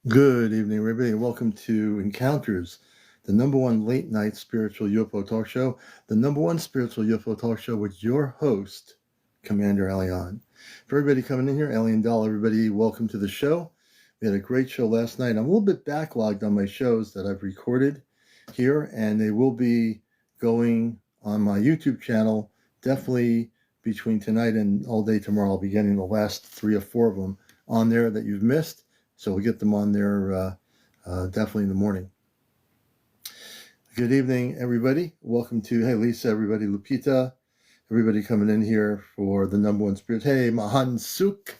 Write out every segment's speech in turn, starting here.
Good evening, everybody, and welcome to Encounters, the #1 late night spiritual UFO talk show, the #1 spiritual UFO talk show with your host, CmdrAleon. For everybody coming in here, Alien Doll, everybody, welcome to the show. We had a great show last night. I'm a little bit backlogged on my shows that I've recorded here, and they will be going on my YouTube channel definitely between tonight and all day tomorrow. I'll be getting the last 3 or 4 of them on there that you've missed. So we'll get them on there definitely in the morning. Good evening, everybody. Welcome to, hey, Lisa, everybody, Lupita, everybody coming in here for the #1 spirit. Hey, Mahan Suk,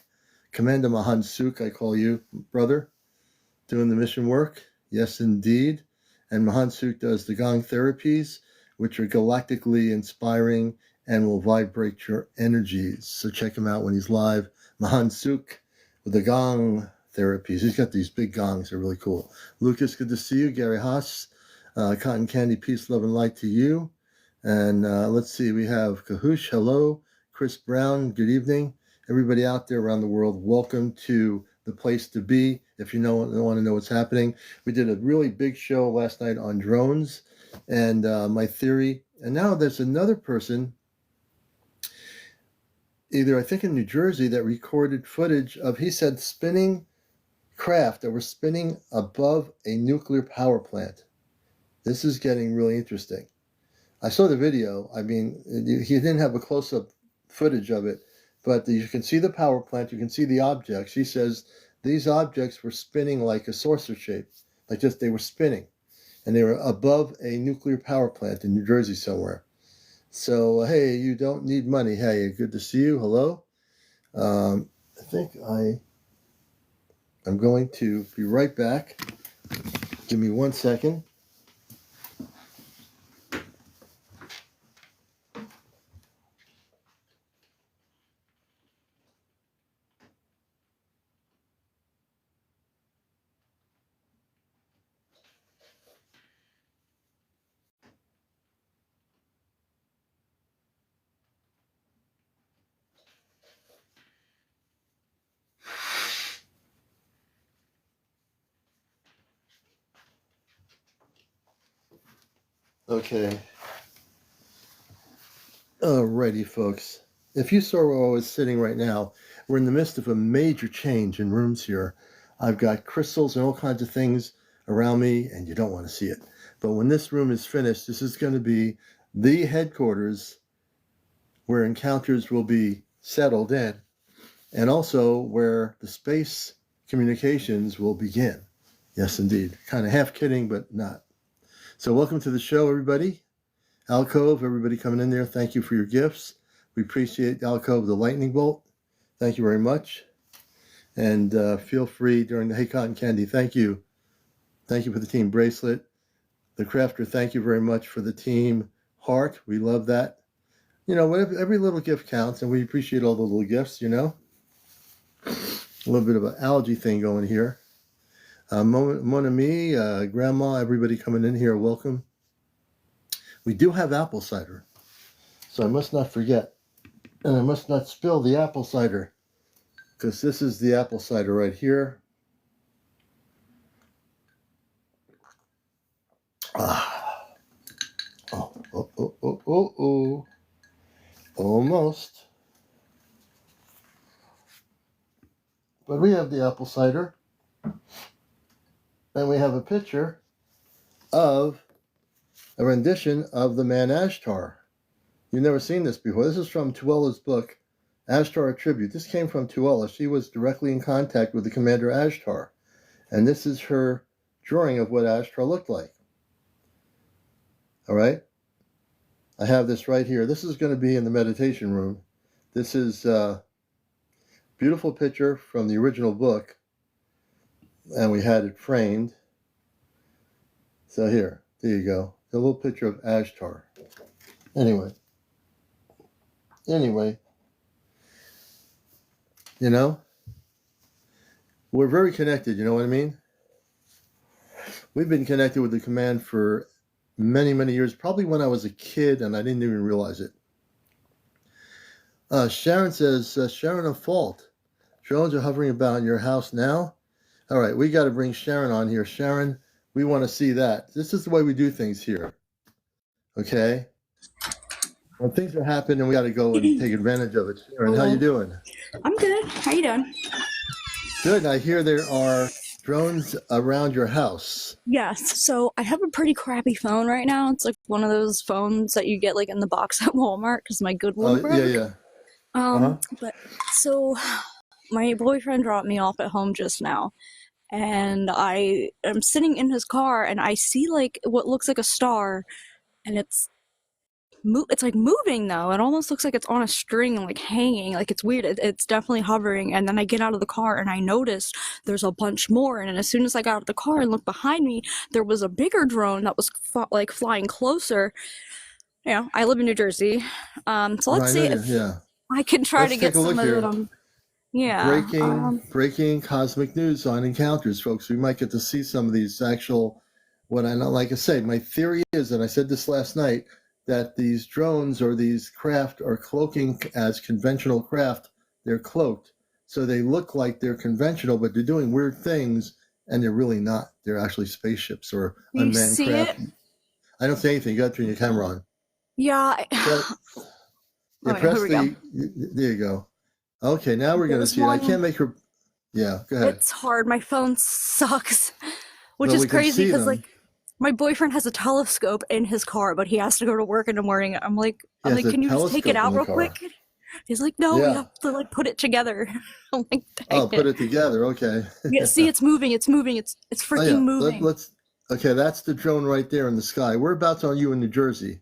Commander Mahan Suk, I call you, brother, doing the mission work. Yes, indeed. And Mahan Suk does the gong therapies, which are galactically inspiring and will vibrate your energies. So check him out when he's live. Mahan Suk with the gong therapies. He's got these big gongs. They're really cool. Lucas, good to see you. Gary Haas, Cotton Candy, peace, love, and light to you. And let's see, we have Kahush, hello. Chris Brown, good evening. Everybody out there around the world, welcome to the place to be. If you want to know what's happening, we did a really big show last night on drones and my theory. And now there's another person, either I think in New Jersey, that recorded footage of, he said, spinning craft that were spinning above a nuclear power plant. This is getting really interesting. I saw the video. I mean, he didn't have a close-up footage of it, but you can see the power plant. You can see the objects. He says these objects were spinning like a saucer shape, like just they were spinning, and they were above a nuclear power plant in New Jersey somewhere. So, hey, you don't need money. Hey, good to see you. Hello. I think I'm going to be right back. Give me 1 second. Okay. Alrighty, folks. If you saw where I was sitting right now, we're in the midst of a major change in rooms here. I've got crystals and all kinds of things around me, and you don't want to see it. But when this room is finished, this is going to be the headquarters where encounters will be settled in, and also where the space communications will begin. Yes, indeed. Kind of half kidding, but not. So welcome to the show, everybody. Alcove, everybody coming in there, thank you for your gifts. We appreciate Alcove, the lightning bolt. Thank you very much. And feel free during the Hey Cotton Candy, thank you. Thank you for the team bracelet. The Crafter, thank you very much for the team heart. We love that. You know, every little gift counts, and we appreciate all the little gifts, you know. A little bit of an algae thing going here. Mon ami, Grandma, everybody coming in here, welcome. We do have apple cider, so I must not forget. And I must not spill the apple cider, because this is the apple cider right here. Ah. Oh. Almost. But we have the apple cider. And we have a picture of a rendition of the man Ashtar. You've never seen this before. This is from Tuela's book, Ashtar a Tribute. This came from Tuela. She was directly in contact with the Commander Ashtar. And this is her drawing of what Ashtar looked like. All right? I have this right here. This is going to be in the meditation room. This is a beautiful picture from the original book. And we had it framed. So there you go. A little picture of Ashtar. Anyway, you know, we're very connected, you know what I mean? We've been connected with the command for many, many years, probably when I was a kid and I didn't even realize it. Sharon says, Sharon of Fault, drones are hovering about in your house now. All right, we got to bring Sharon on here. Sharon, we want to see that. This is the way we do things here. Okay? When things are happening, we got to go and take advantage of it. Sharon, how you Hello. doing? I'm good. How you doing? Good. I hear there are drones around your house. Yes. So I have a pretty crappy phone right now. It's like one of those phones that you get like in the box at Walmart because my good one Oh, yeah, broke. yeah. Uh-huh. But so my boyfriend dropped me off at home just now, and I am sitting in his car, and I see like what looks like a star, and it's like moving though. It almost looks like it's on a string and like hanging. Like it's weird. It's definitely hovering. And then I get out of the car and I noticed there's a bunch more. And as soon as I got out of the car and looked behind me, there was a bigger drone that was like flying closer. You know, I live in New Jersey. So let's I know see you. if Yeah. I can try to Let's take get a look some of it. here. Yeah. Breaking cosmic news on encounters, folks. We might get to see some of these actual, what I know, like I say, my theory is, and I said this last night, that these drones or these craft are cloaking as conventional craft. They're cloaked. So they look like they're conventional, but they're doing weird things, and they're really not. They're actually spaceships or Do you unmanned see craft. it? I don't say anything. You got to turn your camera on. Yeah. But you Oh, yeah, here press we go. there you go. Okay, now we're going to There's see it. I one. can't make her, yeah, go ahead. It's hard. My phone sucks, which But is we can crazy see because them. like my boyfriend has a telescope in his car, but he has to go to work in the morning. He has a Can you just take it telescope in out the real quick? car. He's like, no, we Yeah. have to like put it together. I'm like, dang Oh, put it. it together. Okay. Yeah, see, it's moving. It's moving. It's Oh, freaking yeah. moving. Let's. Okay, that's the drone right there in the sky. Whereabouts are you in New Jersey?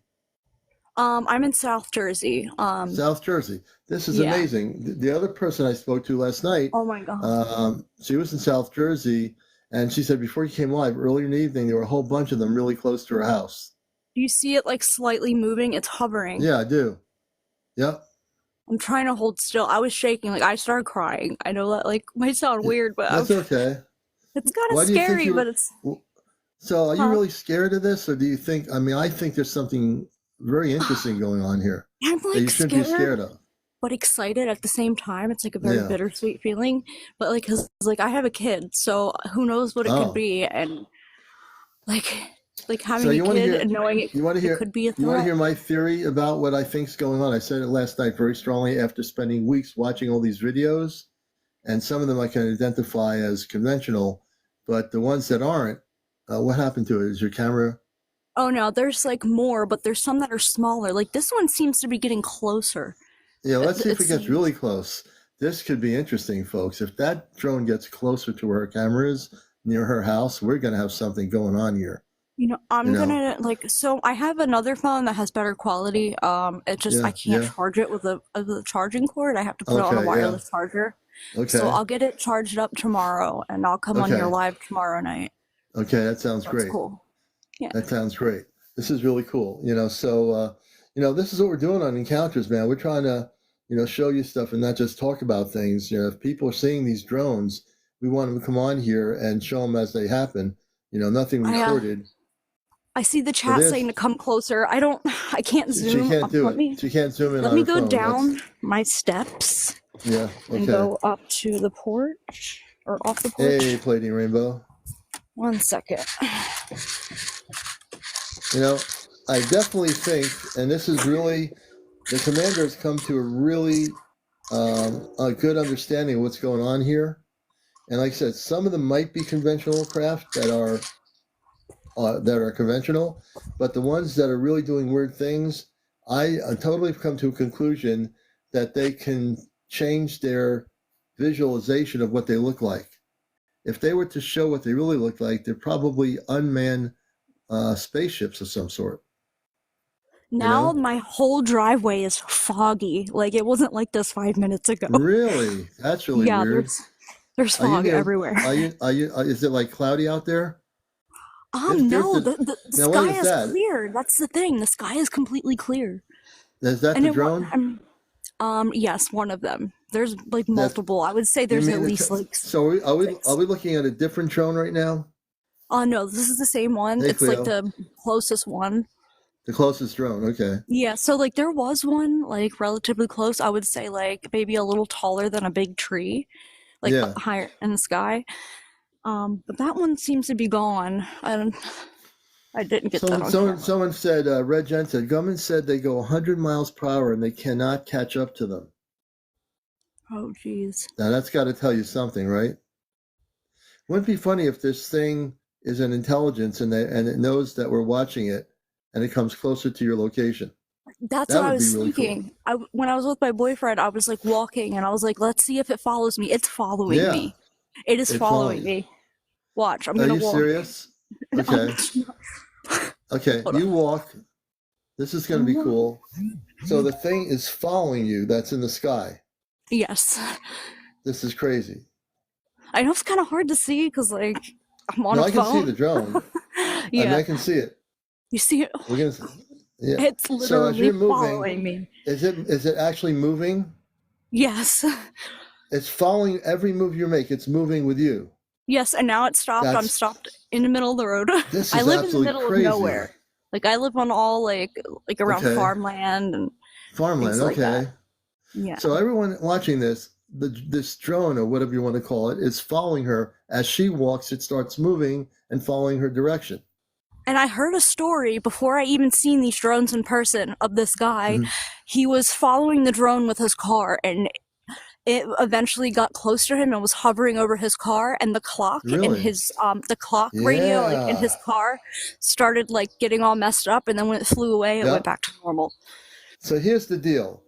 I'm in South Jersey. South Jersey. This is Yeah. amazing. The other person I spoke to last night, Oh my god. she was in South Jersey, and she said before you came live earlier in the evening, there were a whole bunch of them really close to her house. Do you see it like slightly moving? It's hovering. Yeah, I do. Yep. I'm trying to hold still. I was shaking. Like I started crying. I know that like might sound Yeah, weird, but that's okay. it's kind of Why do you think scary. you But were? it's So, are you huh? really scared of this, or do you think? I mean, I think there's something very interesting going on here I'm that you like shouldn't be scared scared of. but excited at the same time. It's like a very Yeah. bittersweet feeling. But like, cause like I have a kid, so who knows what it could Oh, be, and like like so having a you want to kid hear? and knowing You want to it hear? could be a You want to threat. hear my theory about what I think's going on? I said it last night very strongly after spending weeks watching all these videos, and some of them I can identify as conventional, but the ones that aren't, what happened to it? Is your camera? Oh no, there's like more, but there's some that are smaller. Like this one seems to be getting closer. Yeah, let's see It if it gets really seems. close. This could be interesting, folks. If that drone gets closer to where her camera is near her house, we're going to have something going on here. You know, You I'm know? gonna like so I have another phone that has better quality. It just I Yeah, can't yeah. charge it with a charging cord. I have to put it on a Okay, yeah. wireless charger. So Okay, I'll get it charged up tomorrow and I'll come on here okay, live tomorrow night. okay. That sounds That's great. cool. Yeah. That sounds great. This is really cool. This is what we're doing on Encounters, man. We're trying to, show you stuff and not just talk about things. If people are seeing these drones, we want them to come on here and show them as they happen. Nothing I recorded. I see the So chat saying this, to come closer. I can't she zoom. can't do it. She can't zoom in Let on me her go phone. That's, down my steps yeah, and okay. go up to the porch or off the Hey, porch. Plating Rainbow. 1 second. I definitely think, and this is really, the commander has come to a really a good understanding of what's going on here. And like I said, some of them might be conventional craft that are conventional, but the ones that are really doing weird things, I totally come to a conclusion that they can change their visualization of what they look like. If they were to show what they really look like, they're probably unmanned spaceships of some sort. You Now know, my whole driveway is foggy. Like it wasn't like this 5 minutes ago. really, that's really Yeah, weird. there's Are you fog near? everywhere. Are you? Is it like cloudy out there? There's No, the the now. What sky is is that? clear. That's the thing. The sky is completely clear. Is that And the it wa- drone? yes, one of them. There's like That multiple. I would say you there's at mean? least like So are six. we looking at a different drone right now? Oh no, this is the same one. Hey, It's like Cleo, the closest one. the closest drone. Okay. Yeah, so like there was one like relatively close. I would say like maybe a little taller than a big tree, like Yeah. higher in the sky. But that one seems to be gone. I didn't get that on camera. Someone said, Red Jen said, government said they go 100 miles per hour and they cannot catch up to them. Oh, jeez. Now that's got to tell you something, right? Wouldn't it be funny if this thing is an intelligence and it knows that we're watching it and it comes closer to your location? That's what I was thinking. Cool. When I was with my boyfriend, I was like walking and I was like, let's see if it follows me. It's following me. It is following me. Watch, I'm going to walk. Are you serious? Okay. Okay, you walk. This is going to be cool. So the thing is following you that's in the sky. Yes. This is crazy. I know it's kind of hard to see because, like, I'm on a phone. I can see the drone. Yeah. I mean, I can see it. You see it? We're gonna see, yeah. It's literally following me. Is it actually moving? Yes. It's following every move you make. It's moving with you. Yes, and now it's stopped. I'm stopped in the middle of the road. This is I live in the middle crazy. of nowhere. Like, I live on all, like around farmland and farmland, things like that. Yeah. So everyone watching this drone or whatever you want to call it is following her. As she walks, it starts moving and following her direction. And I heard a story before I even seen these drones in person of this guy. Mm-hmm. He was following the drone with his car, and it eventually got close to him and was hovering over his car, and the clock in his radio in his car started like getting all messed up, and then when it flew away, it went back to normal. So here's the deal.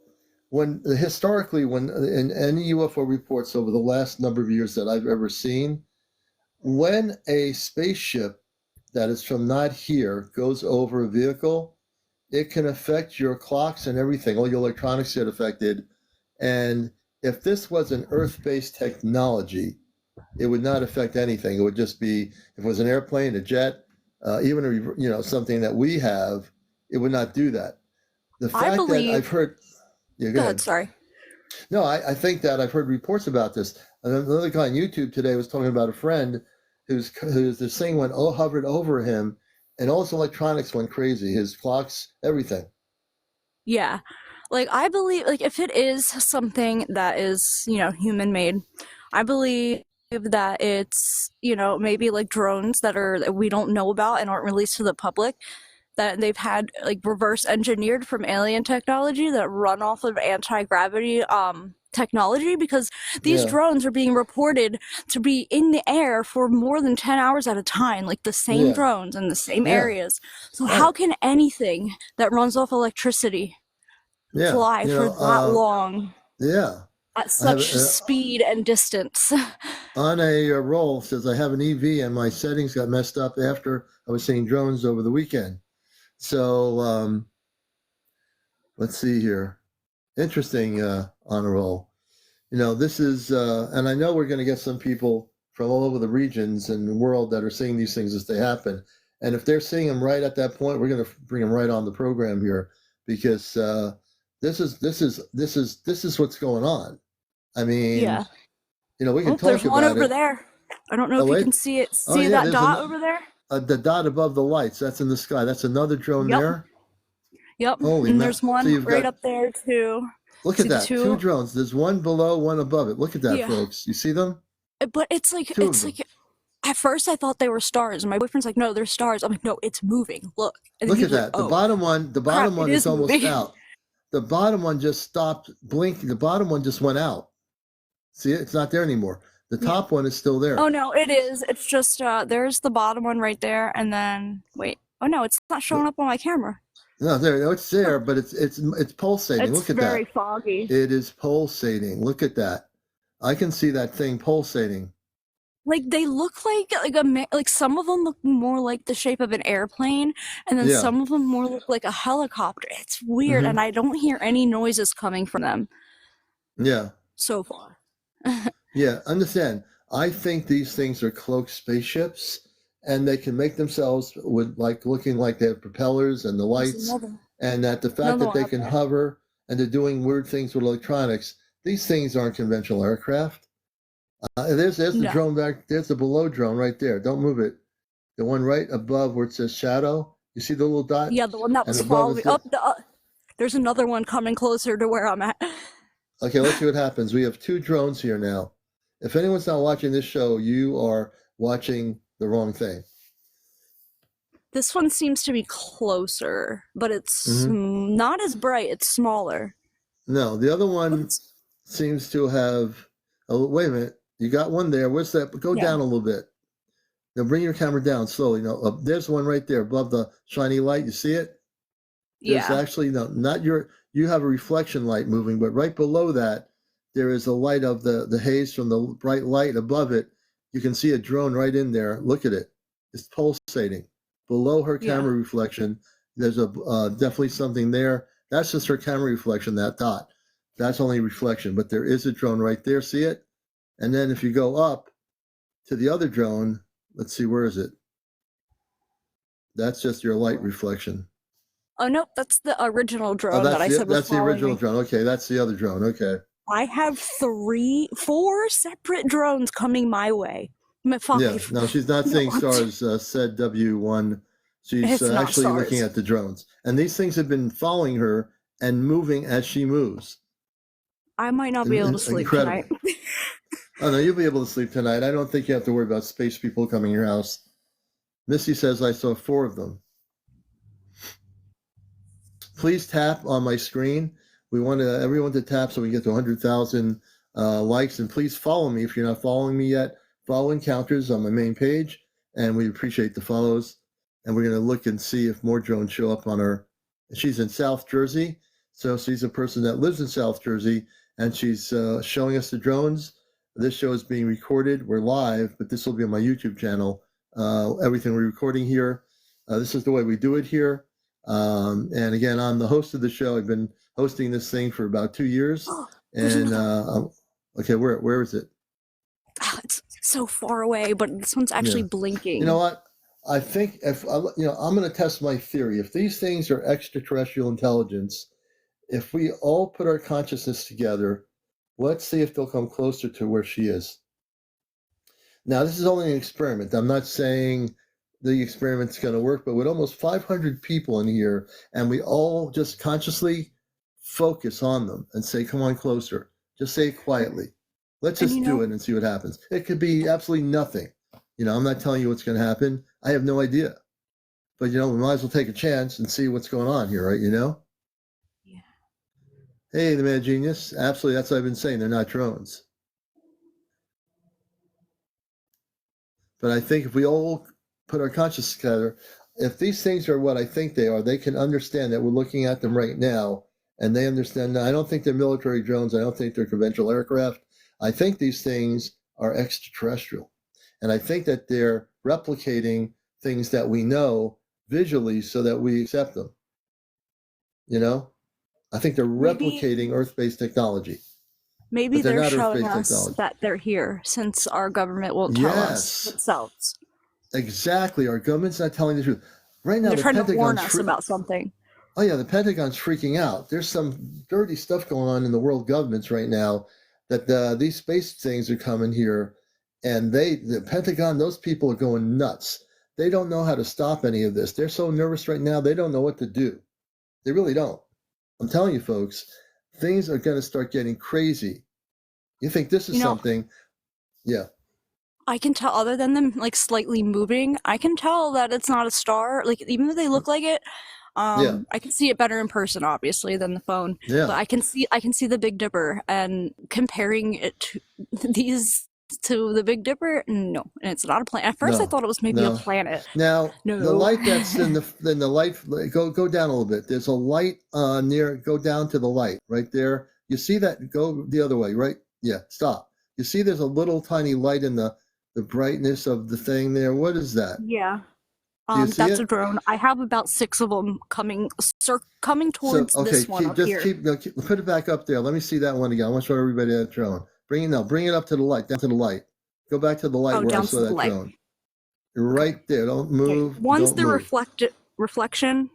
Historically, in any UFO reports over the last number of years that I've ever seen, when a spaceship that is from not here goes over a vehicle, it can affect your clocks and everything. All your electronics get affected. And if this was an Earth-based technology, it would not affect anything. It would just be, if it was an airplane, a jet, even something that we have, it would not do that. The fact that I've heard... Yeah, go ahead. Sorry. No, I think that I've heard reports about this. Another guy on YouTube today was talking about a friend who's this thing hovered over him, and all his electronics went crazy. His clocks, everything. Yeah. Like, I believe, like, if it is something that is, human made, I believe that it's, maybe like drones that we don't know about and aren't released to the public, that they've had like reverse engineered from alien technology that run off of anti-gravity technology, because these drones are being reported to be in the air for more than 10 hours at a time, like the same drones in the same areas. So how can anything that runs off electricity fly for that long? Yeah. At such speed and distance. On a roll says I have an EV and my settings got messed up after I was seeing drones over the weekend. So let's see here. Interesting on a roll. This is, and I know we're going to get some people from all over the regions and the world that are seeing these things as they happen. And if they're seeing them right at that point, we're going to bring them right on the program here, because this is what's going on. I mean, we can talk about it. There's one over there. I don't know if you can see it. See that dot over there? The dot above the lights, that's in the sky. That's another drone there? Yep. And there's one right up there, too. Look at that. Two drones. There's one below, one above it. Look at that, folks. You see them? But it's like, at first I thought they were stars. And my boyfriend's like, no, they're stars. I'm like, no, it's moving. Look. And look at that. The bottom one is almost moving. Out. The bottom one just stopped blinking. The bottom one just went out. See it? It's not there anymore. The top one is still there. Oh, no, it is. It's just, there's the bottom one right there. And then, wait. Oh, no, it's not showing up on my camera. No, it's there, but it's pulsating. Look at that. It's very foggy. It is pulsating. Look at that. I can see that thing pulsating. Like, they look like some of them look more like the shape of an airplane, and then some of them more look like a helicopter. It's weird, and I don't hear any noises coming from them. Yeah. So far. Yeah, understand. I think these things are cloaked spaceships, and they can make themselves with looking like they have propellers and the lights, and that the fact that they can hover and they're doing weird things with electronics. These things aren't conventional aircraft. There's the drone back. There's the below drone right there. Don't move it. The one right above where it says shadow. You see the little dot? Yeah, the one that was following up. There's another one coming closer to where I'm at. Okay, let's see what happens. We have two drones here now. If anyone's not watching this show, you are watching the wrong thing. This one seems to be closer, but it's not as bright. It's smaller. No, the other one seems to have. Oh, wait a minute. You got one there. Where's that? Go down a little bit. Now bring your camera down slowly. No, there's one right there above the shiny light. You see it? There's actually not your. You have a reflection light moving, but right below that, there is a light of the haze from the bright light above it. You can see a drone right in there. Look at it. It's pulsating. Below her camera reflection, there's a definitely something there. That's just her camera reflection, that dot. That's only reflection, but there is a drone right there. See it? And then if you go up to the other drone, let's see, where is it? That's just your light reflection. Oh, nope, that's the original drone that I said was that's the original drone. Okay, that's the other drone. Okay. I have 4 separate drones coming my way. Yeah, no, she's not seeing stars, said W1. She's actually looking at the drones. And these things have been following her and moving as she moves. I might not be able to sleep tonight. Oh, no, you'll be able to sleep tonight. I don't think you have to worry about space people coming to your house. Missy says I saw 4 of them. Please tap on my screen. We want everyone to tap so we get to 100,000 likes. And please follow me if you're not following me yet. Follow Encounters on my main page, and we appreciate the follows. And we're going to look and see if more drones show up on her. She's in South Jersey, so she's a person that lives in South Jersey, and she's showing us the drones. This show is being recorded. We're live, but this will be on my YouTube channel. Everything we're recording here. This is the way we do it here. And again, I'm the host of the show. I've been hosting this thing for about 2 years. And okay, where is it? Oh, it's so far away, but this one's actually blinking. You know what? I think if I'm going to test my theory. If these things are extraterrestrial intelligence, if we all put our consciousness together, let's see if they'll come closer to where she is. Now, this is only an experiment. I'm not saying the experiment's going to work, but with almost 500 people in here, and we all just consciously focus on them and say, come on closer. Just say it quietly. Let's just do it and see what happens. It could be absolutely nothing. I'm not telling you what's going to happen. I have no idea. But, we might as well take a chance and see what's going on here, right? Yeah. Hey, the Mad Genius. Absolutely. That's what I've been saying. They're not drones. But I think if we all put our consciousness together, if these things are what I think they are, they can understand that we're looking at them right now. And they understand. Now, I don't think they're military drones. I don't think they're conventional aircraft. I think these things are extraterrestrial. And I think that they're replicating things that we know visually so that we accept them. I think they're replicating Earth-based technology. Maybe they're showing us that they're here since our government won't tell us themselves. Exactly. Our government's not telling the truth. Right now, they're trying to warn us about something. Oh, yeah, the Pentagon's freaking out. There's some dirty stuff going on in the world governments right now that these space things are coming here, and the Pentagon, those people are going nuts. They don't know how to stop any of this. They're so nervous right now, they don't know what to do. They really don't. I'm telling you, folks, things are going to start getting crazy. You think this is something? Yeah. I can tell, other than them slightly moving, I can tell that it's not a star. Even though they look like it, I can see it better in person, obviously, than the phone. Yeah. But I can see the Big Dipper, and comparing it to the Big Dipper, no, and it's not a planet. At first, I thought it was maybe a planet. Now, the light that's in the light, go down a little bit. There's a light go down to the light right there. You see that? Go the other way, right? Yeah, stop. You see there's a little tiny light in the brightness of the thing there. What is that? Yeah. That's a drone. I have about 6 of them coming towards this one up here. Put it back up there. Let me see that one again. I want to show everybody that drone. Bring it up to the light, down to the light. Go back to the light where I saw that drone. You're right there. Don't move. Okay. One's the reflection,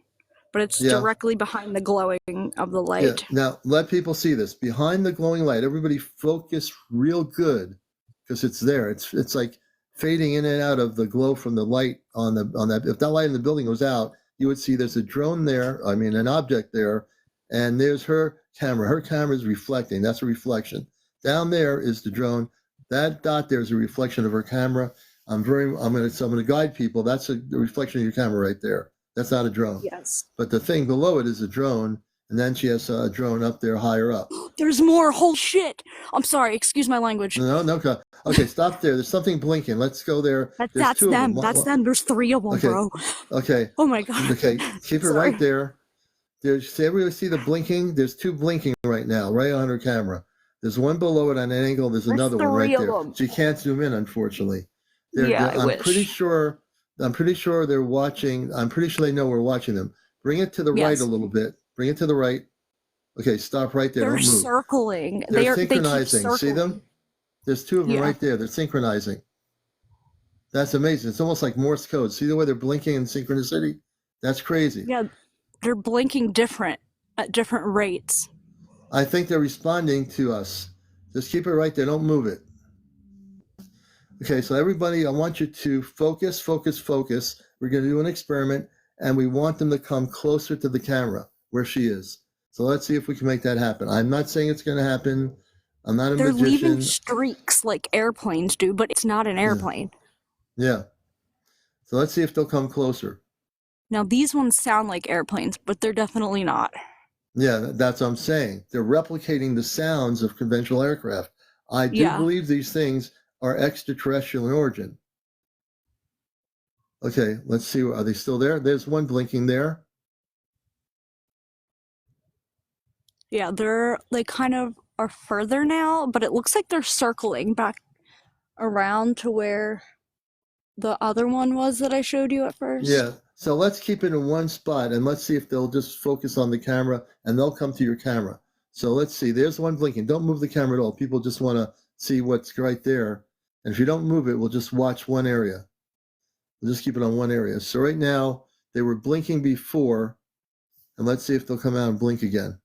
but it's directly behind the glowing of the light. Yeah. Now, let people see this. Behind the glowing light, everybody focus real good because it's there. It's like fading in and out of the glow from the light on that. If that light in the building goes out, you would see there's a drone there. I mean, an object there, and there's her camera. Her camera is reflecting. That's a reflection. Down there is the drone. That dot there is a reflection of her camera. I'm going to guide people. That's the reflection of your camera right there. That's not a drone. Yes. But the thing below it is a drone, and then she has a drone up there higher up. There's more. Holy shit! I'm sorry. Excuse my language. No. Okay, stop there. There's something blinking. Let's go there. That's two them. of them. That's them. There's 3 of them, Okay. bro. Okay. Oh my god. Okay, keep it right there. Everybody see the blinking? There's 2 blinking right now, right on her camera. There's one below it on an angle. There's another one right there. She can't zoom in, unfortunately. I'm pretty sure they're watching. I'm pretty sure they know we're watching them. Bring it to the right a little bit. Bring it to the right. Okay, stop right there. They're Don't move. circling. They're synchronizing. They keep see them? There's 2 of them right there. They're synchronizing. That's amazing. It's almost like Morse code. See the way they're blinking in synchronicity? That's crazy. Yeah, they're blinking at different rates. I think they're responding to us. Just keep it right there. Don't move it. Okay, so everybody, I want you to focus. We're going to do an experiment, and we want them to come closer to the camera where she is. So let's see if we can make that happen. I'm not saying it's going to happen. I'm not a magician. They're leaving streaks like airplanes do, but it's not an airplane. Yeah. So let's see if they'll come closer. Now, these ones sound like airplanes, but they're definitely not. Yeah, that's what I'm saying. They're replicating the sounds of conventional aircraft. I do believe these things are extraterrestrial in origin. Okay, let's see. Are they still there? There's one blinking there. Yeah, they kind of are further now, but it looks like they're circling back around to where the other one was that I showed you at first. Yeah, so let's keep it in one spot, and let's see if they'll just focus on the camera, and they'll come to your camera. So let's see. There's one blinking. Don't move the camera at all. People just want to see what's right there. And if you don't move it, we'll just watch one area. We'll just keep it on one area. So right now, they were blinking before, and let's see if they'll come out and blink again.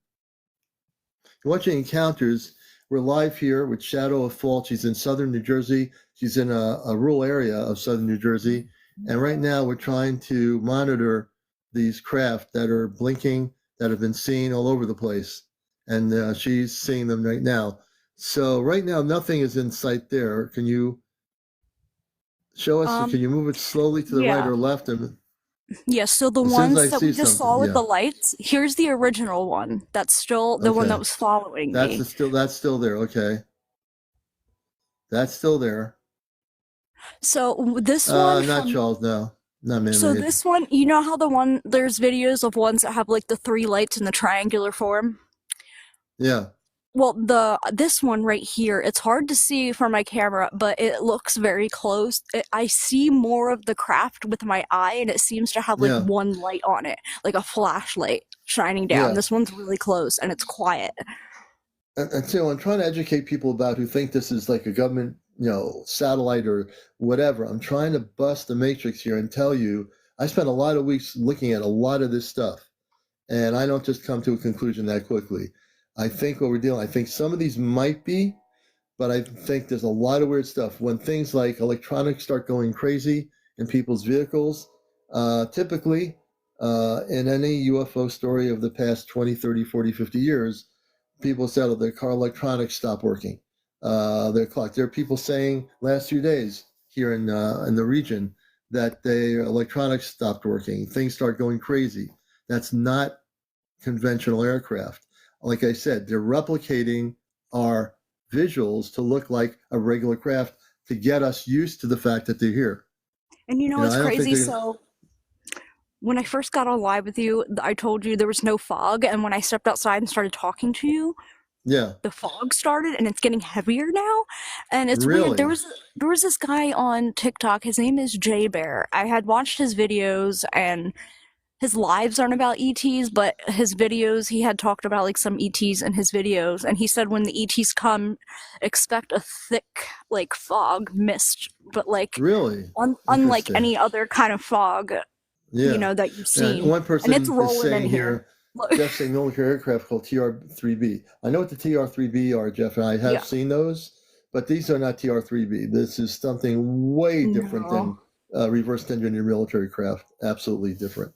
You're watching Encounters. We're live here with Shadow of Fault. She's in southern New Jersey. She's in a rural area of southern New Jersey. And right now, we're trying to monitor these craft that are blinking, that have been seen all over the place. And she's seeing them right now. So right now, nothing is in sight there. Can you show us? Can you move it slowly to the right or left? And yes, so the ones that we just saw with the lights, here's the original one. That's still the one that was following me. That's still there. Okay. That's still there. So this one... not Charles, no. Not man-made. So this one, you know how there's videos of ones that have like the 3 lights in the triangular form? Yeah. Well, this one right here, it's hard to see from my camera, but it looks very close. I see more of the craft with my eye, and it seems to have like one light on it, like a flashlight shining down. This one's really close, and it's quiet. And so I'm trying to educate people about who think this is like a government, satellite or whatever. I'm trying to bust the matrix here and tell you, I spent a lot of weeks looking at a lot of this stuff, and I don't just come to a conclusion that quickly. I think I think some of these might be, but I think there's a lot of weird stuff. When things like electronics start going crazy in people's vehicles, typically in any UFO story of the past 20, 30, 40, 50 years, people said their car electronics stop working. Their clock. There are people saying last few days here in the region that their electronics stopped working. Things start going crazy. That's not conventional aircraft. Like I said, they're replicating our visuals to look like a regular craft to get us used to the fact that they're here. And it's crazy. So when I first got on live with you, I told you there was no fog. And when I stepped outside and started talking to you, the fog started, and it's getting heavier now. And it's weird. There was this guy on TikTok. His name is J Bear. I had watched his videos, and his lives aren't about ETs, but his videos, he had talked about like some ETs in his videos, and he said when the ETs come, expect a thick like fog mist, but like unlike any other kind of fog, that you've seen. And one person and it's rolling is saying in here. Jeff saying military aircraft called TR-3B. I know what the TR-3B are, Jeff, and I have seen those, but these are not TR-3B. This is something way different than reverse engineered military craft. Absolutely different.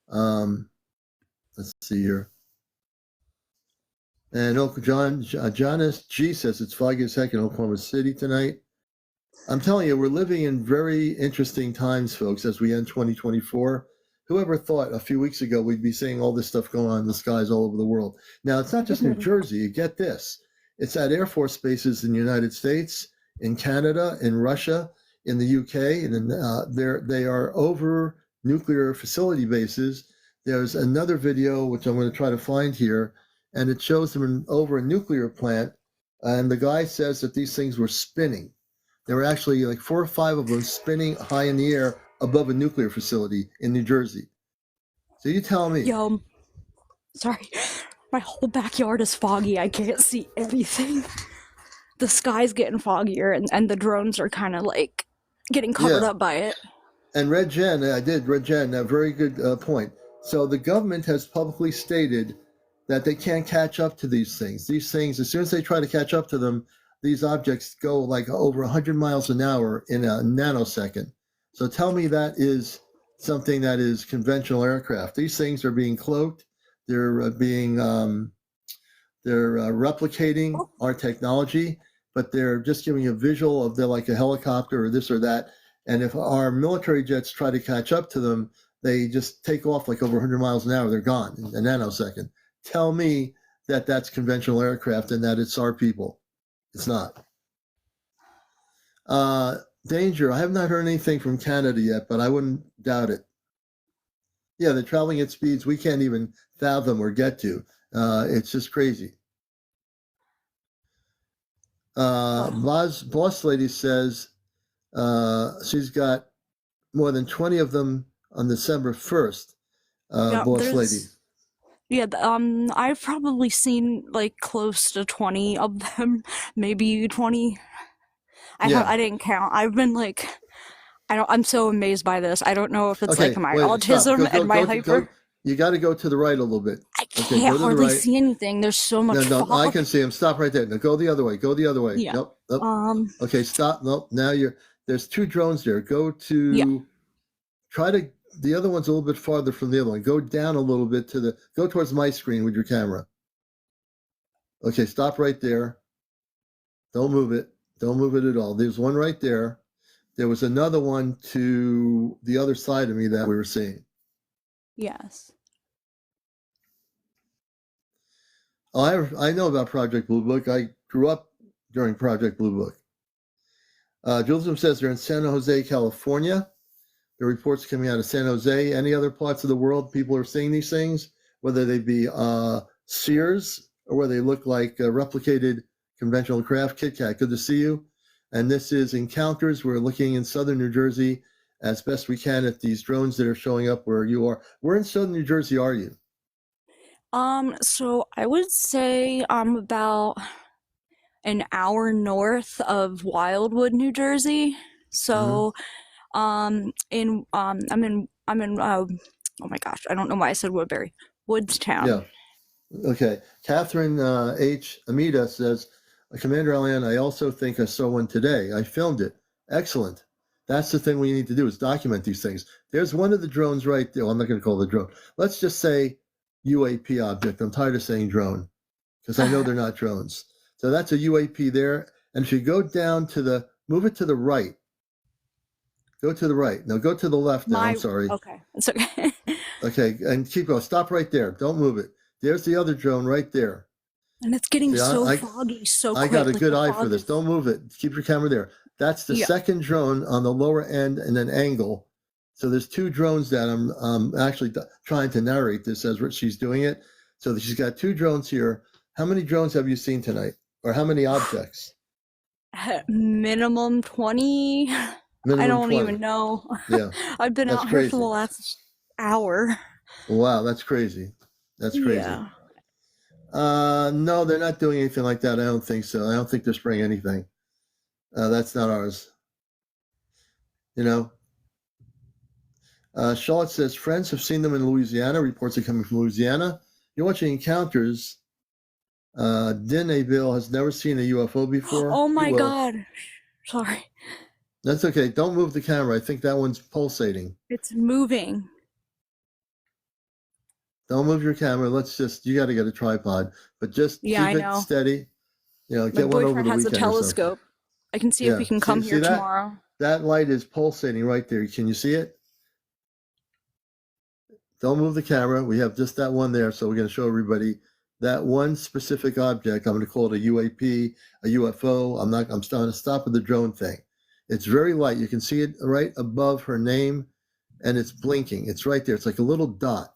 Let's see here. And Uncle Jonas G says it's foggy as heck in Oklahoma City tonight. I'm telling you, we're living in very interesting times, folks, as we end 2024. Whoever thought a few weeks ago we'd be seeing all this stuff going on in the skies all over the world? Now, it's not just New Jersey. You get this. It's at Air Force bases in the United States, in Canada, in Russia, in the UK, and they are over nuclear facility bases. There's another video, which I'm going to try to find here, and it shows them over a nuclear plant, and the guy says that these things were spinning. There were actually like 4 or 5 of them spinning high in the air above a nuclear facility in New Jersey. So you tell me. Yo, sorry. My whole backyard is foggy. I can't see anything. The sky's getting foggier, and the drones are kind of like getting covered up by it. And Red Jen, a very good point. So the government has publicly stated that they can't catch up to these things. These things, as soon as they try to catch up to them, these objects go like over 100 miles an hour in a nanosecond. So tell me that is something that is conventional aircraft. These things are being cloaked. They're replicating our technology, but they're just giving a visual of they're like a helicopter or this or that. And if our military jets try to catch up to them, they just take off like over 100 miles an hour. They're gone in a nanosecond. Tell me that that's conventional aircraft and that it's our people. It's not. Danger. I have not heard anything from Canada yet, but I wouldn't doubt it. Yeah, they're traveling at speeds we can't even fathom or get to. It's just crazy. Boss Lady says she's got more than 20 of them on December 1st. Boss Lady. Yeah, I've probably seen like close to 20 of them, maybe 20. I didn't count. I've been like, I'm so amazed by this. I don't know if it's like my autism and my hyper. You got to go to the right a little bit. I can't hardly see anything. There's so much fog. I can see them. Stop right there. Now go the other way. Go the other way. Yeah. Nope. Okay, stop. Nope. Now there's 2 drones there. Go to, try to, the other one's a little bit farther from the other one. Go down a little bit go towards my screen with your camera. Okay, stop right there. Don't move it. Don't move it at all. There's one right there. There was another one to the other side of me that we were seeing. Yes. Oh, I know about Project Blue Book. I grew up during Project Blue Book. Jerusalem says they're in San Jose, California. The reports coming out of San Jose. Any other parts of the world people are seeing these things, whether they be Sears or whether they look like replicated conventional craft. Kit Kat, good to see you. And this is Encounters. We're looking in southern New Jersey as best we can at these drones that are showing up where you are. Where in southern New Jersey are you? So I would say I'm about an hour north of Wildwood, New Jersey. So, I'm in oh my gosh, I don't know why I said Woodbury. Woodstown. Yeah. Okay. Catherine H. Amida says, CmdrAleon, I also think I saw one today. I filmed it. Excellent. That's the thing we need to do is document these things. There's one of the drones right there. Well, I'm not going to call it a drone. Let's just say UAP object. I'm tired of saying drone because I know they're not drones. So that's a UAP there. And if you go down to move it to the right. Go to the right. Now go to the left now. I'm sorry. Okay. It's okay. Okay. And keep going. Stop right there. Don't move it. There's the other drone right there. And it's getting foggy so quick. I got a good eye for this. Don't move it. Keep your camera there. That's the second drone on the lower end in an angle. So there's 2 drones that I'm actually trying to narrate this as she's doing it. So she's got 2 drones here. How many drones have you seen tonight? Or how many objects? Minimum 20. I don't even know. Yeah. I've been out here for the last hour. Wow, that's crazy. That's crazy. Yeah. No, they're not doing anything like that. I don't think so. I don't think they're spraying anything. That's not ours. You know? Charlotte says, friends have seen them in Louisiana. Reports are coming from Louisiana. You're watching Encounters. Din Bill has never seen a UFO before. Oh my God. Sorry. That's okay. Don't move the camera. I think that one's pulsating. It's moving. Don't move your camera. You got to get a tripod, but just Yeah, I keep it know. steady. My Get one over boyfriend the has a weekend or something. telescope. I can see if Yeah. we can come See here that? tomorrow. That light is pulsating right there. Can you see it? Don't move the camera. We have just that one there. So we're going to show everybody that one specific object. I'm going to call it a UAP, a UFO. I'm starting to stop with the drone thing. It's very light. You can see it right above her name, and it's blinking. It's right there. It's like a little dot.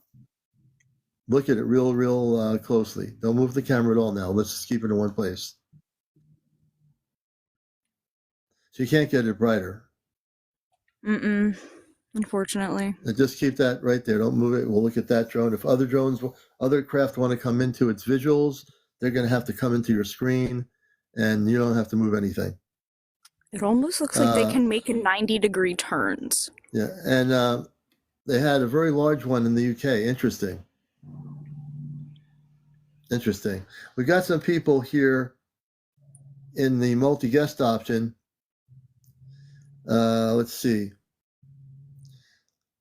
Look at it real closely. Don't move the camera at all now. Let's just keep it in one place. So you can't get it brighter. Unfortunately. And just keep that right there. Don't move it. We'll look at that drone. If other craft want to come into its visuals, they're going to have to come into your screen, and you don't have to move anything. It almost looks like they can make 90-degree turns. Yeah, and they had a very large one in the UK. Interesting. We got some people here in the multi-guest option. Let's see.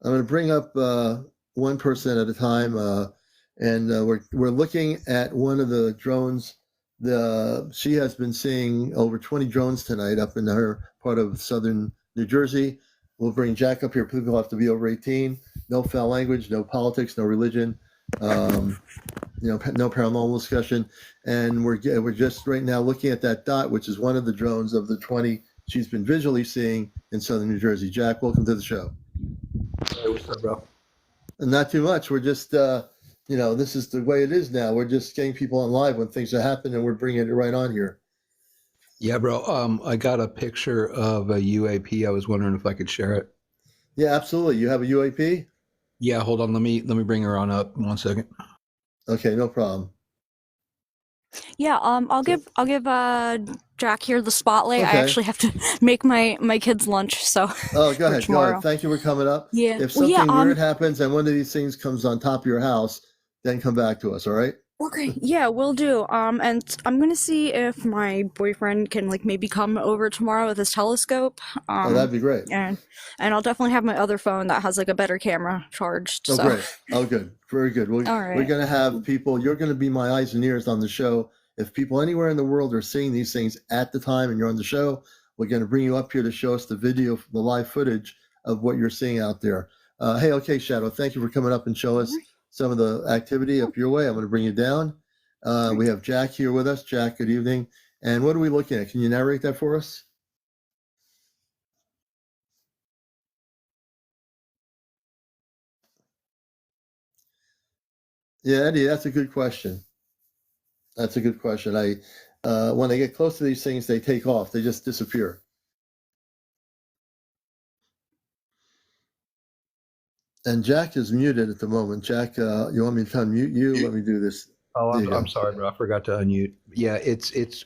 I'm going to bring up one person at a time, and we're looking at one of the drones. She has been seeing over 20 drones tonight up in her part of southern New Jersey. We'll bring Jack up here. People have to be over 18. No foul language, no politics, no religion, no paranormal discussion. And we're just right now looking at that dot, which is one of the drones of the 20 she's been visually seeing in southern New Jersey. Jack, welcome to the show. Hey, what's up, bro? Not too much. We're just, this is the way it is now. We're just getting people on live when things are happening, and we're bringing it right on here. Yeah, bro. I got a picture of a UAP. I was wondering if I could share it. Yeah, absolutely. You have a UAP? Yeah, hold on. Let me bring her on up 1 second. Okay, no problem. Yeah, I'll give Jack here the spotlight. Okay. I actually have to make my kids lunch, so Oh, go ahead. tomorrow. Go ahead. Thank you for coming up. Yeah. If something weird happens and one of these things comes on top of your house, then come back to us, all right? Okay, yeah, will do. And I'm gonna see if my boyfriend can maybe come over tomorrow with his telescope. That'd be great. And I'll definitely have my other phone that has a better camera charged. Oh, great. Oh, good. Very good. All right. We're going to have people, you're going to be my eyes and ears on the show. If people anywhere in the world are seeing these things at the time and you're on the show, we're going to bring you up here to show us the video, the live footage of what you're seeing out there. Hey, okay, Shadow, thank you for coming up and show us some of the activity up your way. I'm going to bring you down. We have Jack here with us. Jack, good evening. And what are we looking at? Can you narrate that for us? Yeah, Eddie, that's a good question. When they get close to these things, they take off. They just disappear. And Jack is muted at the moment. Jack, you want me to unmute you? Let me do this. Oh, I'm sorry, bro. I forgot to unmute. Yeah,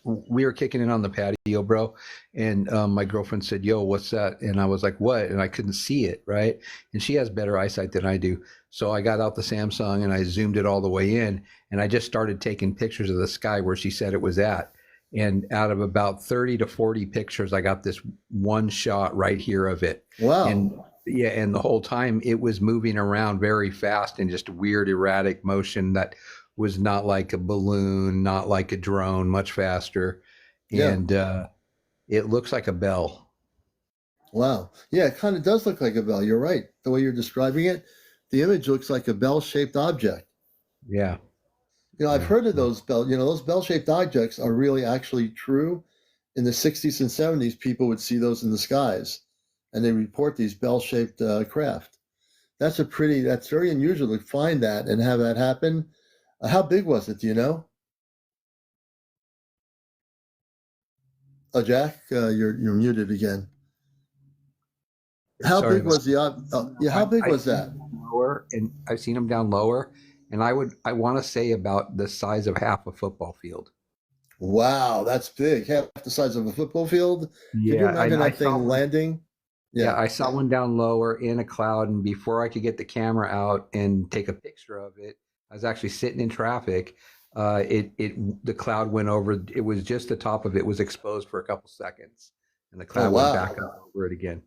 we were kicking it on the patio, bro. And my girlfriend said, "Yo, what's that?" And I was like, "What?" And I couldn't see it, right? And she has better eyesight than I do. So I got out the Samsung and I zoomed it all the way in. And I just started taking pictures of the sky where she said it was at. And out of about 30 to 40 pictures, I got this one shot right here of it. Wow. And yeah, and the whole time it was moving around very fast and just weird, erratic motion that was not like a balloon, not like a drone, much faster. Yeah. And it looks like a bell. Wow. Yeah, it kind of does look like a bell. You're right. The way you're describing it, the image looks like a bell-shaped object. Yeah. I've heard of those those bell-shaped objects are really actually true. In the 60s and 70s, people would see those in the skies, and they report these bell-shaped craft. That's very unusual to find that and have that happen. How big was it? Do you know? Oh, Jack, you're muted again. How big was how big was that? Lower, and I've seen them down lower, and I want to say about the size of half a football field. Wow, that's big. Half the size of a football field. Yeah, Can you imagine that thing landing? Yeah, I saw one down lower in a cloud, and before I could get the camera out and take a picture of it, I was actually sitting in traffic. The cloud went over. It was just the top of it was exposed for a couple seconds, and the cloud went back up over it again.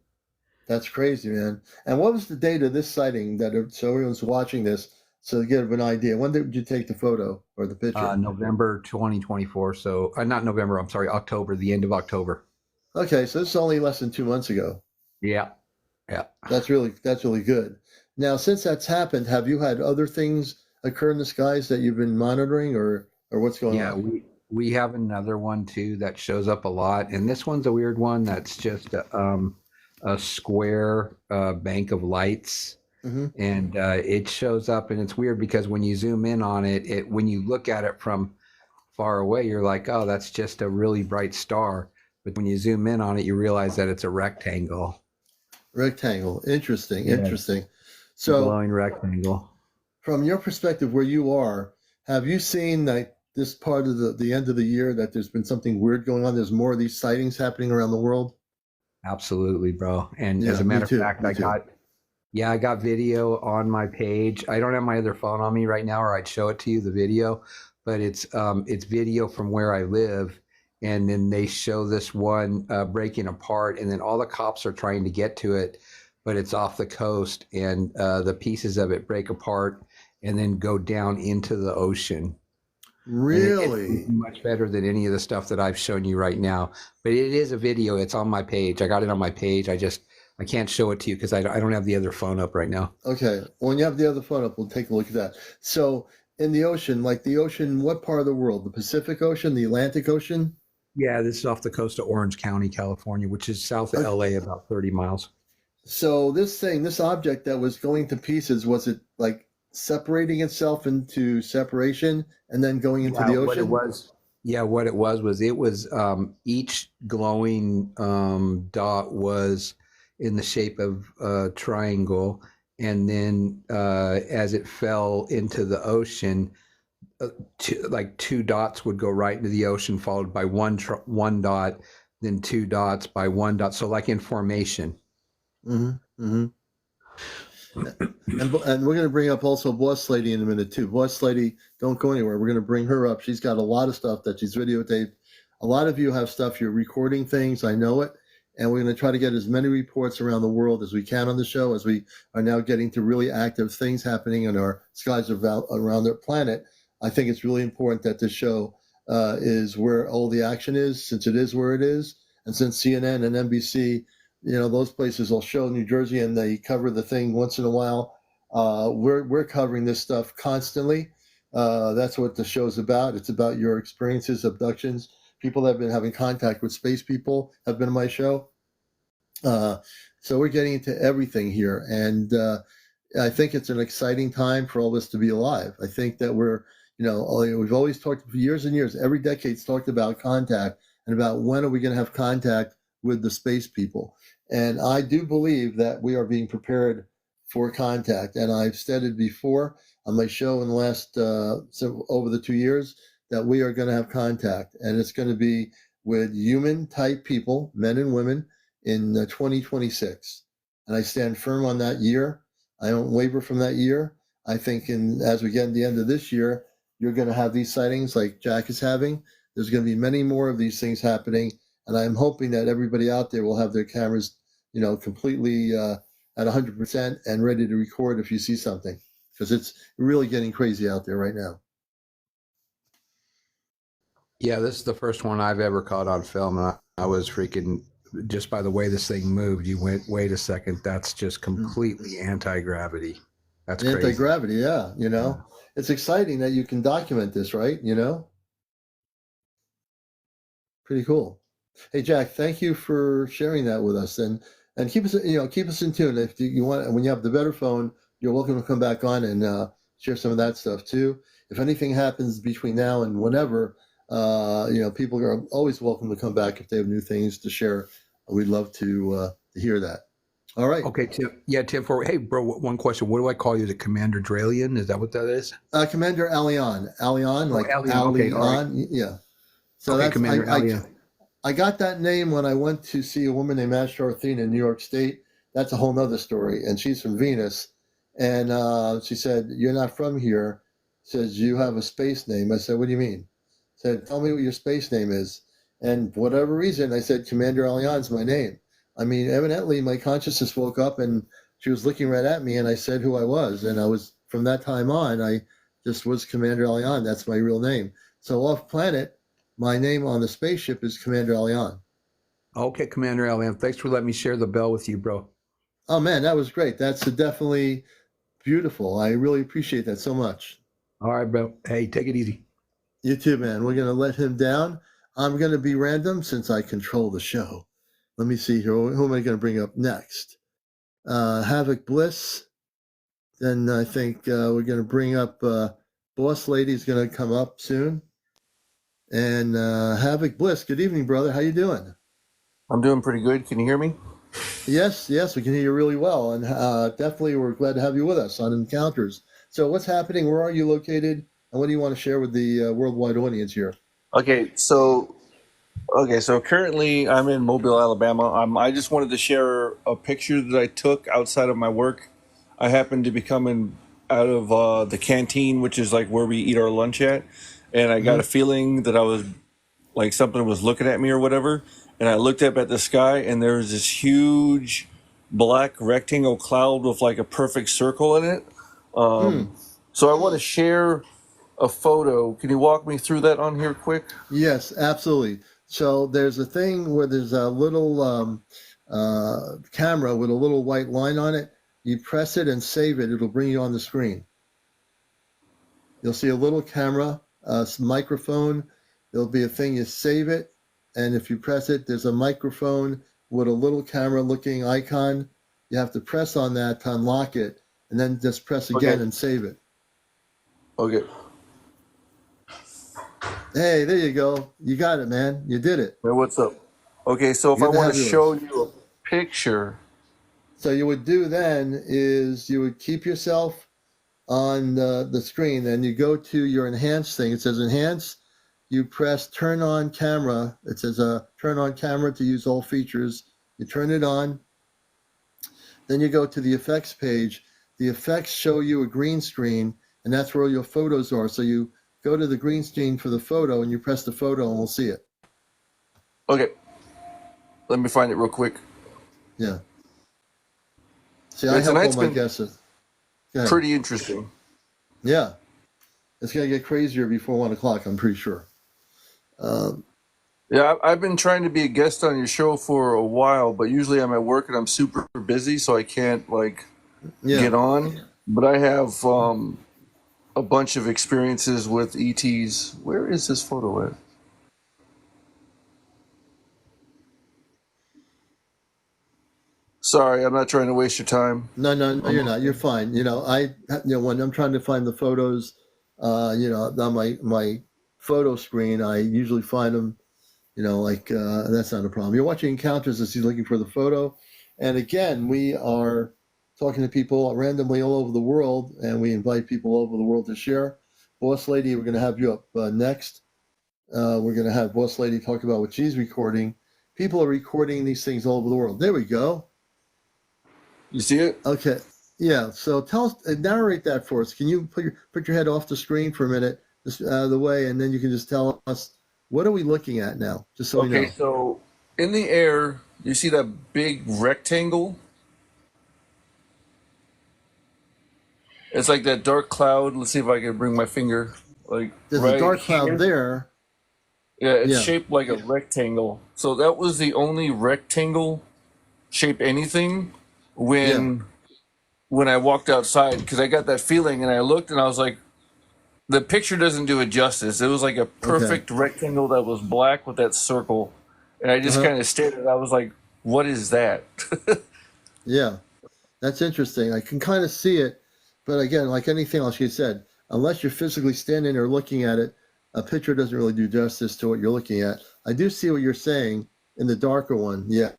That's crazy, man. And what was the date of this sighting? So everyone's watching this, So to get an idea, when did you take the photo or the picture? November 2024. So not November. I'm sorry, October. The end of October. Okay, so it's only less than 2 months ago. Yeah, yeah, That's really good. Now, since that's happened, have you had other things occur in the skies that you've been monitoring, or what's going yeah. on? We have another one too that shows up a lot, and this one's a weird one. That's just a square bank of lights, Hmm. and it shows up, and it's weird because when you zoom in on it, when you look at it from far away, you're like, oh, that's just a really bright star. But when you zoom in on it, you realize that it's a rectangle. Rectangle. Interesting. Yeah, Interesting. a So, glowing rectangle. from your perspective, where you are, have you seen that this part of the end of the year that there's been something weird going on? There's more of these sightings happening around the world. Absolutely, bro. And as Yeah, a me matter of too. fact, Me too. I got video on my page. I don't have my other phone on me right now, or I'd show it to you, the video, but it's video from where I live. And then they show this one breaking apart, and then all the cops are trying to get to it, but it's off the coast, and the pieces of it break apart and then go down into the ocean. And it's Really? much better than any of the stuff that I've shown you right now. But it is a video. It's on my page. I got it on my page. I can't show it to you because I don't have the other phone up right now. Okay. When you have the other phone up, we'll take a look at that. So, in the ocean, like the ocean, what part of the world? The Pacific Ocean, the Atlantic Ocean? Yeah, this is off the coast of Orange County, California, which is south of Okay. LA, about 30 miles. So this object that was going to pieces, was it like separating itself into separation and then going into Yeah, the what it ocean? was. Yeah, what it was each glowing dot was in the shape of a triangle, and then as it fell into the ocean, two dots would go right into the ocean, followed by one dot, then two dots by one dot. So like in formation. Hmm. Hmm. And we're going to bring up also Boss Lady in a minute too. Boss Lady, don't go anywhere. We're going to bring her up. She's got a lot of stuff that she's videotaped. A lot of you have stuff. You're recording things. I know it. And we're going to try to get as many reports around the world as we can on the show, as we are now getting to really active things happening in our skies around the planet. I think it's really important that this show is where all the action is, since it is where it is. And since CNN and NBC, those places will show New Jersey and they cover the thing once in a while. We're covering this stuff constantly. That's what the show's about. It's about your experiences, abductions. People that have been having contact with space people have been on my show. So we're getting into everything here, and I think it's an exciting time for all of us to be alive. I think that we've always talked for years and years, every decade's talked about contact and about when are we going to have contact with the space people. And I do believe that we are being prepared for contact. And I've said it before on my show in the last, over the 2 years, that we are going to have contact. And it's going to be with human type people, men and women, in 2026. And I stand firm on that year. I don't waver from that year. I think as we get to the end of this year, you're going to have these sightings like Jack is having. There's going to be many more of these things happening. And I'm hoping that everybody out there will have their cameras, completely at 100% and ready to record if you see something, because it's really getting crazy out there right now. Yeah, this is the first one I've ever caught on film, and I was freaking, just by the way this thing moved, you went, wait a second, that's just completely anti-gravity. That's crazy. Anti-gravity, yeah. It's exciting that you can document this, right? Pretty cool. Hey, Jack, thank you for sharing that with us, and keep us in tune. If you want, when you have the better phone, you're welcome to come back on and share some of that stuff too. If anything happens between now and whenever, people are always welcome to come back if they have new things to share. We'd love to hear that. All right. Okay, Tim. Yeah, Tim. Hey, bro. One question. What do I call you? The CmdrAleon? Is that what that is? CmdrAleon. Aleon, like Aleon. Okay, all right. Yeah. So Okay, that's CmdrAleon. I got that name when I went to see a woman named Astra Athena in New York State. That's a whole nother story. And she's from Venus. And she said, "You're not from here." Says, "You have a space name." I said, "What do you mean?" Said, "Tell me what your space name is." And for whatever reason, I said, CmdrAleon is my name. I mean, evidently my consciousness woke up and she was looking right at me and I said who I was. And I was from that time on, I just was CmdrAleon. That's my real name. So off planet, my name on the spaceship is CmdrAleon. Okay, CmdrAleon, thanks for letting me share the bell with you, bro. Oh man, that was great. That's definitely beautiful. I really appreciate that so much. All right, bro. Hey, take it easy. You too, man. We're going to let him down. I'm going to be random since I control the show. Let me see here. Who am I going to bring up next? Havoc Bliss. Then I think we're going to bring up Boss Lady's going to come up soon. And Havoc Bliss. Good evening, brother. How you doing? I'm doing pretty good. Can you hear me? Yes, we can hear you really well. And definitely we're glad to have you with us on Encounters. So what's happening? Where are you located? And what do you want to share with the worldwide audience here? Okay, so currently I'm in Mobile, Alabama. I just wanted to share a picture that I took outside of my work. I happened to be coming out of the canteen, which is like where we eat our lunch at, and I got a feeling that I was like something was looking at me or whatever. And I looked up at the sky, and there was this huge black rectangle cloud with like a perfect circle in it. So I want to share a photo. Can you walk me through that on here quick? Yes, absolutely. So there's a thing where there's a little camera with a little white line on it. You press it and save it. It'll bring you on the screen. You'll see a little camera, microphone. There'll be a thing, you save it. And if you press it, there's a microphone with a little camera looking icon. You have to press on that to unlock it, and then just press again and save it. Okay. Hey, there you go. You got it, man. You did it. Hey, what's up? Okay, so if I want to show you a picture. So you would do then is you would keep yourself on the screen, then you go to your enhance thing. It says enhance. You press turn on camera. It says turn on camera to use all features. You turn it on. Then you go to the effects page. The effects show you a green screen, and that's where your photos are. So you go to the green screen for the photo, and you press the photo, and we'll see it. Okay. Let me find it real quick. Yeah. See, I help all my guesses. Pretty interesting. Yeah. It's going to get crazier before 1 o'clock, I'm pretty sure. Yeah, I've been trying to be a guest on your show for a while, but usually I'm at work and I'm super busy, so I can't get on. But I have a bunch of experiences with ETs. Where is this photo at? Sorry, I'm not trying to waste your time. No, you're not. You're fine. When I'm trying to find the photos, on my photo screen, I usually find them. That's not a problem. You're watching Encounters as he's looking for the photo, and again, we are talking to people randomly all over the world, and we invite people all over the world to share. Boss Lady, we're going to have you up next. We're going to have Boss Lady talk about what she's recording. People are recording these things all over the world. There we go. You see it? Okay. Yeah. So tell us, narrate that for us. Can you put your head off the screen for a minute, just out of the way, and then you can just tell us what are we looking at now, just so we know. Okay. So in the air, you see that big rectangle? It's like that dark cloud. Let's see if I can bring my finger There's right a dark here. cloud there. Yeah, it's shaped like a rectangle. So that was the only rectangle shape anything when I walked outside, because I got that feeling and I looked and I was like, the picture doesn't do it justice. It was like a perfect rectangle that was black with that circle. And I just kind of stared at it. I was like, what is that? Yeah. That's interesting. I can kind of see it. But again, like anything else you said, unless you're physically standing there looking at it, a picture doesn't really do justice to what you're looking at. I do see what you're saying in the darker one. Yeah.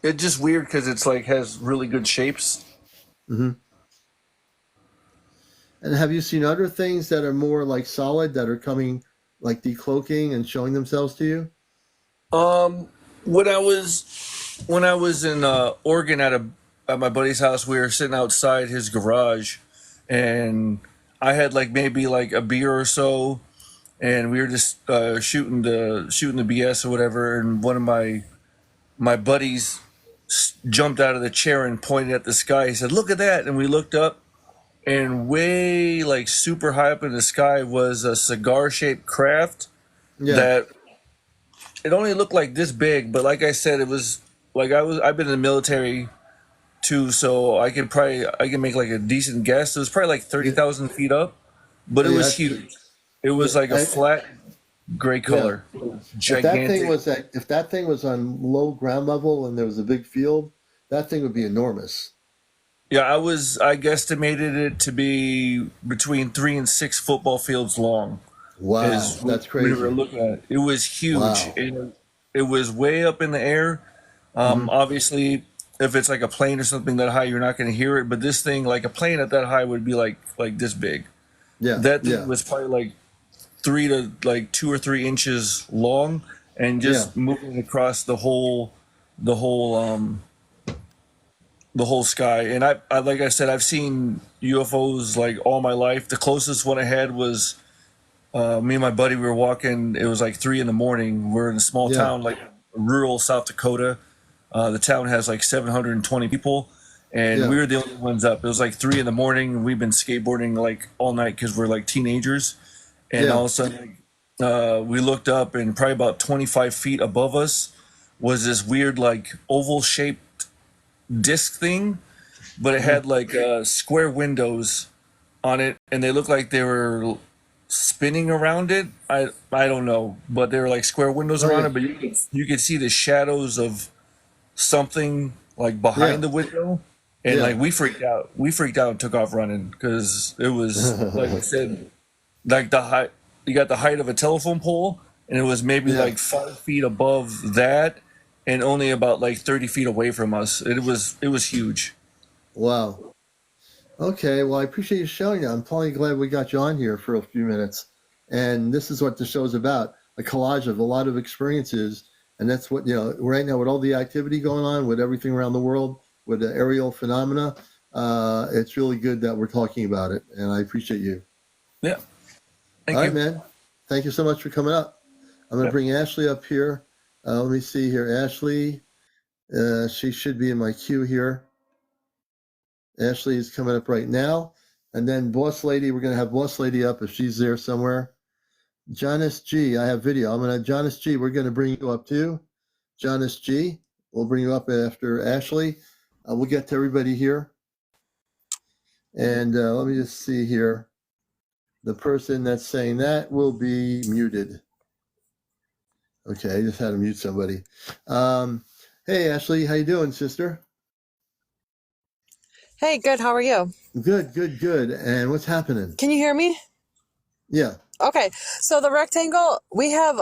It's just weird because it's like has really good shapes. Mm-hmm. And have you seen other things that are more like solid that are coming, like decloaking and showing themselves to you? When I was in Oregon at my buddy's house, we were sitting outside his garage, and I had maybe a beer or so, and we were just shooting the BS or whatever. And one of my buddies jumped out of the chair and pointed at the sky. He said, "Look at that!" And we looked up, and way like super high up in the sky was a cigar-shaped craft Yeah. that it only looked like this big, but like I said, it was like I've been in the military too, so I can make like a decent guess. It was probably like Yeah. 30,000 feet up, but it Yeah. was huge. It was like a flat gray Yeah. color, gigantic. If that thing was on low ground level and there was a big field, that thing would be enormous. Yeah, I guesstimated it to be between 3 and 6 football fields long. Wow, Is that's we were crazy. looking at. It was huge. Wow. It was way up in the air. Hmm. Obviously, if it's like a plane or something that high, you're not going to hear it. But this thing, like a plane at that high, would be like this big. Yeah. That thing Yeah. was probably like 2 or 3 inches long, and Yeah. just moving across the whole the whole sky. And I like I said, I've seen UFOs like all my life. The closest one I had was me and my buddy. We were walking. It was like 3 in the morning. We're in a small Yeah. town, like rural South Dakota. The town has like 720 people, and we Yeah. were the only ones up. It was like 3 in the morning. We've been skateboarding like all night because we're like teenagers. And all Yeah. of a sudden, we looked up, and probably about 25 feet above us was this weird, like oval shaped disc thing, but it Uh-huh. had like square windows on it, and they looked like they were spinning around it. I don't know, but they were like square windows Oh around yeah. it. But you could see the shadows of something like Yeah. behind the window, and Yeah. like we freaked out. We freaked out and took off running because it was like I said, like the height. You got the height of a telephone pole, and it was maybe Yeah. like 5 feet above that, and only about like 30 feet away from us. It was huge. Wow. Okay. Well, I appreciate you showing that. I'm probably glad we got you on here for a few minutes. And this is what the show's about, a collage of a lot of experiences. And that's what, right now with all the activity going on, with everything around the world, with the aerial phenomena, it's really good that we're talking about it. And I appreciate you. Yeah. Thank All right, you. man. Thank you so much for coming up. I'm going to Yep. bring Ashley up here. Let me see here. Ashley, she should be in my queue here. Ashley is coming up right now. And then Boss Lady, we're going to have Boss Lady up if she's there somewhere. Jonas G, I have video. Jonas G, we're going to bring you up too. Jonas G, we'll bring you up after Ashley. We'll get to everybody here. And let me just see here. The person that's saying that will be muted. Okay, I just had to mute somebody. Hey, Ashley, how you doing, sister? Hey, good. How are you? Good, good, good. And what's happening? Can you hear me? Yeah. Okay. So the rectangle, we have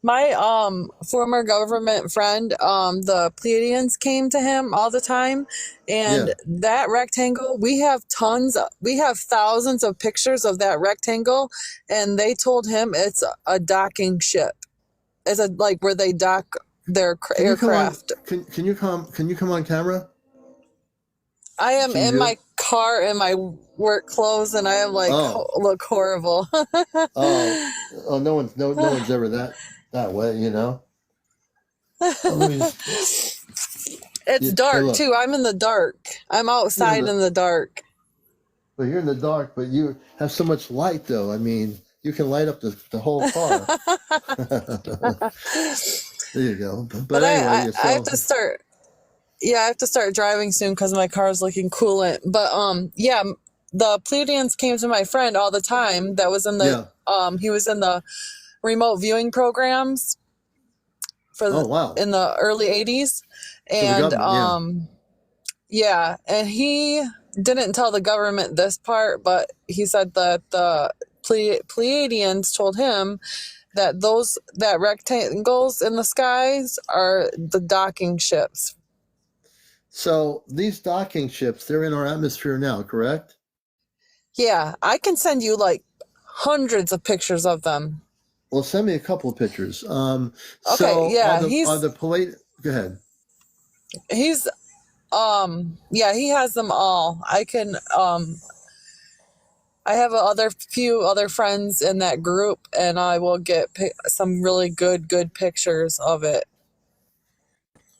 my former government friend, the Pleiadians came to him all the time, and Yeah. that rectangle, we have thousands of pictures of that rectangle, and they told him it's a docking ship. It's a like where they dock their Can you come on? aircraft. Can you come on camera? I am Can you in do my it? car in my work clothes, and I am like Oh. look horrible. Oh, no one's ever that way, Let me just, It's hey, dark look. too. I'm in the dark. I'm outside in the dark. But you're in the dark, but you have so much light, though. I mean, you can light up the whole car. There you go. But anyway, I have to start. Yeah, I have to start driving soon because my car is leaking coolant. But yeah, the Pleiadians came to my friend all the time. That was in the he was in the remote viewing programs for in the early '80s, and yeah, and he didn't tell the government this part, but he said that the Pleiadians told him that rectangles in the skies are the docking ships. So these docking ships, they're in our atmosphere now, correct? Yeah, I can send you like hundreds of pictures of them. Well, send me a couple of pictures. Okay, So yeah, are the go ahead. He's yeah, he has them all. I can I have few other friends in that group, and I will get some really good pictures of it.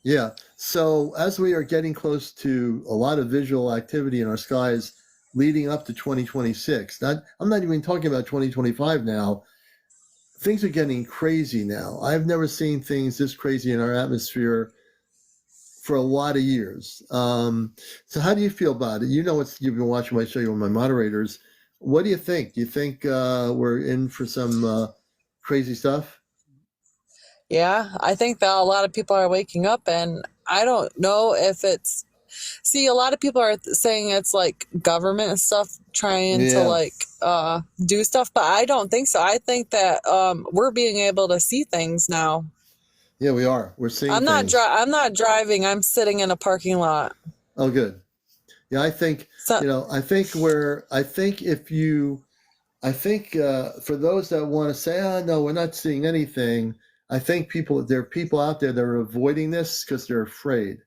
Yeah. So as we are getting close to a lot of visual activity in our skies, leading up to 2026. I'm not even talking about 2025 now. Things are getting crazy now. I've never seen things this crazy in our atmosphere for a lot of years. So how do you feel about it? You know, you've been watching my show, you're one of my moderators. What do you think? Do you think we're in for some crazy stuff? Yeah, I think that a lot of people are waking up, and I don't know if it's. See, a lot of people are saying it's like government and stuff trying to like do stuff, but I don't think so. I think that we're being able to see things now. Yeah, we are. We're seeing I'm things. I'm not driving. I'm sitting in a parking lot. Oh, good. Yeah, I think So, I think for those that want to say, oh no, we're not seeing anything. I think there are people out there that are avoiding this because they're afraid.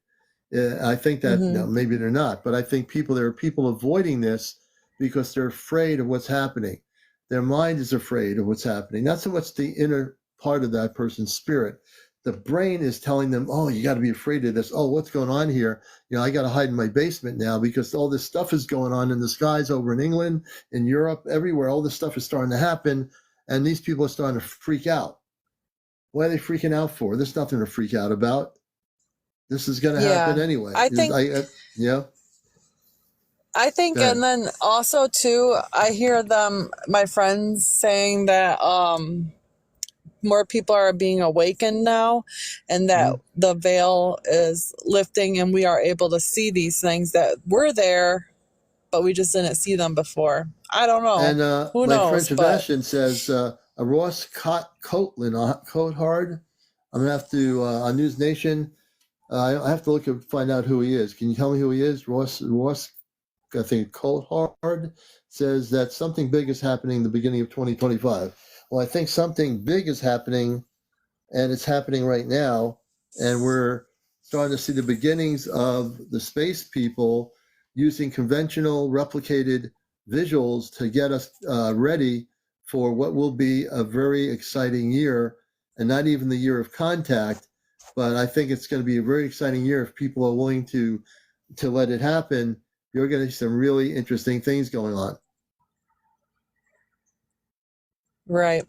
I think that no, maybe they're not, but I think there are people avoiding this because they're afraid of what's happening. Their mind is afraid of what's happening. Not so much the inner part of that person's spirit. The brain is telling them, oh, you got to be afraid of this. Oh, what's going on here? I got to hide in my basement now because all this stuff is going on in the skies over in England, in Europe, everywhere. All this stuff is starting to happen, and these people are starting to freak out. What are they freaking out for? There's nothing to freak out about. This is going to happen anyway. I think, and then also too, I hear my friends saying that more people are being awakened now, and that the veil is lifting, and we are able to see these things that were there, but we just didn't see them before. I don't know. And who knows? French Sebastian says a Ross Coathard. I'm gonna have to on News Nation. I have to look and find out who he is. Can you tell me who he is? Ross, I think Coathard says that something big is happening in the beginning of 2025. Well, I think something big is happening, and it's happening right now, and we're starting to see the beginnings of the space people using conventional replicated visuals to get us ready for what will be a very exciting year, and not even the year of contact, but I think it's going to be a very exciting year if people are willing to let it happen. You're going to see some really interesting things going on. Right.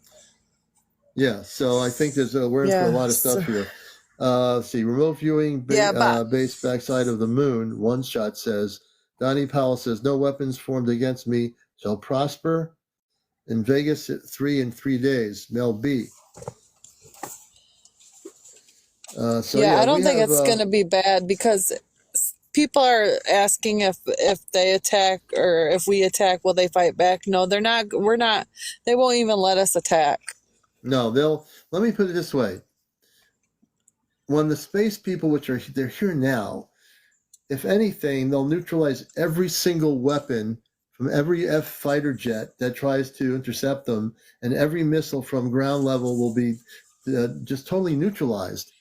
Yeah, so I think we're in for a lot of stuff here. See, remote viewing base backside of the moon. One shot says, Donnie Powell says, no weapons formed against me shall prosper. In Vegas at 3 in 3 days. Mel B. I don't think it's going to be bad, because people are asking if they attack, or if we attack, will they fight back? No, they're not. We're not. They won't even let us attack. No, let me put it this way. When the space people, they're here now, if anything, they'll neutralize every single weapon from every F fighter jet that tries to intercept them, and every missile from ground level will be just totally neutralized.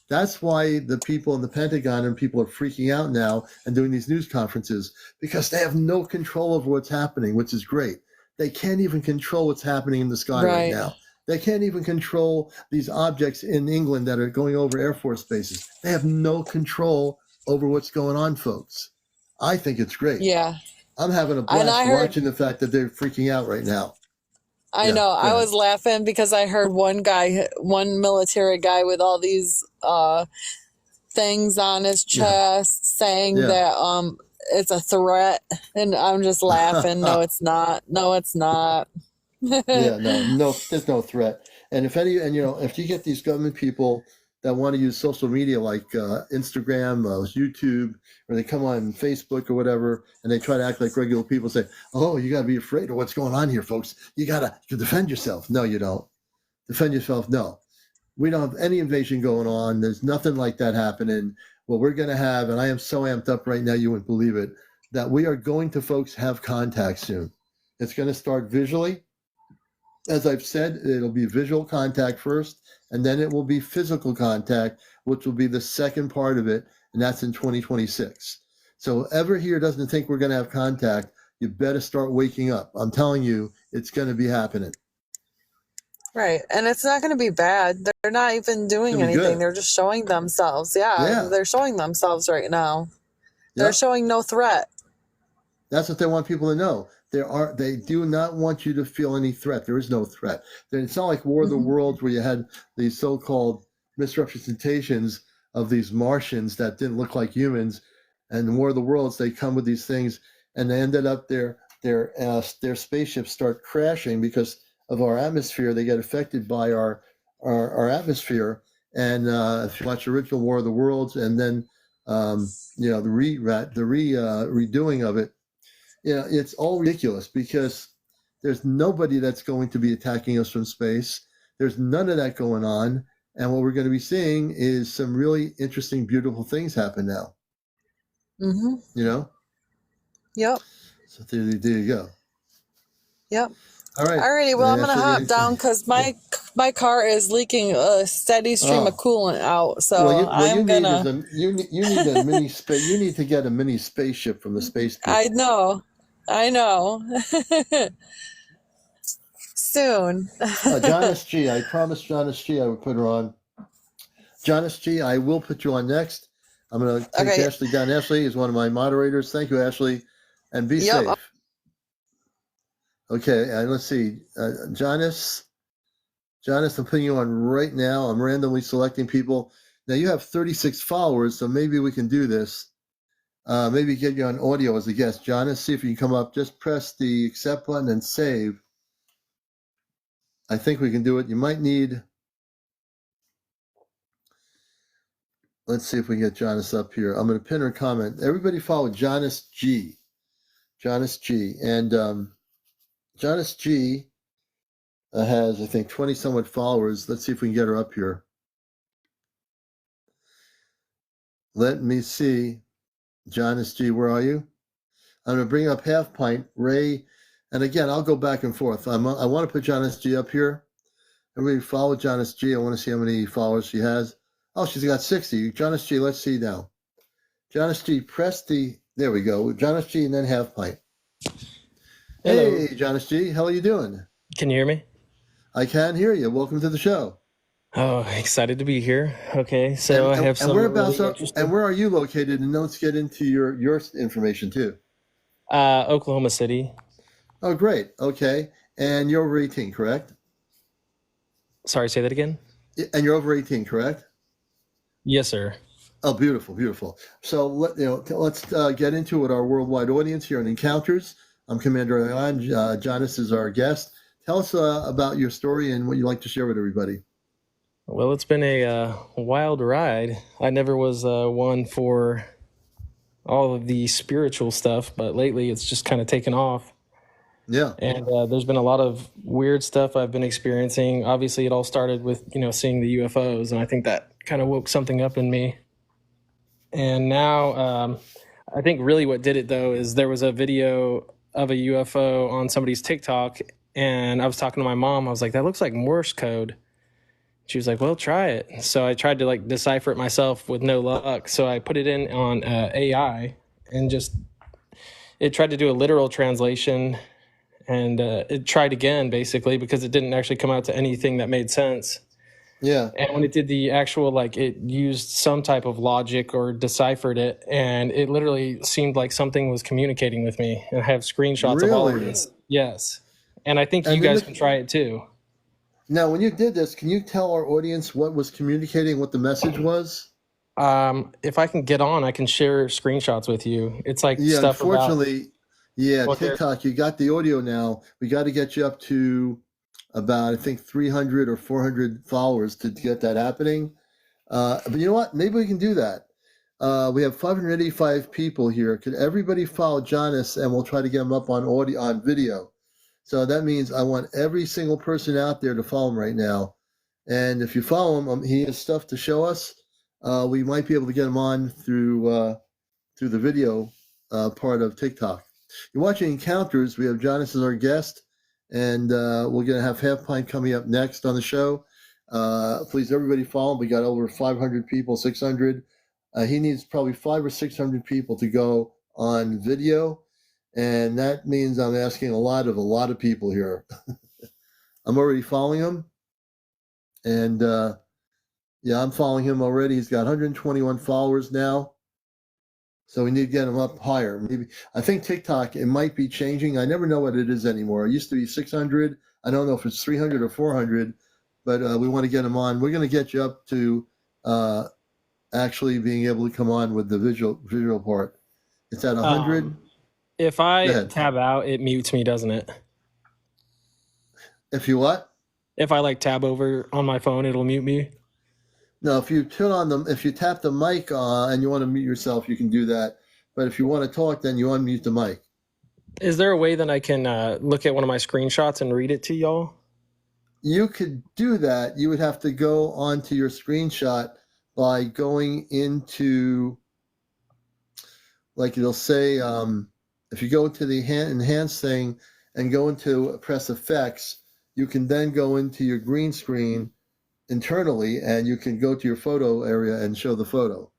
That's why the people in the Pentagon and people are freaking out now and doing these news conferences, because they have no control over what's happening, which is great. They can't even control what's happening in the sky right now. They can't even control these objects in England that are going over Air Force bases. They have no control over what's going on, folks. I think it's great. Yeah. I'm having a blast watching the fact that they're freaking out right now. I know. I was laughing because I heard one military guy with all these things on his chest saying that it's a threat, and I'm just laughing. No, it's not. No, it's not. No, there's no threat. And if you get these government people that want to use social media like Instagram, YouTube, or they come on Facebook or whatever, and they try to act like regular people, say, oh, you got to be afraid of what's going on here, folks. You got to defend yourself. No, you don't. Defend yourself. No. We don't have any invasion going on. There's nothing like that happening. What we're going to have, and I am so amped up right now, you wouldn't believe it, that we are going to, folks, have contact soon. It's going to start visually. As I've said, it'll be visual contact first, and then it will be physical contact, which will be the second part of it, and that's in 2026. So whoever here doesn't think we're going to have contact, you better start waking up. I'm telling you, it's going to be happening. Right, and it's not going to be bad. They're not even doing anything. Good. They're just showing themselves. Yeah, they're showing themselves right now. They're showing no threat. That's what they want people to know. They do not want you to feel any threat. There is no threat. It's not like War of the Worlds where you had these so-called misrepresentations of these Martians that didn't look like humans. And in War of the Worlds, they come with these things, and they ended up their spaceships start crashing because of our atmosphere. They get affected by our atmosphere. And if you watch original War of the Worlds, and then the redoing of it, it's all ridiculous because there's nobody that's going to be attacking us from space. There's none of that going on. And what we're going to be seeing is some really interesting, beautiful things happen now. Mm-hmm. Yep. So there you go. Yep. All right. Alrighty. Well, I'm going to hop down because my car is leaking a steady stream of coolant out. So I'm going to... You need a mini space. You need to get a mini spaceship from the space people. I know. Soon. John S.G. I promised John S.G. I would put her on. John S.G., I will put you on next. I'm going to take Ashley down. Ashley is one of my moderators. Thank you, Ashley. And be safe. Okay, and let's see. Jonas, I'm putting you on right now. I'm randomly selecting people. Now, you have 36 followers, so maybe we can do this. Maybe get you on audio as a guest. Jonas, see if you can come up. Just press the accept button and save. I think we can do it. You might need... Let's see if we can get Jonas up here. I'm going to pin her comment. Everybody follow Jonas G. Jonas G. And Jonas G has, I think, 20-somewhat followers. Let's see if we can get her up here. Let me see. Jonas G, where are you? I'm going to bring up Half Pint, Ray. And again, I'll go back and forth. I want to put Jonas G up here. Everybody follow Jonas G. I want to see how many followers she has. Oh, she's got 60. Jonas G, let's see now. Jonas G, press the... There we go. Jonas G and then Half Pint. Hello. Hey, Jonas G, how are you doing? Can you hear me? I can hear you. Welcome to the show. Oh, excited to be here. Okay, so I have some... And where are you located? And let's get into your information, too. Oklahoma City. Oh, great. Okay. And you're over 18, correct? Sorry, say that again? And you're over 18, correct? Yes, sir. Oh, beautiful, beautiful. So let's get into it. Our worldwide audience here on Encounters. I'm CmdrAleon. Jonas is our guest. Tell us about your story and what you'd like to share with everybody. Well, it's been a wild ride. I never was one for all of the spiritual stuff, but lately it's just kind of taken off. Yeah. And there's been a lot of weird stuff I've been experiencing. Obviously, it all started with, seeing the UFOs, and I think that kind of woke something up in me. And now I think really what did it, though, is there was a video of a UFO on somebody's TikTok, and I was talking to my mom. I was like, that looks like Morse code. She was like, well, try it. So I tried to decipher it myself with no luck. So I put it in on AI and it tried to do a literal translation, and it tried again, basically, because it didn't actually come out to anything that made sense. Yeah. And when it did the actual, it used some type of logic or deciphered it, and it literally seemed like something was communicating with me. And I have screenshots of all of this. Yes. And I think you guys can try it too. Now, when you did this, can you tell our audience what was communicating, what the message was? If I can get on, I can share screenshots with you. It's stuff unfortunately, TikTok, you got the audio now. We got to get you up to about, I think, 300 or 400 followers to get that happening. But you know what? Maybe we can do that. We have 585 people here. Could everybody follow Jonas, and we'll try to get him up on video. So that means I want every single person out there to follow him right now. And if you follow him, he has stuff to show us. We might be able to get him on through the video part of TikTok. You're watching Encounters. We have Jonas as our guest, and we're going to have Half Pint coming up next on the show. Please, everybody follow him. We got over 500 people, 600. He needs probably 500 or 600 people to go on video. And that means I'm asking a lot of people here. I'm already following him. And I'm following him already. He's got 121 followers now. So we need to get them up higher. Maybe I think TikTok, it might be changing. I never know what it is anymore. It used to be 600. I don't know if it's 300 or 400, but we want to get them on. We're going to get you up to actually being able to come on with the visual part. It's at 100. If I tab out, it mutes me, doesn't it? If you what? If I like tab over on my phone, it'll mute me. No, if you turn on them, if you tap the mic and you want to mute yourself, you can do that. But if you want to talk, then you unmute the mic. Is there a way that I can look at one of my screenshots and read it to y'all? You could do that. You would have to go onto your screenshot by going into, like it'll say, if you go to the enhance thing and go into press effects, you can then go into your green screen internally and you can go to your photo area and show the photo.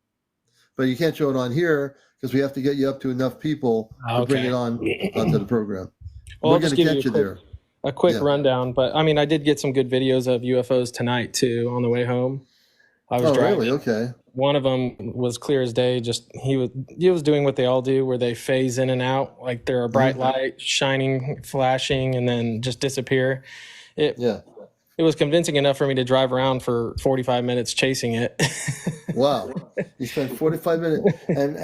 But you can't show it on here because we have to get you up to enough people to bring it onto the program. Well, we're going to get you there. A quick rundown, but I mean, I did get some good videos of UFOs tonight too on the way home. I was driving. Really? Okay. One of them was clear as day. Just he was doing what they all do, where they phase in and out, like they're a bright light shining, flashing, and then just disappear. It was convincing enough for me to drive around for 45 minutes chasing it. Wow, you spent 45 minutes, and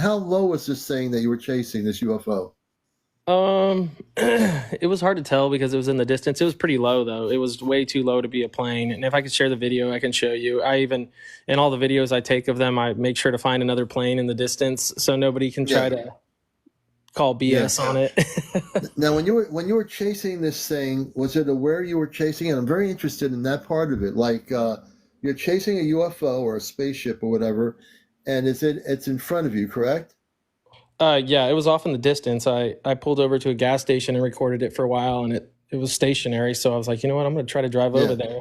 how low was this thing that you were chasing, this UFO? It was hard to tell because it was in the distance. It was pretty low though. It was way too low to be a plane. And if I could share the video, I can show you. I even, in all the videos I take of them, I make sure to find another plane in the distance so nobody can try to call BS on it. Now, when you were chasing this thing, was it aware you were chasing it? I'm very interested in that part of it. Like you're chasing a UFO or a spaceship or whatever, and it's in front of you, correct? Yeah, it was off in the distance. I pulled over to a gas station and recorded it for a while, and it was stationary. So I was like, you know what, I'm going to try to drive over there.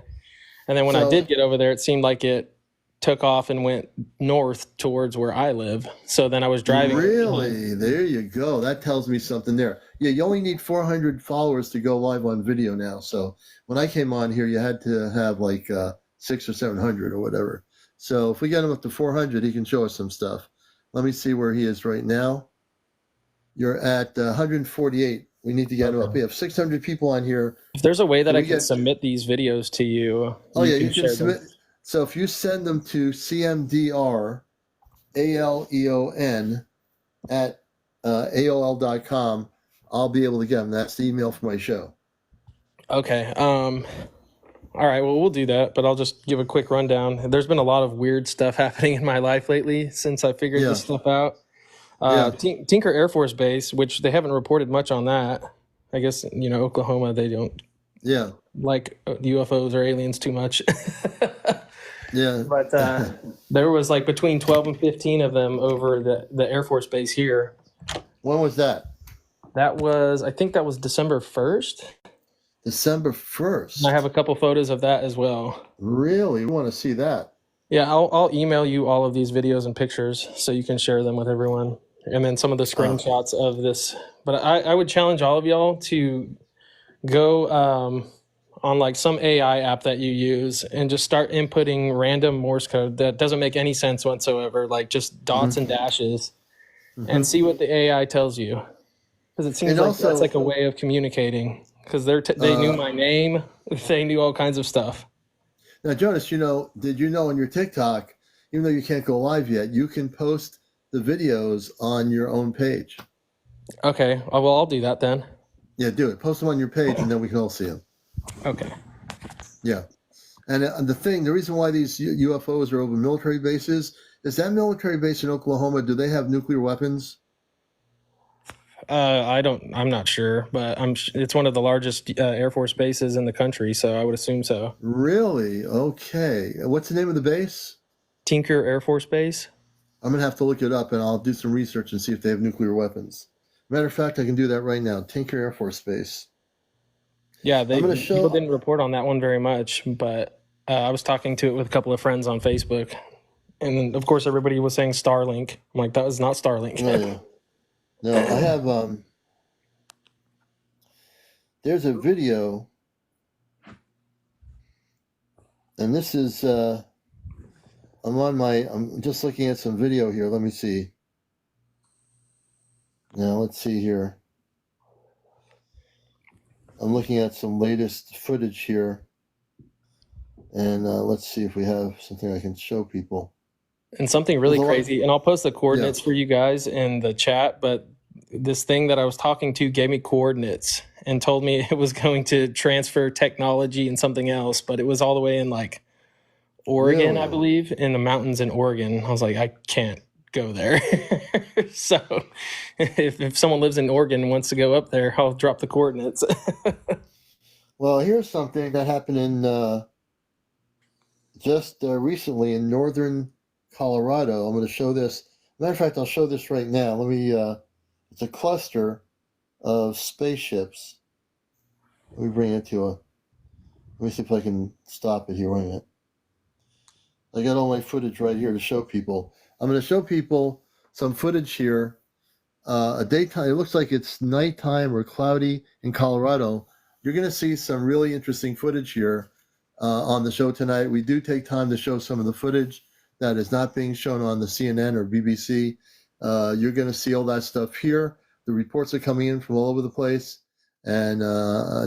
And then when I did get over there, it seemed like it took off and went north towards where I live. So then I was driving. Really? There you go. That tells me something there. Yeah, you only need 400 followers to go live on video now. So when I came on here, you had to have like 600 or 700 or whatever. So if we get him up to 400, he can show us some stuff. Let me see where he is right now. You're at 148. We need to get him up. We have 600 people on here. If there's a way that I can submit these videos to you. You can submit. So if you send them to CmdrAleon at AOL.com, I'll be able to get them. That's the email for my show. Okay. All right. Well, we'll do that, but I'll just give a quick rundown. There's been a lot of weird stuff happening in my life lately since I figured this stuff out. Tinker Air Force Base, which they haven't reported much on that. I guess, Oklahoma, they don't like UFOs or aliens too much. But there was like between 12 and 15 of them over the Air Force Base here. When was that? I think that was December 1st. December 1st. I have a couple photos of that as well. Really? You want to see that? Yeah, I'll email you all of these videos and pictures so you can share them with everyone. And then some of the screenshots of this. But I would challenge all of y'all to go on like some AI app that you use and just start inputting random Morse code that doesn't make any sense whatsoever, like just dots and dashes, and see what the AI tells you. Because it seems like that's like a way of communicating. Because they knew my name, they knew all kinds of stuff. Now, Jonas, did you know on your TikTok, even though you can't go live yet, you can post the videos on your own page? Okay, well, I'll do that then. Yeah, do it. Post them on your page, and then we can all see them. Okay. Yeah. And the reason why these UFOs are over military bases, is that military base in Oklahoma, do they have nuclear weapons? I'm not sure, but it's one of the largest Air Force bases in the country, so I would assume so. Really? Okay. What's the name of the base? Tinker Air Force Base. I'm going to have to look it up, and I'll do some research and see if they have nuclear weapons. Matter of fact, I can do that right now. Tinker Air Force Base. Yeah, people didn't report on that one very much, but I was talking to it with a couple of friends on Facebook, and then, of course, everybody was saying Starlink. I'm like, that was not Starlink. No, I have, there's a video, and this is, I'm just looking at some video here. Let me see. Now, let's see here. I'm looking at some latest footage here. And let's see if we have something I can show people. And something really crazy, and I'll post the coordinates for you guys in the chat, but this thing that I was talking to gave me coordinates and told me it was going to transfer technology and something else, but it was all the way in like Oregon, I believe, in the mountains in Oregon. I was like, I can't go there. So if someone lives in Oregon and wants to go up there, I'll drop the coordinates. Well, here's something that happened in just recently in northern Colorado. I'm going to show this. Matter of fact, I'll show this right now. Let me. It's a cluster of spaceships. Let me bring it to a. Let me see if I can stop it here. Wait a minute. I got all my footage right here to show people. I'm going to show people some footage here. A daytime. It looks like it's nighttime or cloudy in Colorado. You're going to see some really interesting footage here on the show tonight. We do take time to show some of the footage that is not being shown on the CNN or BBC. You're going to see all that stuff here. The reports are coming in from all over the place. And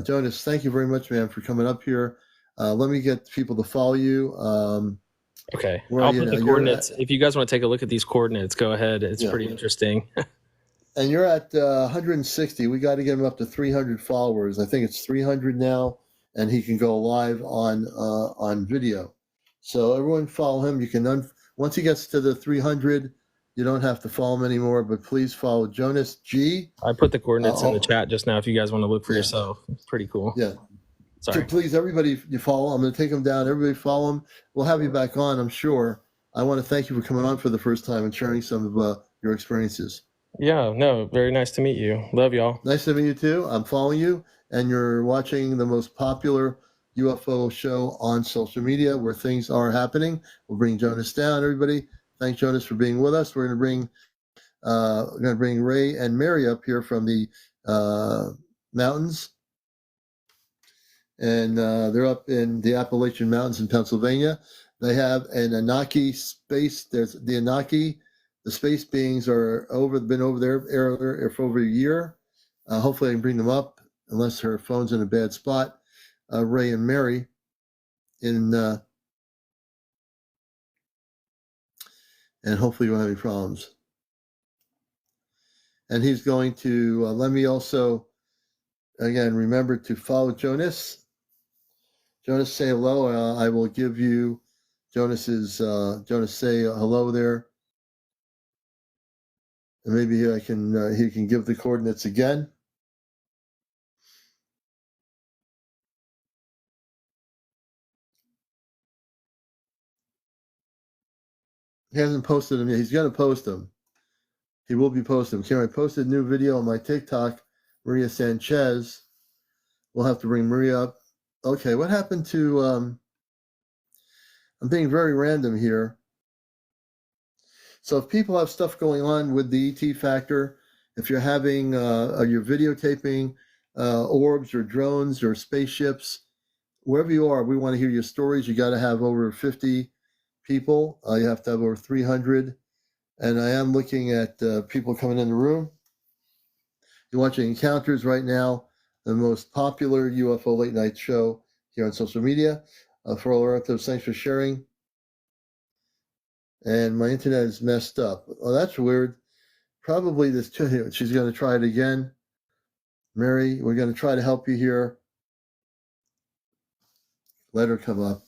Jonas, thank you very much, man, for coming up here. Let me get people to follow you. Okay, I'll put the coordinates. If you guys want to take a look at these coordinates, go ahead. It's pretty interesting. And you're at 160. We got to get him up to 300 followers. I think it's 300 now, and he can go live on video. So everyone follow him. You can once he gets to the 300, you don't have to follow him anymore. But please follow Jonas G. I put the coordinates in the chat just now. If you guys want to look for yourself, it's pretty cool. Yeah. Sorry. So please, everybody, you follow. I'm going to take him down. Everybody follow him. We'll have you back on, I'm sure. I want to thank you for coming on for the first time and sharing some of your experiences. Yeah, no, very nice to meet you. Love y'all. Nice to meet you too. I'm following you, and you're watching the most popular UFO show on social media where things are happening. We'll bring Jonas down, everybody. Thank Jonas for being with us. We're going to bring Ray and Mary up here from the mountains. And they're up in the Appalachian Mountains in Pennsylvania. They have an Anunnaki space. There's the Anunnaki. The space beings are been over there for over a year. Hopefully I can bring them up, unless her phone's in a bad spot. Ray and Mary and hopefully you won't have any problems. And he's going to let me also, again, remember to follow Jonas. Jonas, say hello. I will give you Jonas, say hello there. And maybe he can give the coordinates again. He hasn't posted them yet. He's going to post them. He will be posting them. I posted a new video on my TikTok, Maria Sanchez. We'll have to bring Maria up. Okay, what happened to... I'm being very random here. So if people have stuff going on with the ET factor, if you're having, you're videotaping orbs or drones or spaceships, wherever you are, we want to hear your stories. You got to have over 50 people. You have to have over 300. And I am looking at people coming in the room. You're watching Encounters right now, the most popular UFO late night show here on social media. For all our relatives, thanks for sharing. And my internet is messed up. Oh, that's weird. Probably this. She's going to try it again. Mary, we're going to try to help you here. Let her come up.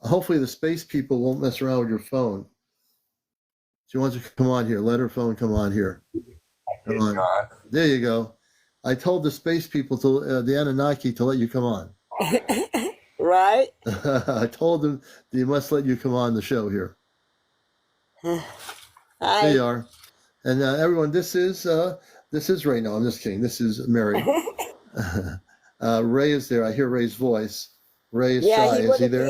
Hopefully the space people won't mess around with your phone. She wants to come on here. Let her phone come on here. Come on. There you go. I told the space people, the Anunnaki, to let you come on. Right? I told them they must let you come on the show here. Hi. There you are. And everyone, this is Ray. No, I'm just kidding. This is Mary. Ray is there. I hear Ray's voice. Ray is shy. Is he there?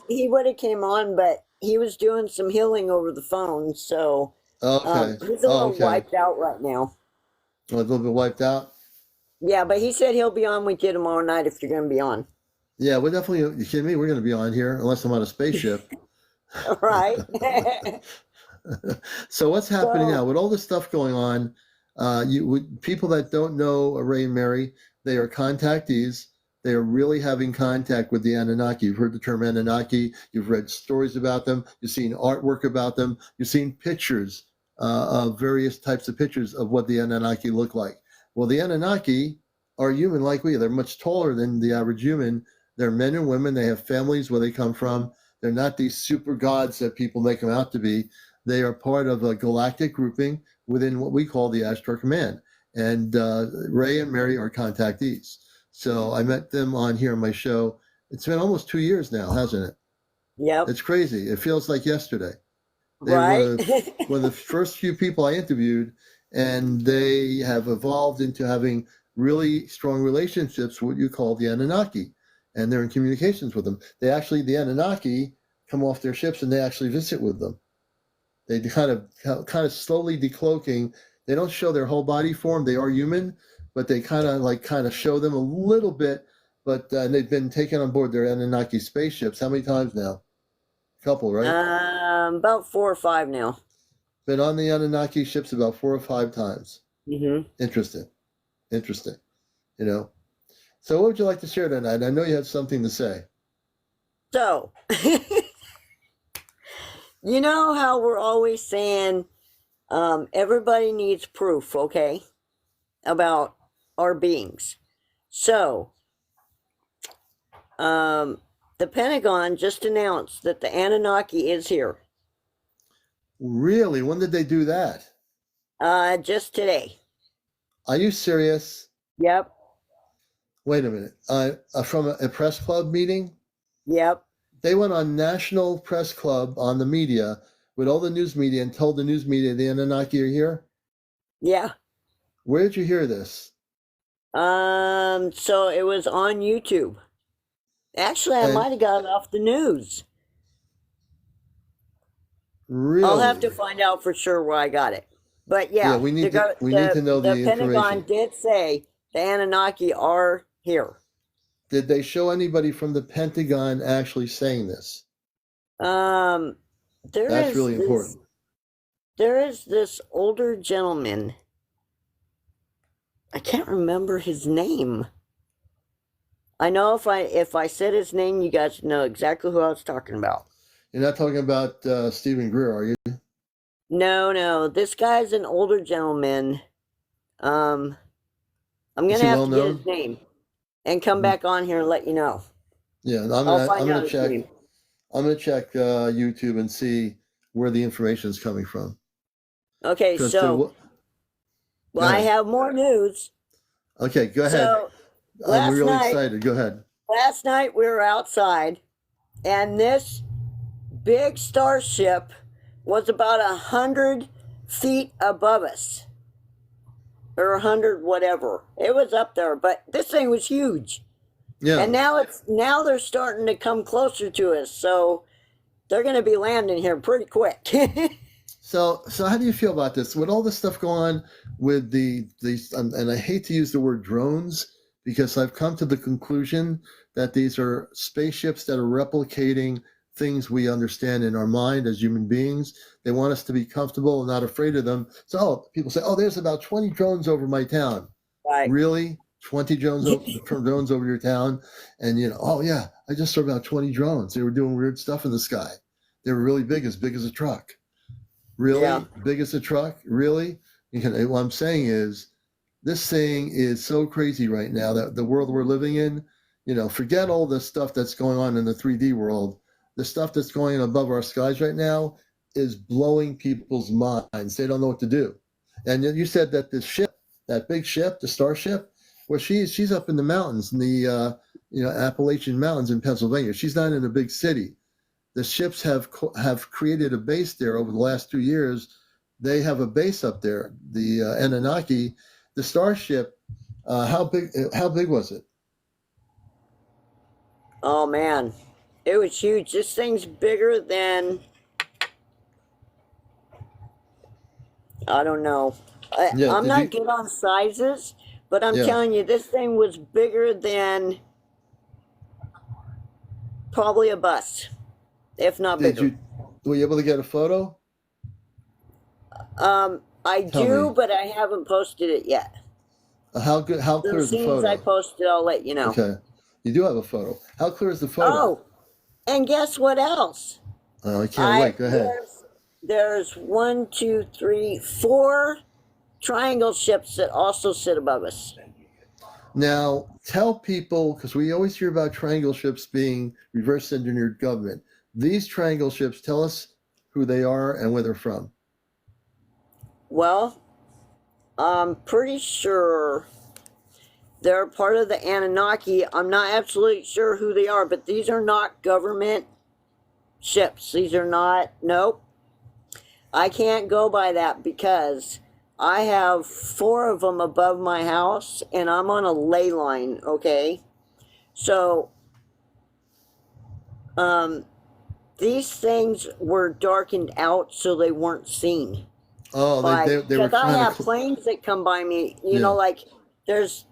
He would have came on, but he was doing some healing over the phone, so he's a little wiped out right now. Oh, a little bit wiped out? Yeah, but he said he'll be on with you tomorrow night if you're going to be on. Yeah, we're definitely, you kidding me? We're going to be on here, unless I'm on a spaceship. Right. So what's happening So, now with all this stuff going on? People that don't know Ray and Mary, they are contactees. They are really having contact with the Anunnaki. You've heard the term Anunnaki. You've read stories about them. You've seen artwork about them. You've seen pictures of various types of pictures of what the Anunnaki look like. Well, the Anunnaki are human like we. They're much taller than the average human. They're men and women. They have families where they come from. They're not these super gods that people make them out to be. They are part of a galactic grouping within what we call the Ashtar Command. And Ray and Mary are contactees. So I met them on here on my show. It's been almost 2 years now, hasn't it? yep. It's crazy. It feels like yesterday. They Right. were one of the first few people I interviewed, and they have evolved into having really strong relationships with what you call the Anunnaki, and they're in communications with them. The Anunnaki come off their ships and they actually visit with them. They kind of slowly decloaking. They don't show their whole body form. They are human, but they kind of show them a little bit. But they've been taken on board their Anunnaki spaceships. How many times now? A couple, right? About 4 or 5 now. Been on the Anunnaki ships about 4 or 5 times. Mm-hmm. Interesting. You know. So what would you like to share tonight? I know you had something to say. So, you know how we're always saying everybody needs proof, okay, about our beings. So, the Pentagon just announced that the Anunnaki is here. Really? When did they do that? Just today. Are you serious? Yep. Wait a minute. From a press club meeting? Yep. They went on National Press Club on the media with all the news media and told the news media the Anunnaki are here? Yeah. Where did you hear this? So it was on YouTube. Actually, I might have got it off the news. Really? I'll have to find out for sure where I got it. But yeah, we need to know the Pentagon information. did say the Anunnaki are here. Did they show anybody from the Pentagon actually saying this? That's really important. There is this older gentleman. I can't remember his name. I know if I said his name, you guys know exactly who I was talking about. You're not talking about Stephen Greer, are you? No. This guy's an older gentleman. I'm gonna have to get his name and come back on here and let you know. Yeah, I'm gonna check YouTube and see where the information is coming from. Okay, so I have more news. Okay, go ahead. So, I'm really excited. Go ahead. Last night we were outside, and this big starship was about 100 feet above us, or 100 whatever. It was up there, but this thing was huge. Yeah. And now they're starting to come closer to us, so they're going to be landing here pretty quick. So how do you feel about this? With all this stuff going on with these, and I hate to use the word drones because I've come to the conclusion that these are spaceships that are replicating things we understand in our mind as human beings. They want us to be comfortable and not afraid of them. So people say, there's about 20 drones over my town. Right. Really? 20 drones over your town? And I just saw about 20 drones. They were doing weird stuff in the sky. They were really big as a truck. Really? Yeah. Big as a truck? Really? What I'm saying is, this thing is so crazy right now that the world we're living in, forget all the stuff that's going on in the 3D world. The stuff that's going on above our skies right now is blowing people's minds. They don't know what to do. And you said that the ship, that big ship, the Starship, well, she's up in the mountains, in the Appalachian Mountains in Pennsylvania. She's not in a big city. The ships have created a base there over the last 2 years. They have a base up there. The Anunnaki, the Starship. How big was it? Oh man, it was huge. This thing's bigger than, I don't know. I'm not good on sizes, but I'm telling you, this thing was bigger than probably a bus. If not bigger. Were you able to get a photo? I Tell do, me. but I haven't posted it yet. How good? How So clear as is the soon as I photo? post it, I'll let you know. Okay, you do have a photo. How clear is the photo? Oh, and guess what else? Oh, I can't wait. Go ahead. There's 1, 2, 3, 4 triangle ships that also sit above us. Now, tell people, because we always hear about triangle ships being reverse engineered government. These triangle ships, tell us who they are and where they're from. Well, I'm pretty sure they're part of the Anunnaki. I'm not absolutely sure who they are, but these are not government ships. These are not, nope. I can't go by that because I have 4 of them above my house and I'm on a ley line, okay? So, these things were darkened out so they weren't seen. Oh, they were Because I trying have to. planes that come by me, you Yeah. know, like there's,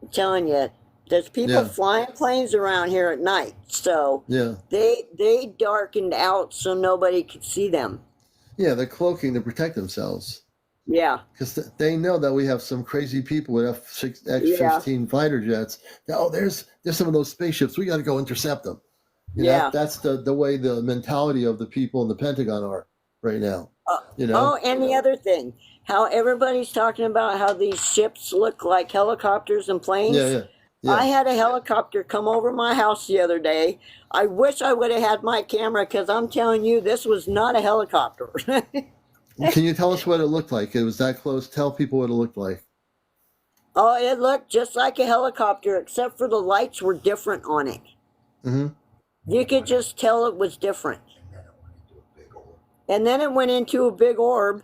I'm telling you, there's people Yeah. flying planes around here at night. So Yeah. they darkened out so nobody could see them. Yeah, they're cloaking to protect themselves. Yeah. Because they know that we have some crazy people with F-15 fighter jets. Oh, there's some of those spaceships. We got to go intercept them. You know, that's the way the mentality of the people in the Pentagon are right now. You know. Oh, and the other thing, how everybody's talking about how these ships look like helicopters and planes. Yeah. I had a helicopter come over my house the other day. I wish I would have had my camera because I'm telling you, this was not a helicopter. Can you tell us what it looked like? It was that close. Tell people what it looked like. Oh, it looked just like a helicopter, except for the lights were different on it. Mm-hmm. You could just tell it was different. And then it went into a big orb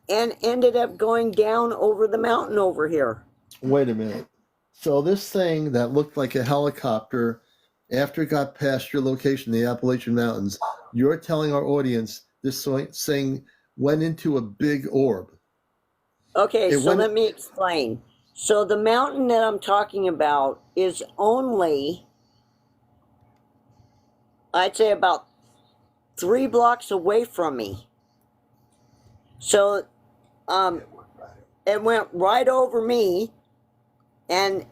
and ended up going down over the mountain over here. Wait a minute. So this thing that looked like a helicopter, after it got past your location, the Appalachian Mountains, you're telling our audience this thing went into a big orb. Okay, let me explain. So the mountain that I'm talking about is only, I'd say, about 3 blocks away from me. So it went right over me and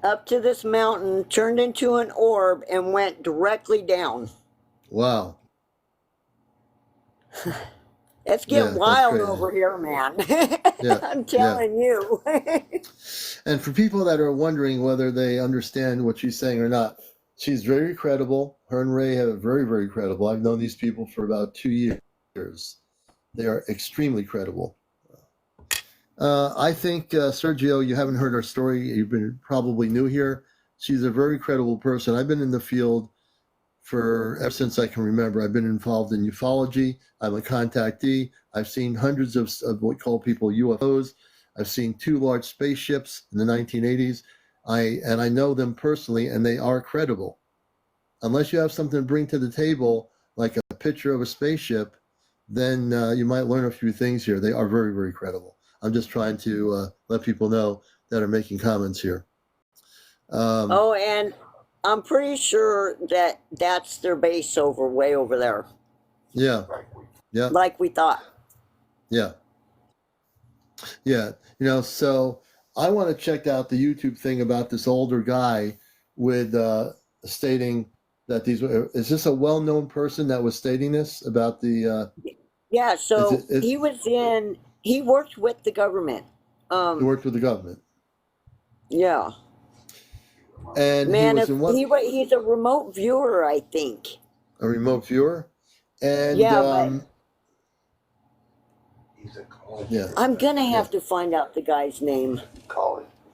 up to this mountain, turned into an orb and went directly down. Wow. It's getting wild over here, man. I'm telling you. And for people that are wondering whether they understand what she's saying or not, she's very credible. Her and Ray are very, very credible. I've known these people for about 2 years. They are extremely credible. I think, Sergio, you haven't heard our story. You've been probably new here. She's a very credible person. I've been in the field ever since I can remember. I've been involved in ufology. I'm a contactee. I've seen hundreds of what we call people UFOs. I've seen 2 large spaceships in the 1980s. I know them personally, and they are credible. Unless you have something to bring to the table, like a picture of a spaceship, then you might learn a few things here. They are very, very credible. I'm just trying to let people know that are making comments here. And I'm pretty sure that that's their base way over there. Yeah. Yeah. Like we thought. Yeah. Yeah. You know, so I want to check out the YouTube thing about this older guy with stating that is this a well-known person that was stating this about the yeah, so he worked with the government. He worked with the government. Yeah. And man, he's a remote viewer, I think. A remote viewer? And yeah, yeah. I'm gonna have to find out the guy's name.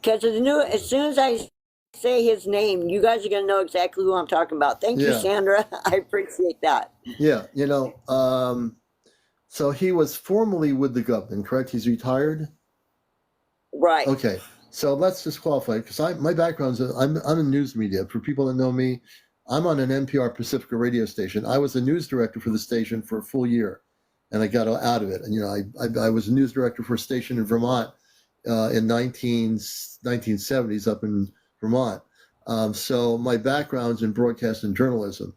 Because as soon as I say his name, you guys are gonna know exactly who I'm talking about. Thank you, Sandra. I appreciate that. Yeah, you know, so he was formerly with the government, correct? He's retired? Right. Okay. So let's just qualify, because my background is I'm in news media. For people that know me, I'm on an NPR Pacifica radio station. I was a news director for the station for a full year, and I got out of it. And, you know, I was a news director for a station in Vermont in 1970s up in Vermont. So my background's in broadcast and journalism.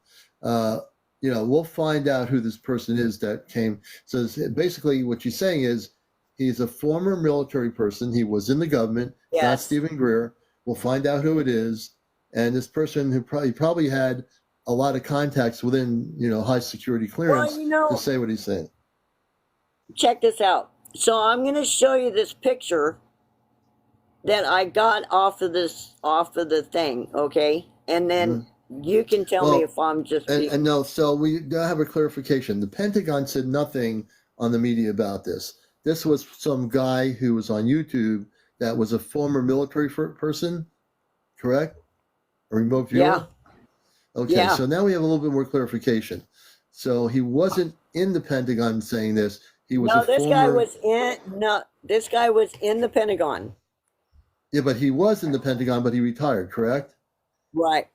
we'll find out who this person is that came. So basically what she's saying is he's a former military person. He was in the government. It's not Yes. Stephen Greer. We'll find out who it is. And this person who probably had a lot of contacts within, high security clearance to say what he's saying. Check this out. So I'm going to show you this picture that I got off of the thing, okay? And then you can tell me if I'm just... And no, so we gotta have a clarification. The Pentagon said nothing on the media about this. This was some guy who was on YouTube that was a former military person, correct? A remote viewer? Yeah. Okay, Yeah. so now we have a little bit more clarification. So he wasn't in the Pentagon saying this. He was this guy was in the Pentagon. Yeah, but he was in the Pentagon, but he retired, correct? Right.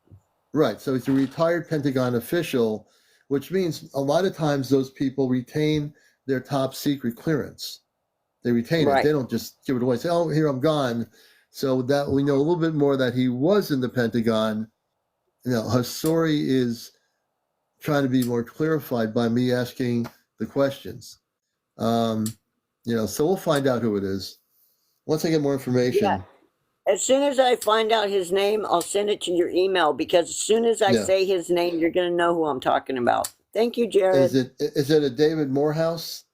Right. So he's a retired Pentagon official, which means a lot of times those people retain their top secret clearance. They retain it. They don't just give it away. Say, "Oh, here, I'm gone." So that we know a little bit more that he was in the Pentagon. Her story is trying to be more clarified by me asking the questions. So we'll find out who it is once I get more information. Yeah. As soon as I find out his name, I'll send it to your email, because as soon as I say his name, you're going to know who I'm talking about. Thank you, Jared. Is it a David Morehouse?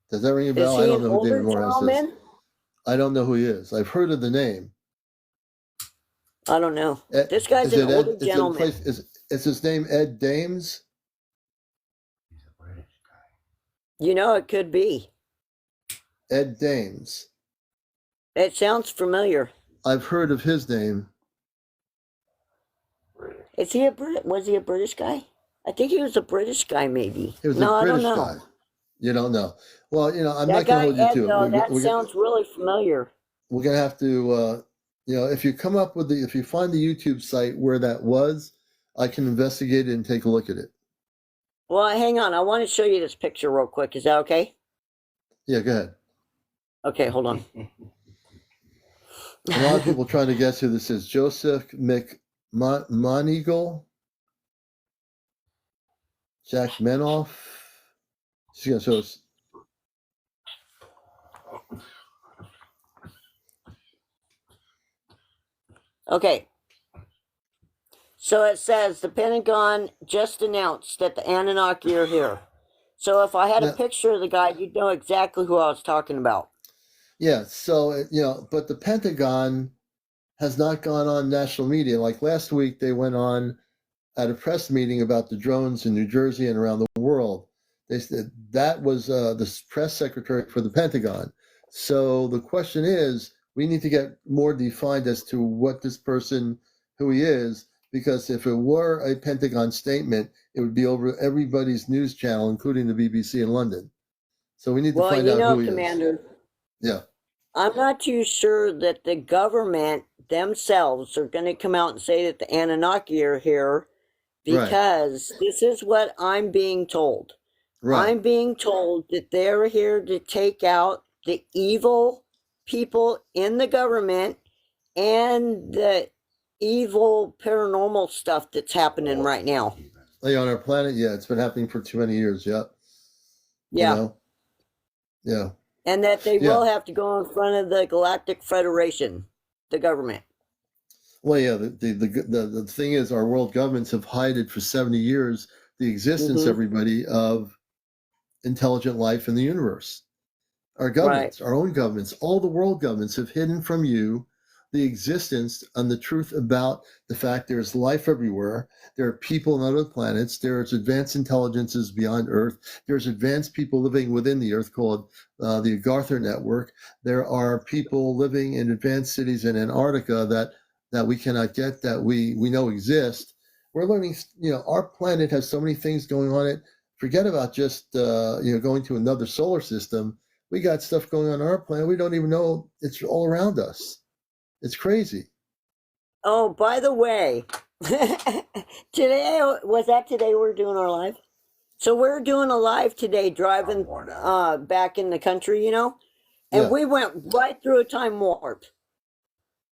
Does that ring a bell? Is he I don't know an who David older Morehouse gentleman? is. I don't know who he is. I've heard of the name. I don't know. This guy's an older gentleman. Is his name Ed Dames? It could be. Ed Dames. It sounds familiar. I've heard of his name. Was he a British guy? I think he was a British guy, maybe. He was a British guy. You don't know. Well, I'm not going to hold you to it. That sounds really familiar. We're going to have to, if you come up with if you find the YouTube site where that was, I can investigate it and take a look at it. Well, hang on. I want to show you this picture real quick. Is that okay? Yeah, go ahead. Okay, hold on. A lot of people trying to guess who this is. Joseph McMoneagle, Jack Menoff. She's going to show us. Okay. So it says the Pentagon just announced that the Anunnaki are here. So if I had a picture of the guy, you'd know exactly who I was talking about. Yeah, so, but the Pentagon has not gone on national media. Like last week, they went on at a press meeting about the drones in New Jersey and around the world. They said that was the press secretary for the Pentagon. So the question is, we need to get more defined as to what this person, who he is, because if it were a Pentagon statement, it would be over everybody's news channel, including the BBC in London. So we need to find out who he Commander, is. Yeah. I'm not too sure that the government themselves are going to come out and say that the Anunnaki are here, because this is what I'm being told. Right. I'm being told that they're here to take out the evil people in the government and the evil paranormal stuff that's happening right now. On our planet, it's been happening for too many years. Yeah. Yeah. And that they will have to go in front of the Galactic Federation, the government. Well, yeah, the thing is, our world governments have hidden for 70 years the existence, everybody, of intelligent life in the universe. Our governments, our own governments, all the world governments have hidden from you the existence and the truth about the fact there's life everywhere. There are people on other planets. There's advanced intelligences beyond Earth. There's advanced people living within the Earth called the Agartha Network. There are people living in advanced cities in Antarctica that we cannot get, that we know exist. We're learning, our planet has so many things going on it. Forget about just, going to another solar system. We got stuff going on our planet. We don't even know it's all around us. It's crazy. Oh, by the way, today we're doing our live? So we're doing a live today, driving back in the country, and we went right through a time warp.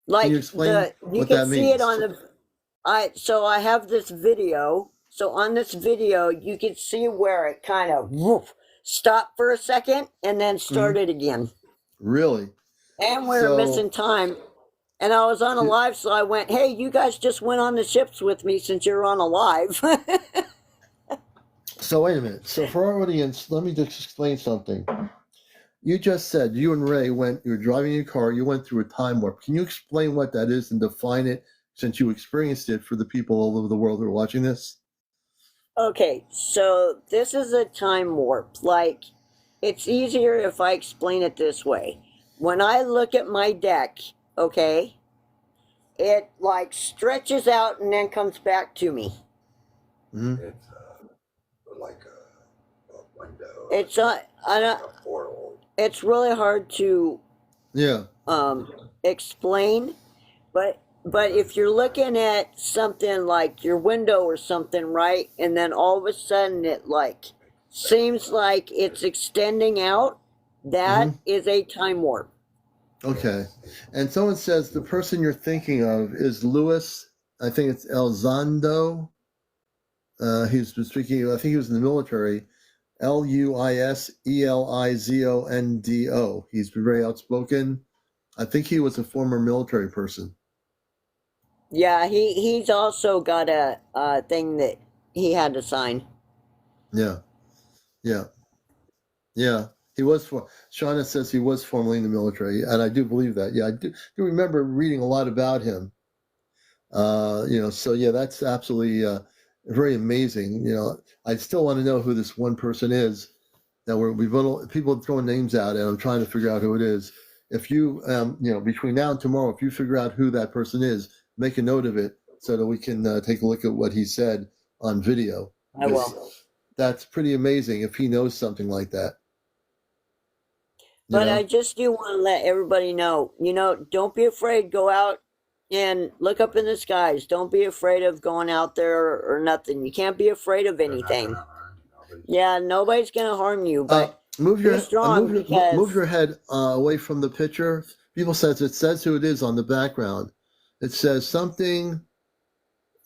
Like Can you explain you what can that see means? it on the. So I have this video So on this video, you can see where it kind of stopped for a second and then started again. Really? And we were missing time. And I was on a live, so I went, hey, you guys just went on the ships with me since you're on a live. So wait a minute. So for our audience, let me just explain something. You just said you and Ray you were driving your car, you went through a time warp. Can you explain what that is and define it since you experienced it for the people all over the world who are watching this? Okay, so this is a time warp. Like, it's easier if I explain it this way. When I look at my deck, okay, it like stretches out and then comes back to me. Mm-hmm. It's like a window. It's a portal. It's really hard to explain, but if you're looking at something like your window or something, right, and then all of a sudden it like seems like it's extending out, that is a time warp. Okay. And someone says the person you're thinking of is Louis, I think it's Elizondo. He's been speaking, I think he was in the military. LuisElizondo. He's been very outspoken. I think he was a former military person. Yeah, he's also got a thing that he had to sign. Yeah. He was Shauna says he was formerly in the military, and I do believe that. Yeah, I do remember reading a lot about him. So yeah, that's absolutely very amazing. I still want to know who this one person is that people throwing names out, and I'm trying to figure out who it is. If you, between now and tomorrow, if you figure out who that person is, make a note of it so that we can take a look at what he said on video. I will. That's pretty amazing if he knows something like that. But I just do want to let everybody know, don't be afraid. Go out and look up in the skies. Don't be afraid of going out there or nothing. You can't be afraid of anything. Yeah, nobody's going to harm you, but move your head away from the picture. It says who it is on the background. It says something.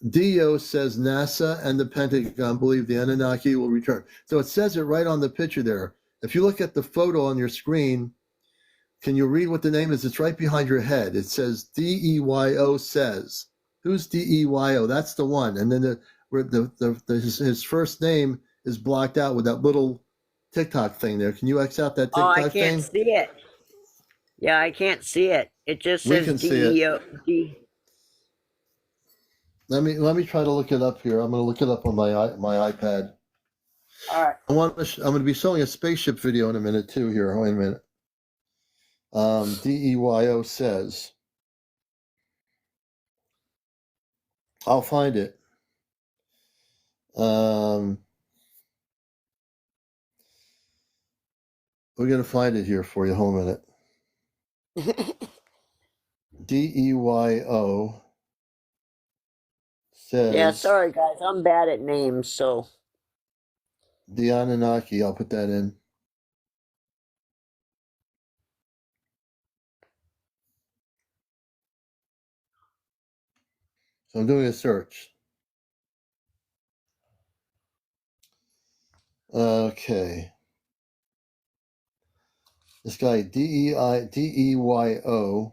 Dio says NASA and the Pentagon believe the Anunnaki will return. So it says it right on the picture there. If you look at the photo on your screen, can you read what the name is? It's right behind your head. It says DEYO says. Who's DEYO? That's the one. And then his first name is blocked out with that little TikTok thing there. Can you X out that TikTok thing? Oh, I can't see it. Yeah, I can't see it. It just says DEO. Let me try to look it up here. I'm going to look it up on my iPad. All right. I'm going to be showing a spaceship video in a minute too. Here, wait a minute. DEYO says. I'll find it. We're going to find it here for you. Hold a minute. DEYO says. Yeah, sorry guys, I'm bad at names, so. The Anunnaki, I'll put that in. So I'm doing a search. Okay. This guy, DEYO.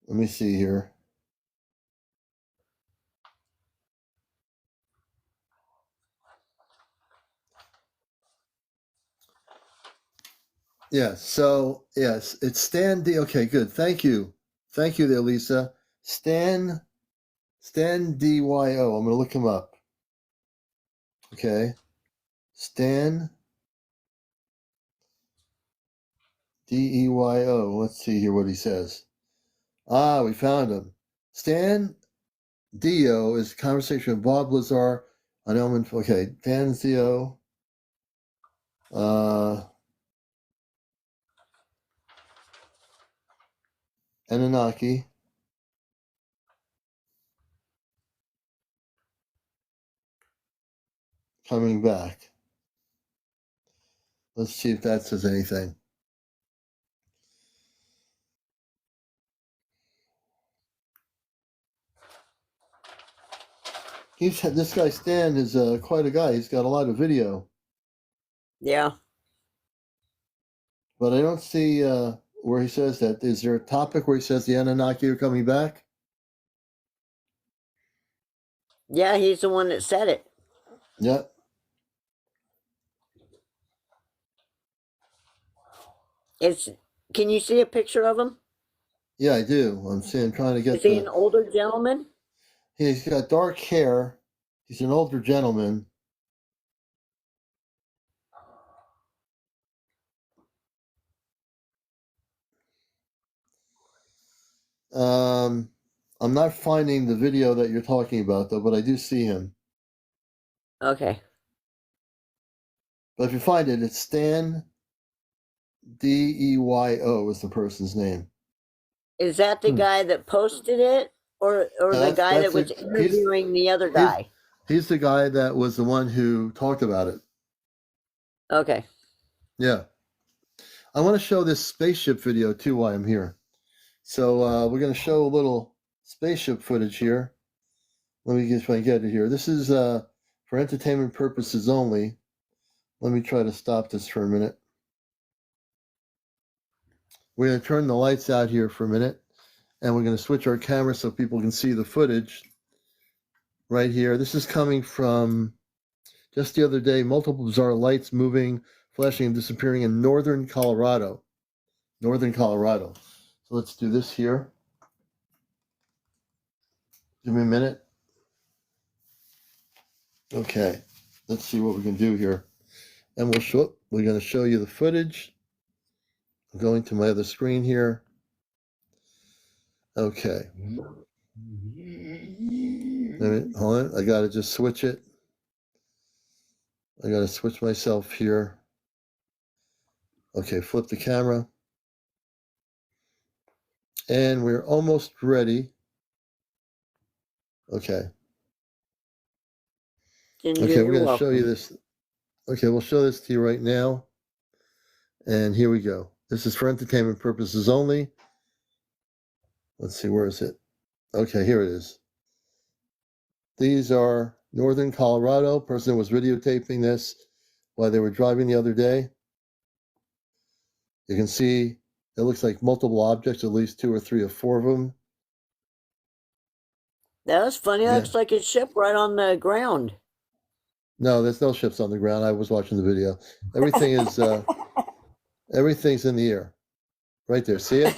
Let me see here. Yes. So yes, it's Stan D. Okay, good. Thank you there, Lisa. Stan DYO. I'm gonna look him up. Okay. Stan DEYO. Let's see here what he says. We found him. Stan Dio is a conversation with Bob Lazar on Elman. Okay, Danzio. Anunnaki. Coming back. Let's see if that says anything. This guy Stan is quite a guy. He's got a lot of video, Yeah. but I don't see where he says that. Is there a topic where he says the Anunnaki are coming back? Yeah, he's the one that said it. Yeah. Can you see a picture of him? Yeah, I do. I'm trying to get Is he an older gentleman? He's got dark hair. He's an older gentleman. I'm not finding the video that you're talking about, though, but I do see him. Okay. But if you find it, it's Stan Deyo is the person's name. Is that the guy that posted it, or the guy that was interviewing the other guy? He's the guy that was the one who talked about it. Okay. Yeah. I want to show this spaceship video, too, while I'm here. So we're going to show a little spaceship footage here. Let me try and get it here. This is for entertainment purposes only. Let me try to stop this for a minute. We're going to turn the lights out here for a minute, and we're going to switch our camera so people can see the footage right here. This is coming from just the other day, multiple bizarre lights moving, flashing, and disappearing in northern Colorado. Northern Colorado. So let's do this here. Give me a minute. Okay, let's see what we can do here. And we're going to show you the footage. I'm going to my other screen here. Okay. Hold on. I got to just switch it. I got to switch myself here. Okay, flip the camera. And we're almost ready. Okay. Okay, we're going to show you this. Okay, we'll show this to you right now. And here we go. This is for entertainment purposes only. Let's see, where is it? Okay, here it is. These are northern Colorado. Person was videotaping this while they were driving the other day. You can see it looks like multiple objects, at least 2 or 3 or 4 of them. That was funny. Yeah. Looks like a ship right on the ground. No, there's no ships on the ground. I was watching the video. Everything is everything's in the air. Right there. See it?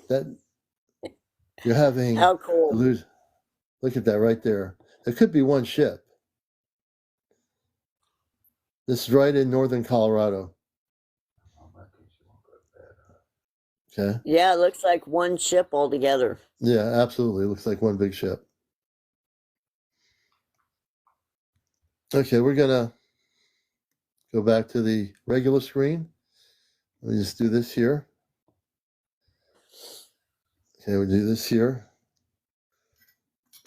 That you're having How cool. Look at that right there. It could be one ship. This is right in northern Colorado. Okay. Yeah, it looks like one ship altogether. Yeah, absolutely. It looks like one big ship. Okay, we're going to go back to the regular screen. Let me just do this here. Okay, we'll do this here.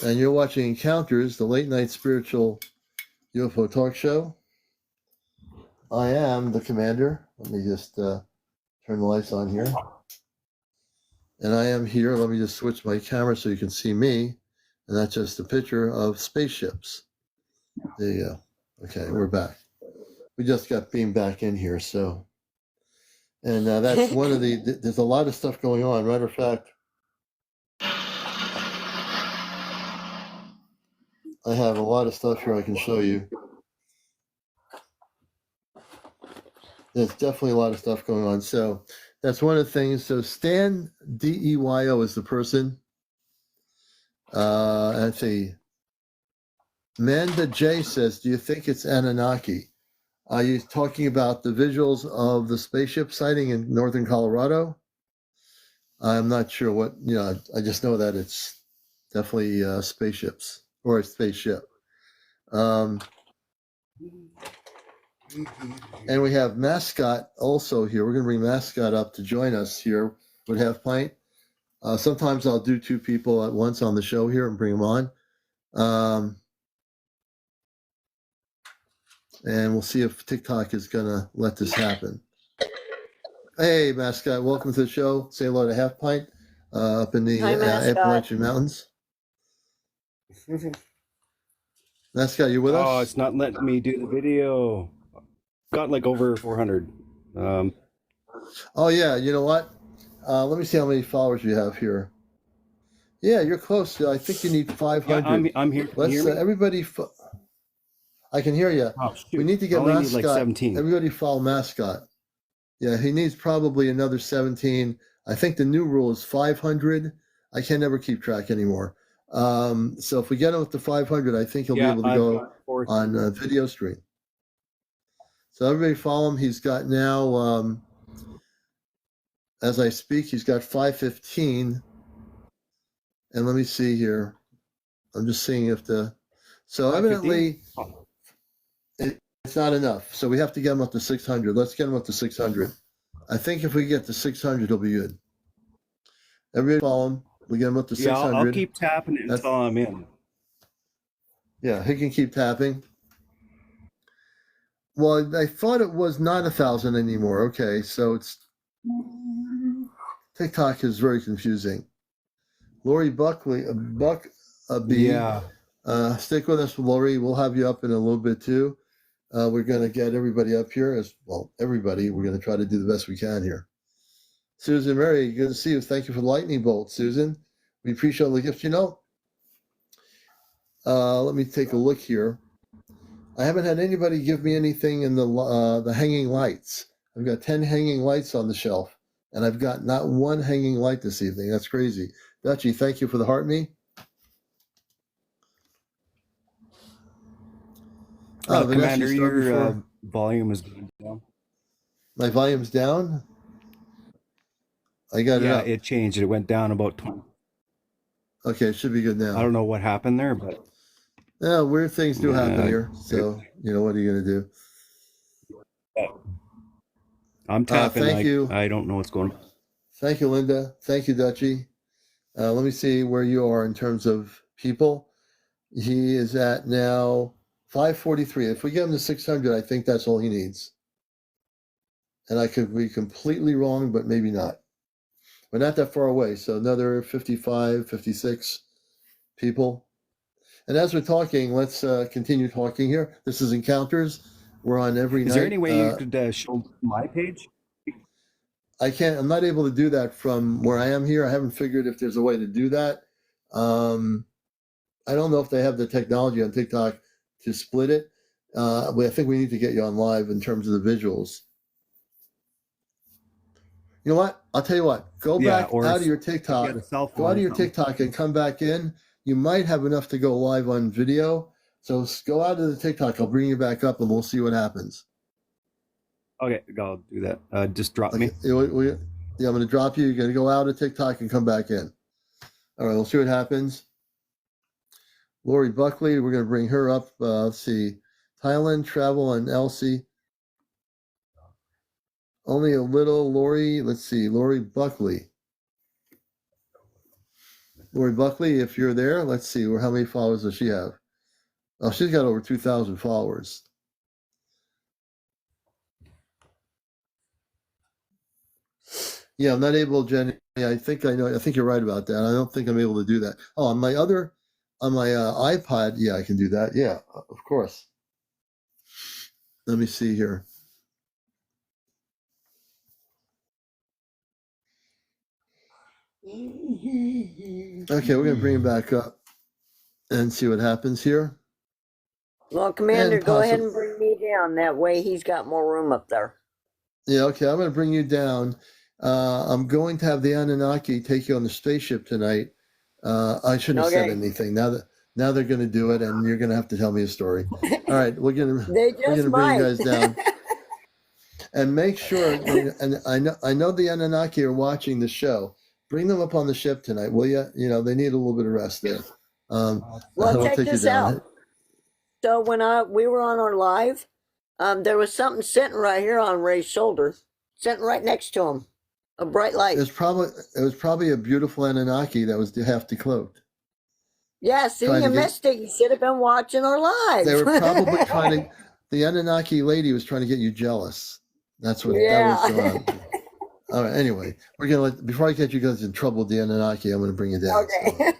And you're watching Encounters, the late night spiritual UFO talk show. I am the commander. Let me just turn the lights on here. And I am here. Let me just switch my camera so you can see me. And that's just a picture of spaceships. There you go. Okay, we're back. We just got beamed back in here. So, and that's one of the, there's a lot of stuff going on. Matter of fact, I have a lot of stuff here I can show you. There's definitely a lot of stuff going on. So that's one of the things. So Stan Deyo is the person. Let's see. Manda J says, do you think it's Anunnaki? Are you talking about the visuals of the spaceship sighting in northern Colorado? I'm not sure what, I just know that it's definitely spaceships or a spaceship. And we have Mascot also here. We're going to bring Mascot up to join us here with Half Pint. Sometimes I'll do 2 people at once on the show here and bring them on. And we'll see if TikTok is going to let this happen. Hey, Mascot, welcome to the show. Say hello to Half Pint up in the Hi, Mascot. Appalachian Mountains. Mascot, you with Oh, us? it's not letting me do the video. Got like over 400. Oh yeah, you know what? Let me see how many followers you have here. Yeah, you're close. I think you need Yeah, 500. I'm here. Can you Let's hear me? everybody. I can hear you. Oh We shoot! need to I get only need like Mascot. 17. Everybody follow Mascot. Yeah, he needs probably another 17. I think the new rule is 500. I can never keep track anymore. So if we get him up to 500, I think he'll be Yeah, able to I've go got 4. on video stream. So everybody follow him. He's got now, as I speak, he's got 515. And let me see here. I'm just seeing if so 515? evidently it's not enough. So we have to get him up to 600. Let's get him up to 600. I think if we get to 600, he'll be good. Everybody follow him. We get him up to Yeah, 600. I'll keep tapping it until I'm in. Yeah, he can keep tapping. Well, I thought it was not 1,000 anymore. Okay, so it's TikTok is very confusing. Lori Buckley, Yeah. stick with us, Lori. We'll have you up in a little bit too. We're going to get everybody up here as well. Everybody, we're going to try to do the best we can here. Susan Mary, good to see you. Thank you for the lightning bolt, Susan. We appreciate all the gifts. Let me take a look here. I haven't had anybody give me anything in the hanging lights. I've got 10 hanging lights on the shelf, and I've got not one hanging light this evening. That's crazy. Dutchie, thank you for the heart me. Commander, your volume is down. My volume's down? I got it up. Yeah, it changed. It went down about 20. Okay, it should be good now. I don't know what happened there, but... Yeah, weird things do happen here. So, what are you going to do? I'm tapping. Thank you. I don't know what's going on. Thank you, Linda. Thank you, Dutchie. Let me see where you are in terms of people. He is at now 543. If we get him to 600, I think that's all he needs. And I could be completely wrong, but maybe not. We're not that far away. So another 55, 56 people. And as we're talking, let's continue talking here. This is Encounters. We're on every night. Is there any way you could show my page? I can't. I'm not able to do that from where I am here. I haven't figured if there's a way to do that. I don't know if they have the technology on TikTok to split it. I think we need to get you on live in terms of the visuals. You know what? I'll tell you what. Go back out of your TikTok. Go out of your TikTok and come back in. You might have enough to go live on video. So go out of the TikTok. I'll bring you back up and we'll see what happens. Okay, I'll do that. Just drop me. Yeah, I'm going to drop you. You're going to go out of TikTok and come back in. All right, we'll see what happens. Lori Buckley, we're going to bring her up. Let's see. Thailand, Travel, and Elsie. Only a little. Lori, let's see. Lori Buckley. Lori Buckley, if you're there, let's see. How many followers does she have? Oh, she's got over 2,000 followers. Yeah, I'm not able, Jenny. I think I know. I think you're right about that. I don't think I'm able to do that. Oh, on my iPod, yeah, I can do that. Yeah, of course. Let me see here. Okay, we're gonna bring him back up and see what happens here. Well, Commander, go ahead and bring me down. That way he's got more room up there. Yeah, okay, I'm going to bring you down. I'm going to have the Anunnaki take you on the spaceship tonight. I shouldn't have said anything. Now they're going to do it, and you're going to have to tell me a story. All right, we're going to bring you guys down. And make sure, and I know the Anunnaki are watching the show. Bring them up on the ship tonight, will you? They need a little bit of rest there. Well, check this out. So when we were on our live, there was something sitting right here on Ray's shoulder, sitting right next to him, a bright light. It was probably a beautiful Anunnaki that was half decloaked. Yeah, see, you missed it. You should have been watching our live. They were probably trying to. The Anunnaki lady was trying to get you jealous. That's what that was going on. All right. Anyway, we're gonna before I get you guys in trouble with the Anunnaki, I'm gonna bring you down. Okay.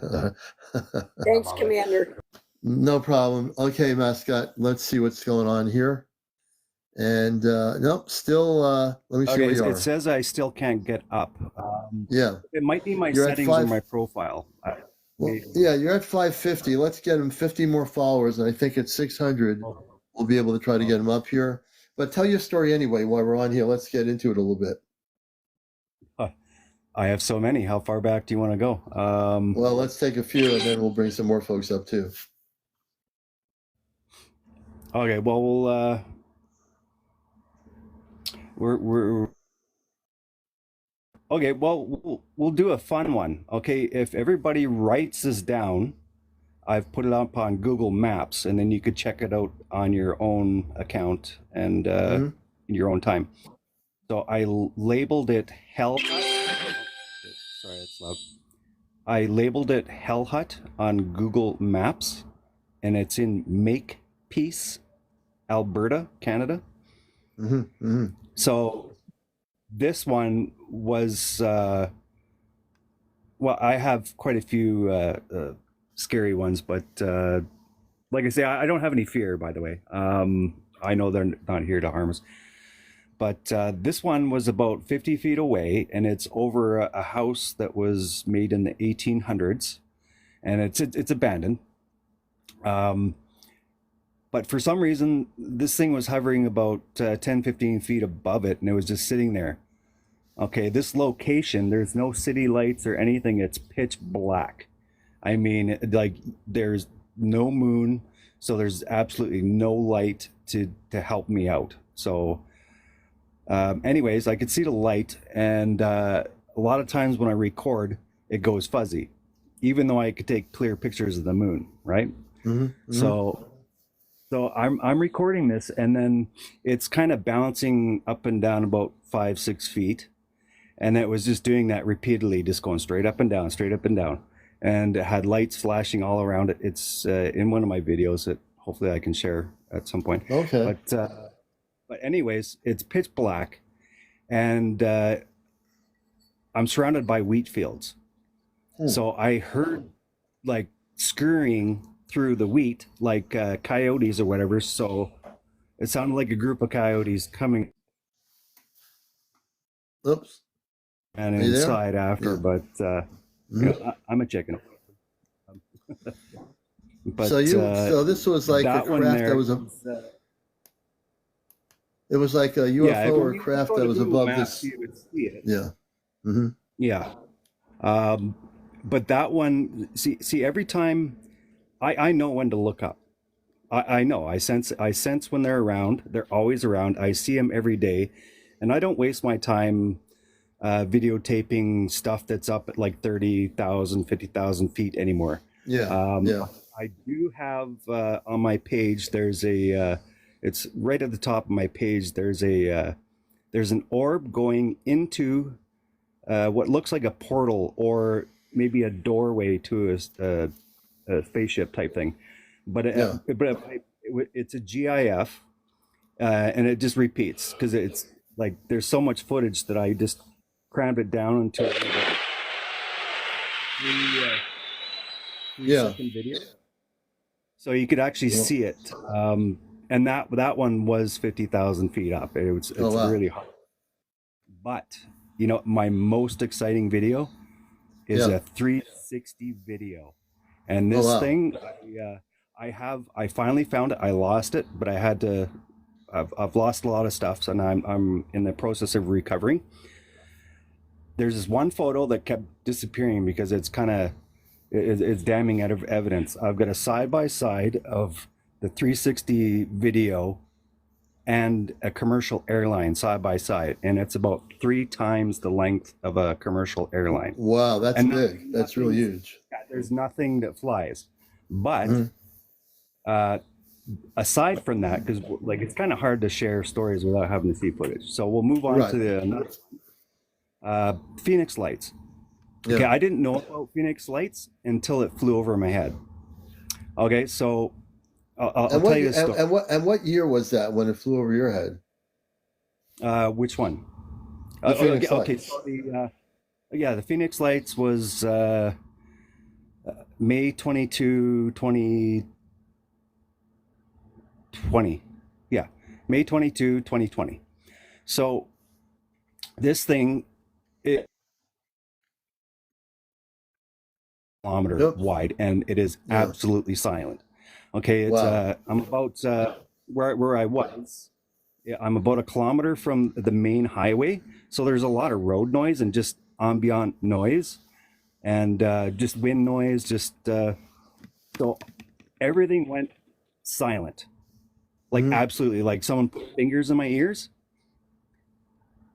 So. Thanks, Commander. No problem. Okay, mascot. Let's see what's going on here. And nope, still. Let me see Okay, where you it are. says I still can't get up. Yeah, It might be my you're at settings or 5. my profile. Well, yeah, you're at 550. Let's get him 50 more followers, and I think at 600, we'll be able to try to get him up here. But tell your story anyway while we're on here. Let's get into it a little bit. I have so many. How far back do you want to go? Well, let's take a few, and then we'll bring some more folks up too. Okay, well, we're okay. Well, we'll do a fun one. Okay, if everybody writes this down, I've put it up on Google Maps, and then you could check it out on your own account and in your own time. So I labeled it Hell Hut. Sorry, it's loud. I labeled it Hell Hut on Google Maps, and it's in Makepeace, Alberta, Canada. So this one was well, I have quite a few scary ones, but like I say, I don't have any fear, by the way. I know they're not here to harm us. But this one was about 50 feet away, and it's over a house that was made in the 1800s, and it's abandoned. But for some reason, this thing was hovering about 10, 15 feet above it, and it was just sitting there. Okay, this location, there's no city lights or anything. It's pitch black. I mean, like, there's no moon, so there's absolutely no light to help me out. So anyways, I could see the light, and a lot of times when I record, it goes fuzzy, even though I could take clear pictures of the moon, right? So I'm recording this, and then it's kind of bouncing up and down about 5-6 feet, and it was just doing that repeatedly, just going straight up and down, straight up and down, and it had lights flashing all around it. It's in one of my videos that hopefully I can share at some point. Okay. But anyways, it's pitch black, and I'm surrounded by wheat fields. So I heard like scurrying through the wheat, like coyotes or whatever. So it sounded like a group of coyotes coming. Oops. And inside after, but you know, I'm a chicken. But so this was like a craft that was it was like a UFO or craft that was above this. You would see it. Yeah. Yeah. But that one, see, every time I know when to look up. I know. I sense when they're around. They're always around. I see them every day, and I don't waste my time videotaping stuff that's up at like 30,000, 50,000 feet anymore. I do have on my page. There's a. It's right at the top of my page. There's an orb going into what looks like a portal or maybe a doorway to a spaceship type thing, but it's a GIF, and it just repeats because it's like there's so much footage that I just crammed it down into a 3-second video, so you could actually see it. And that one was 50,000 feet up. It's really hard. But you know, my most exciting video is a 360 video, and this thing, I finally found it. I lost it, but I've lost a lot of stuff, and I'm in the process of recovering. There's this one photo that kept disappearing because it's damning out of evidence. I've got a side by side of the 360 video and a commercial airline side by side, and it's about 3 times the length of a commercial airline. Wow, that's big. That's really huge. There's nothing that flies, but aside from that, because like it's kind of hard to share stories without having to see footage, so we'll move on to the next Phoenix Lights. Okay, I didn't know about Phoenix Lights until it flew over my head. Okay, so I'll tell you this story. And what year was that when it flew over your head? Which one? Okay, so the Phoenix Lights was May 22, 2010. 2020. Yeah, May 22, 2020. So this thing, it kilometer wide, and it is absolutely silent. Okay, it's I'm about where I was. Yeah, I'm about a kilometer from the main highway, so there's a lot of road noise and just ambient noise, and just wind noise. Just so everything went silent, like absolutely, like someone put fingers in my ears,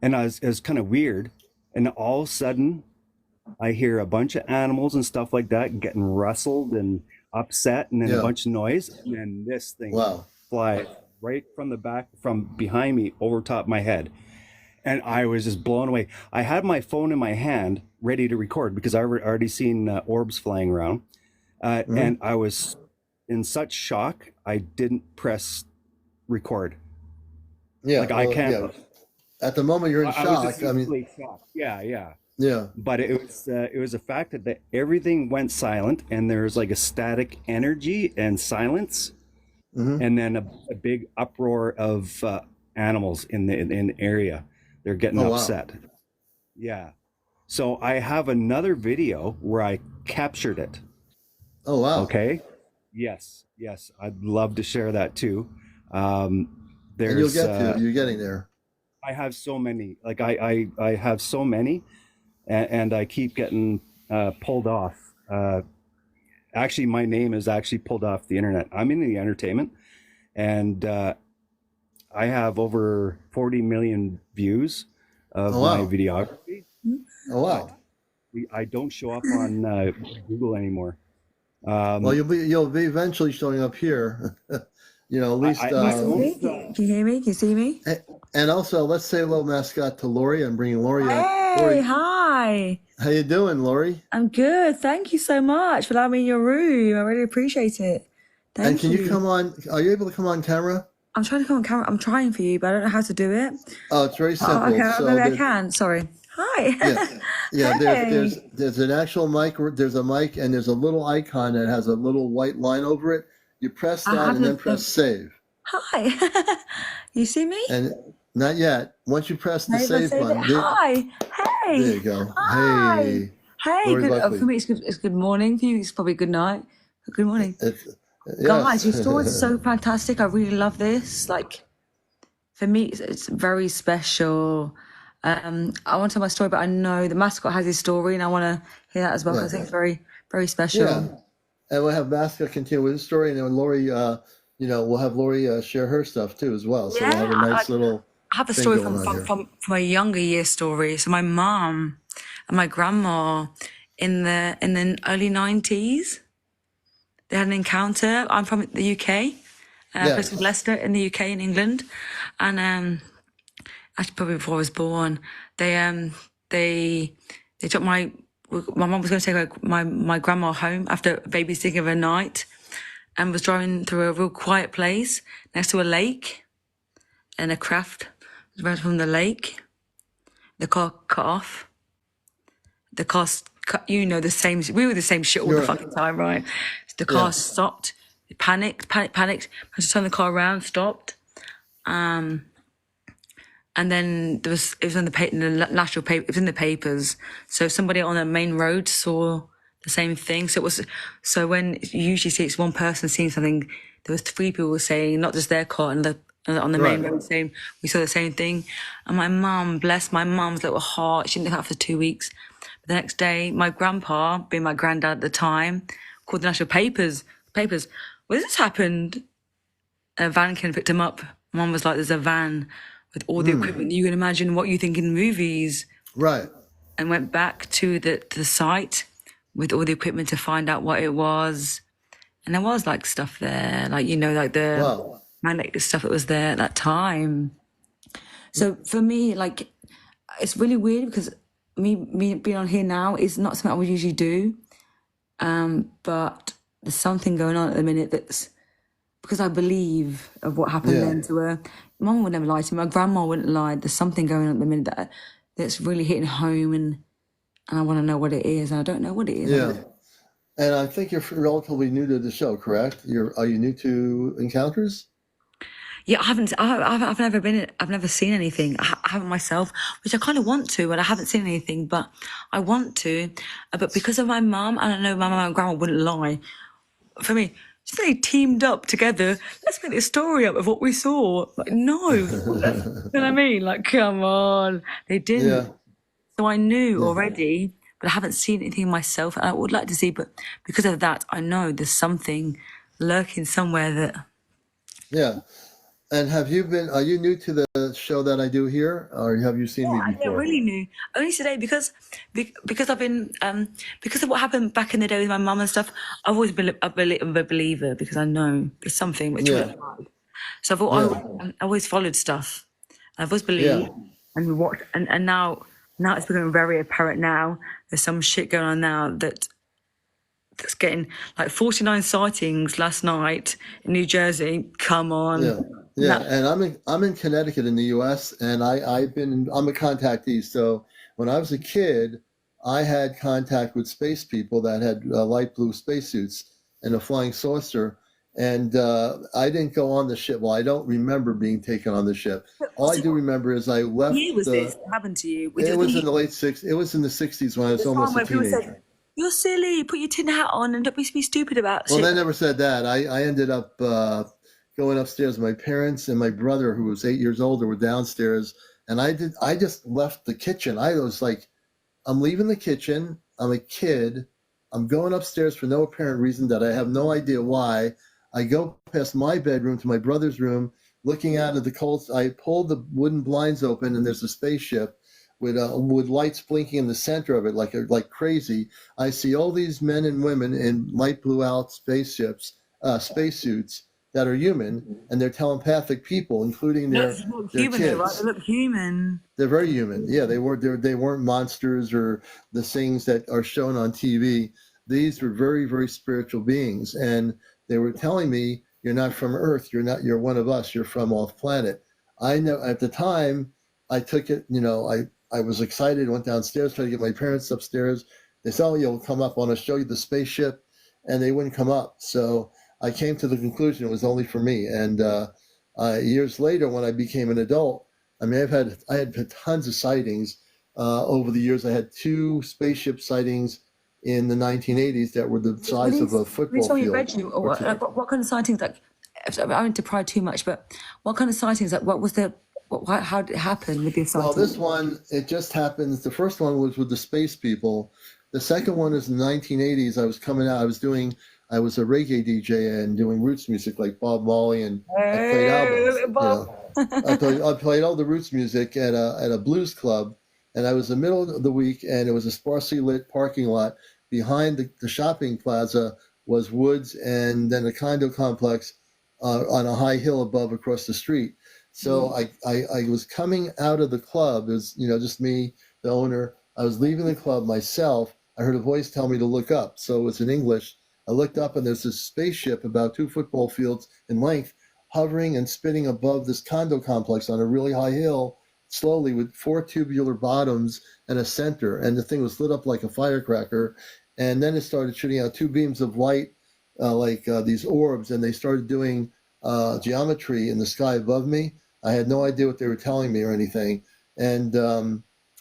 and it was kind of weird. And all of a sudden, I hear a bunch of animals and stuff like that getting rustled and upset, and then a bunch of noise, and then this thing flies right from the back, from behind me, over top my head. And I was just blown away. I had my phone in my hand ready to record because I already seen orbs flying around. And I was in such shock, I didn't press record. Yeah. Like I can't. Yeah. At the moment you're in shock. Was just shocked. Yeah. But it was a fact that everything went silent, and there's like a static energy and silence. And then a big uproar of animals in the area. They're getting upset. Wow. Yeah. So I have another video where I captured it. Oh, wow. Okay. Yes. I'd love to share that too. And you'll get to, you're getting there. I have so many. Like I have so many, and I keep getting pulled off. Actually, my name is actually pulled off the internet. I'm in the entertainment, and I have over 40 million views of my videography. Oh, wow. I don't show up on Google anymore. Well, you'll be eventually showing up here. You know, at least. Can you hear me? Can you see me? And also, let's say hello, mascot, to Lori. I'm bringing Lori Hey, up. Lori, hi. how you doing, Lori? I'm good. Thank you so much for allowing me in your room. I really appreciate it. Thank and can you come on? Are you able to come on camera? I'm trying to come on camera. I'm trying for you, but I don't know how to do it. Oh, it's very simple. Okay, so maybe I can. Sorry. Hi. Yeah. Hey. There's an actual mic. There's a mic, and there's a little icon that has a little white line over it. You press that, and then press save. Hi. You see me? And not yet. Once you press the save button. Hi. Hey. There you go. Hi. Hey. Hey. Good, for me, it's good. It's good morning. For you, it's probably good night. Good morning. Yes. Guys, your story is so fantastic. I really love this. Like, for me, it's very special. I want to tell my story, but I know the mascot has his story, and I want to hear that as well. Because I think it's very, very special. Yeah. And we'll have mascot continue with his story, and then Lori, we'll have Lori share her stuff too as well. So we'll have a nice little. I have a story from a younger year story. So my mum and my grandma in the early 90s, they had an encounter. I'm from the UK, place called Leicester in the UK in England, and actually probably before I was born, they took my mum was going to take my grandma home after babysitting of a night, and was driving through a real quiet place next to a lake, and a craft was running from the lake. The car cut off. The car cut, the same. We were the same shit all the fucking time, right? The car stopped. It panicked. I had to turn the car around, stopped. And then it was in the national paper. It was in the papers. So somebody on the main road saw the same thing. So when you usually see it's one person seeing something, there was 3 people saying, not just their car, and on the main road saying we saw the same thing. And my mum, bless my mum's little heart, she didn't look out for 2 weeks. But the next day, my grandpa, being my granddad at the time, called the national papers. Well, this happened. A van came and picked him up. Mum was like, there's a van with all the equipment you can imagine what you think in movies. Right. And went back to the site with all the equipment to find out what it was. And there was like stuff there, like, like the magnetic stuff that was there at that time. So for me, like, it's really weird because me being on here now is not something I would usually do. But there's something going on at the minute that's because I believe of what happened then to her. Mum would never lie to me. My grandma wouldn't lie. There's something going on at the minute that's really hitting home, and I want to know what it is. And I don't know what it is. Yeah. And I think you're relatively new to the show, correct? Are you new to Encounters? Yeah, I've never been. I've never seen anything. I haven't myself, which I kind of want to, and I haven't seen anything, but I want to. But because of my mum, I don't know. My mum and grandma wouldn't lie. For me, just they teamed up together. Let's make a story up of what we saw. Like, no, you know what I mean? Like, come on, they didn't. Yeah. So I knew Yeah. already, but I haven't seen anything myself, and I would like to see. But because of that, I know there's something lurking somewhere that. Yeah. And are you new to the show that I do here, or have you seen me Yeah, before? really new. Only today because I've been because of what happened back in the day with my mum and stuff. I've always been a believer because I know it's something which. Yeah. So I always followed stuff. I've always believed, and we watched, and now it's becoming very apparent. Now there's some shit going on now that's getting like 49 sightings last night in New Jersey. Come on. Yeah. Yeah. And I'm in Connecticut in the US, and I'm a contactee. So when I was a kid, I had contact with space people that had light blue spacesuits and a flying saucer. And I didn't go on the ship. Well, I don't remember being taken on the ship. All I do remember is I left. What year was this? What happened to you? It was in the late 60s. It was in the 60s when I was almost a teenager. You're silly. Put your tin hat on and don't be stupid about Well, shit. they never said that. I ended up going upstairs. My parents and my brother, who was 8 years older, were downstairs, and I just left the kitchen. I was like, I'm leaving the kitchen. I'm a kid. I'm going upstairs for no apparent reason that I have no idea why. I go past my bedroom to my brother's room, looking out of the cold. I pulled the wooden blinds open, and there's a spaceship with lights blinking in the center of it like crazy. I see all these men and women in light blue out spacesuits that are human, and they're telepathic people, including their human, kids. right? They look human. They're very human. Yeah, they weren't monsters or the things that are shown on TV. These were very, very spiritual beings, and they were telling me, "You're not from Earth. You're one of us. You're from off planet." I know at the time I took it. I was excited. Went downstairs, tried to get my parents upstairs. They said, "Oh, you'll come up. I want to show you the spaceship," and they wouldn't come up. So I came to the conclusion it was only for me. And years later, when I became an adult, I mean, I had tons of sightings over the years. I had 2 spaceship sightings in the 1980s that were the size of a football field. What kind of sightings? Like, I don't to pry too much, but what kind of sightings? Like, what was the? How did it happen with your sighting? Well, this one, it just happens. The first one was with the space people. The second one is in the 1980s. I was coming out. I was a reggae DJ and doing roots music like Bob Marley, and I played albums. I played all the roots music at a blues club, and I was in the middle of the week, and it was a sparsely lit parking lot. Behind the shopping plaza was woods, and then a condo complex on a high hill above across the street. So I was coming out of the club. It was, just me, the owner. I was leaving the club myself. I heard a voice tell me to look up. So it was in English. I looked up, and there's this spaceship about 2 football fields in length, hovering and spinning above this condo complex on a really high hill, slowly, with 4 tubular bottoms and a center. And the thing was lit up like a firecracker. And then it started shooting out 2 beams of light, these orbs, and they started doing geometry in the sky above me. I had no idea what they were telling me or anything. And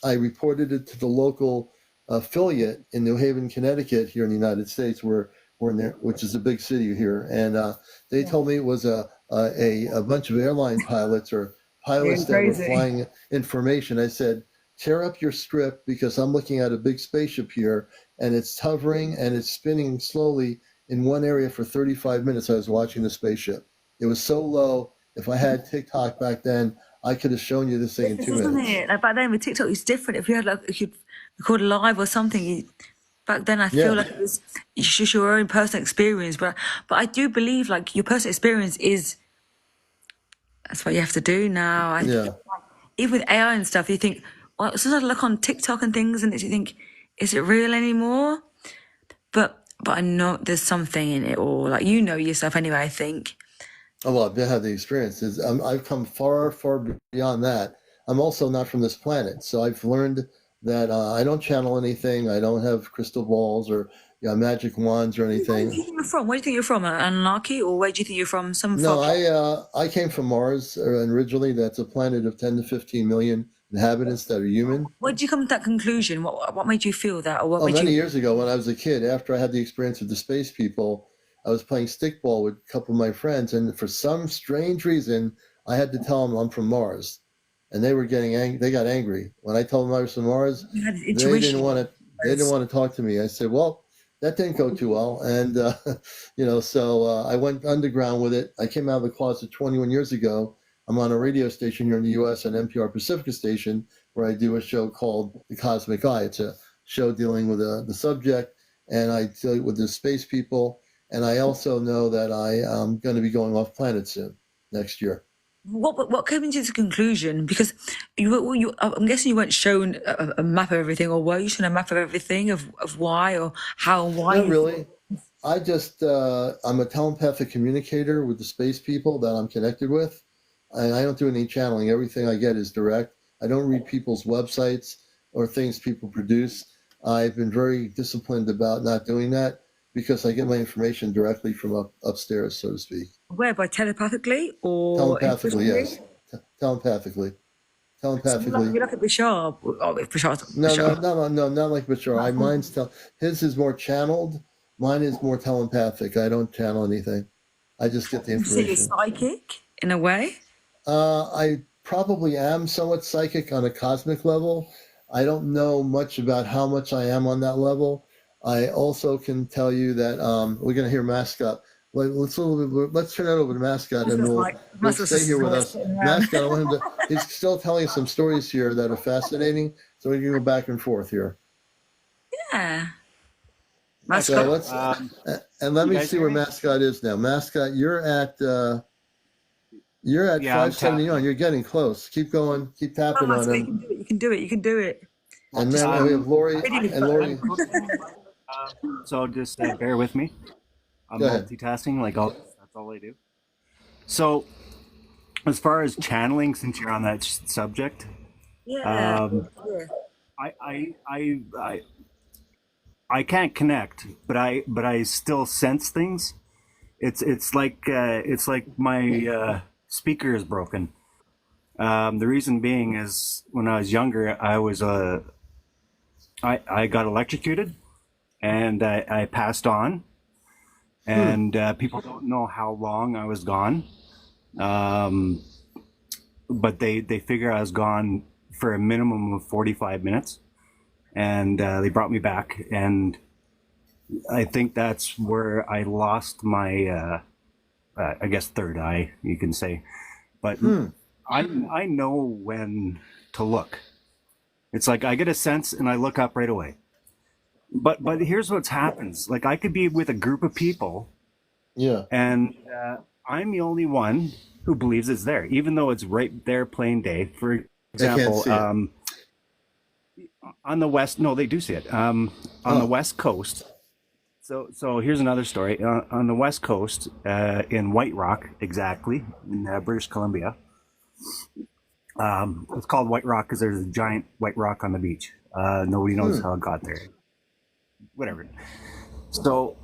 I reported it to the local affiliate in New Haven, Connecticut, here in the United States, which is a big city here. And they told me it was a bunch of airline pilots or pilots that were flying information. I said, tear up your strip, because I'm looking at a big spaceship here, and it's hovering and it's spinning slowly in one area for 35 minutes. I was watching the spaceship. It was so low. If I had TikTok back then, I could have shown you this thing in 2 minutes. Isn't it? Like back then with TikTok, it's different. If you had if you record live or something, back then I feel like it was just your own personal experience. But I do believe your personal experience that's what you have to do now. Even with AI and stuff, you think, well, sometimes I look on TikTok and things, and you think, is it real anymore? But I know there's something in it all. Yourself anyway, I think. Oh, well, I've had the experiences. I've come far, far beyond that. I'm also not from this planet. So I've learned that I don't channel anything. I don't have crystal balls or, magic wands or Where do you anything. think you're from? Where do you think you're from? Anunnaki, or where do you think you're from? Some No, far. I came from Mars originally. That's a planet of 10 to 15 million inhabitants that are human. Where did you come to that conclusion? What made you feel that, or what made Many you? years ago when I was a kid, after I had the experience with the space people, I was playing stickball with a couple of my friends, and for some strange reason, I had to tell them I'm from Mars, and they were getting angry. They got angry when I told them I was from Mars. You had They intuition. didn't want to. They didn't want to talk to me. I said, "Well, that didn't go too well," and so I went underground with it. I came out of the closet 21 years ago. I'm on a radio station here in the U.S., an NPR Pacifica station, where I do a show called The Cosmic Eye. It's a show dealing with the subject, and I deal with the space people. And I also know that I am going to be going off planet soon, next year. What came into the conclusion? Because I'm guessing you weren't shown a map of everything, or were you shown a map of everything of why or how and why? Not really. I just I'm a telepathic communicator with the space people that I'm connected with, and I don't do any channeling. Everything I get is direct. I don't read people's websites or things people produce. I've been very disciplined about not doing that because I get my information directly from upstairs, so to speak. Where, by telepathically or Telepathically, yes. Telepathically. So you're like a Bashar. Oh, Bashar. No, not like Bashar. Mine's his is more channeled. Mine is more telepathic. I don't channel anything. I just get the You say you're information. psychic in a way. I probably am somewhat psychic on a cosmic level. I don't know much about how much I am on that level. I also can tell you that we're going to hear Mascot. Let's turn it over to Mascot, and we'll stay here with us. Mascot, I want him to. He's still telling some stories here that are fascinating, so we can go back and forth here. Yeah. Mascot. So and let me see where Mascot is now. Mascot, you're at 579. You're getting close. Keep going. Keep tapping on him. You can do it. You can do it. And then we have Lori. And Lori. So just bear with me. I'm multitasking, that's all I do. So, as far as channeling, since you're on that subject, I can't connect, but I still sense things. It's like my speaker is broken. The reason being is when I was younger, I got electrocuted, and I passed on. And people don't know how long I was gone, but they figure I was gone for a minimum of 45 minutes, and they brought me back, and I think that's where I lost my, I guess, third eye, you can say. But I know when to look. It's like I get a sense and I look up right away. But here's what happens. Like I could be with a group of people, and I'm the only one who believes it's there, even though it's right there, plain day. For example, on the west, no, they do see it. On the west coast. So here's another story. On the west coast, in White Rock, exactly in British Columbia. It's called White Rock because there's a giant white rock on the beach. Nobody knows how it got there. Whatever. So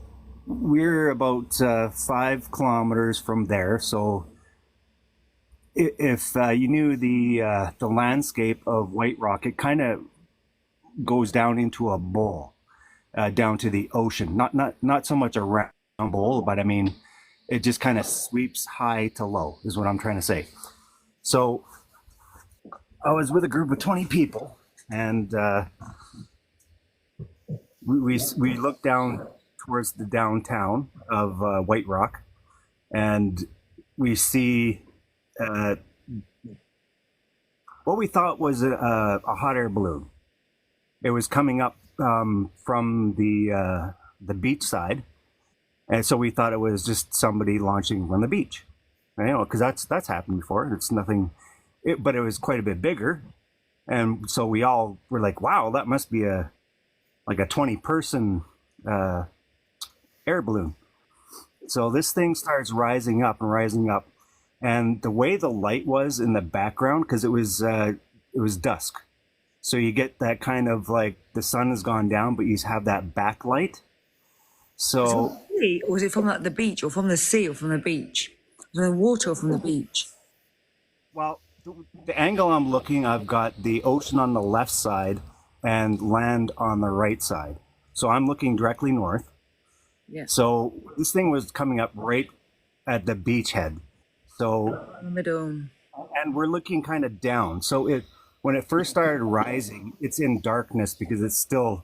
we're about 5 kilometers from there. So if you knew the landscape of White Rock, it kind of goes down into a bowl, down to the ocean. Not so much a round bowl, but I mean, it just kind of sweeps high to low, is what I'm trying to say. So I was with a group of 20 people, and we looked down towards the downtown of White Rock, and we see what we thought was a hot air balloon. It was coming up from the beach side, and so we thought it was just somebody launching from the beach. You know, because that's happened before. It's nothing, but it was quite a bit bigger, and so we all were like, "Wow, that must be a 20-person air balloon." So this thing starts rising up and rising up, and the way the light was in the background, because it was dusk, so you get that kind of like the sun has gone down, but you have that backlight. So, Sea, or was it from like the beach, or from the sea, or from the beach, from the water, or from the beach? well, the angle I'm looking, I've got the ocean on the left side and land on the right side. So I'm looking directly north. Yeah. So this thing was coming up right at the beachhead. So In the middle. and we're looking kind of down. So when it first started rising, it's in darkness because it still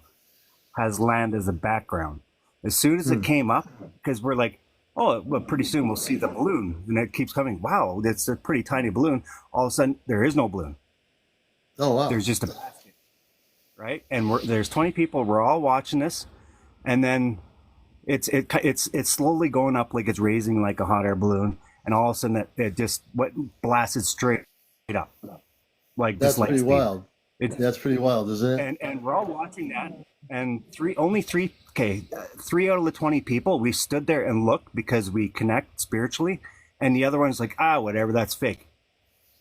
has land as a background. As soon as it came up, because we're like, oh, well, pretty soon we'll see the balloon, and it keeps coming. Wow, that's a pretty tiny balloon. All of a sudden, there is no balloon. Oh wow! There's just a basket, right? And there's 20 people. We're all watching this, and then it's slowly going up like it's raising like a hot air balloon, and all of a sudden it just blasted straight up, like That's just like pretty speed. wild. That's pretty wild, isn't it? And we're all watching that, and three out of the 20 people, we stood there and looked because we connect spiritually, and the other one's like, whatever, that's fake.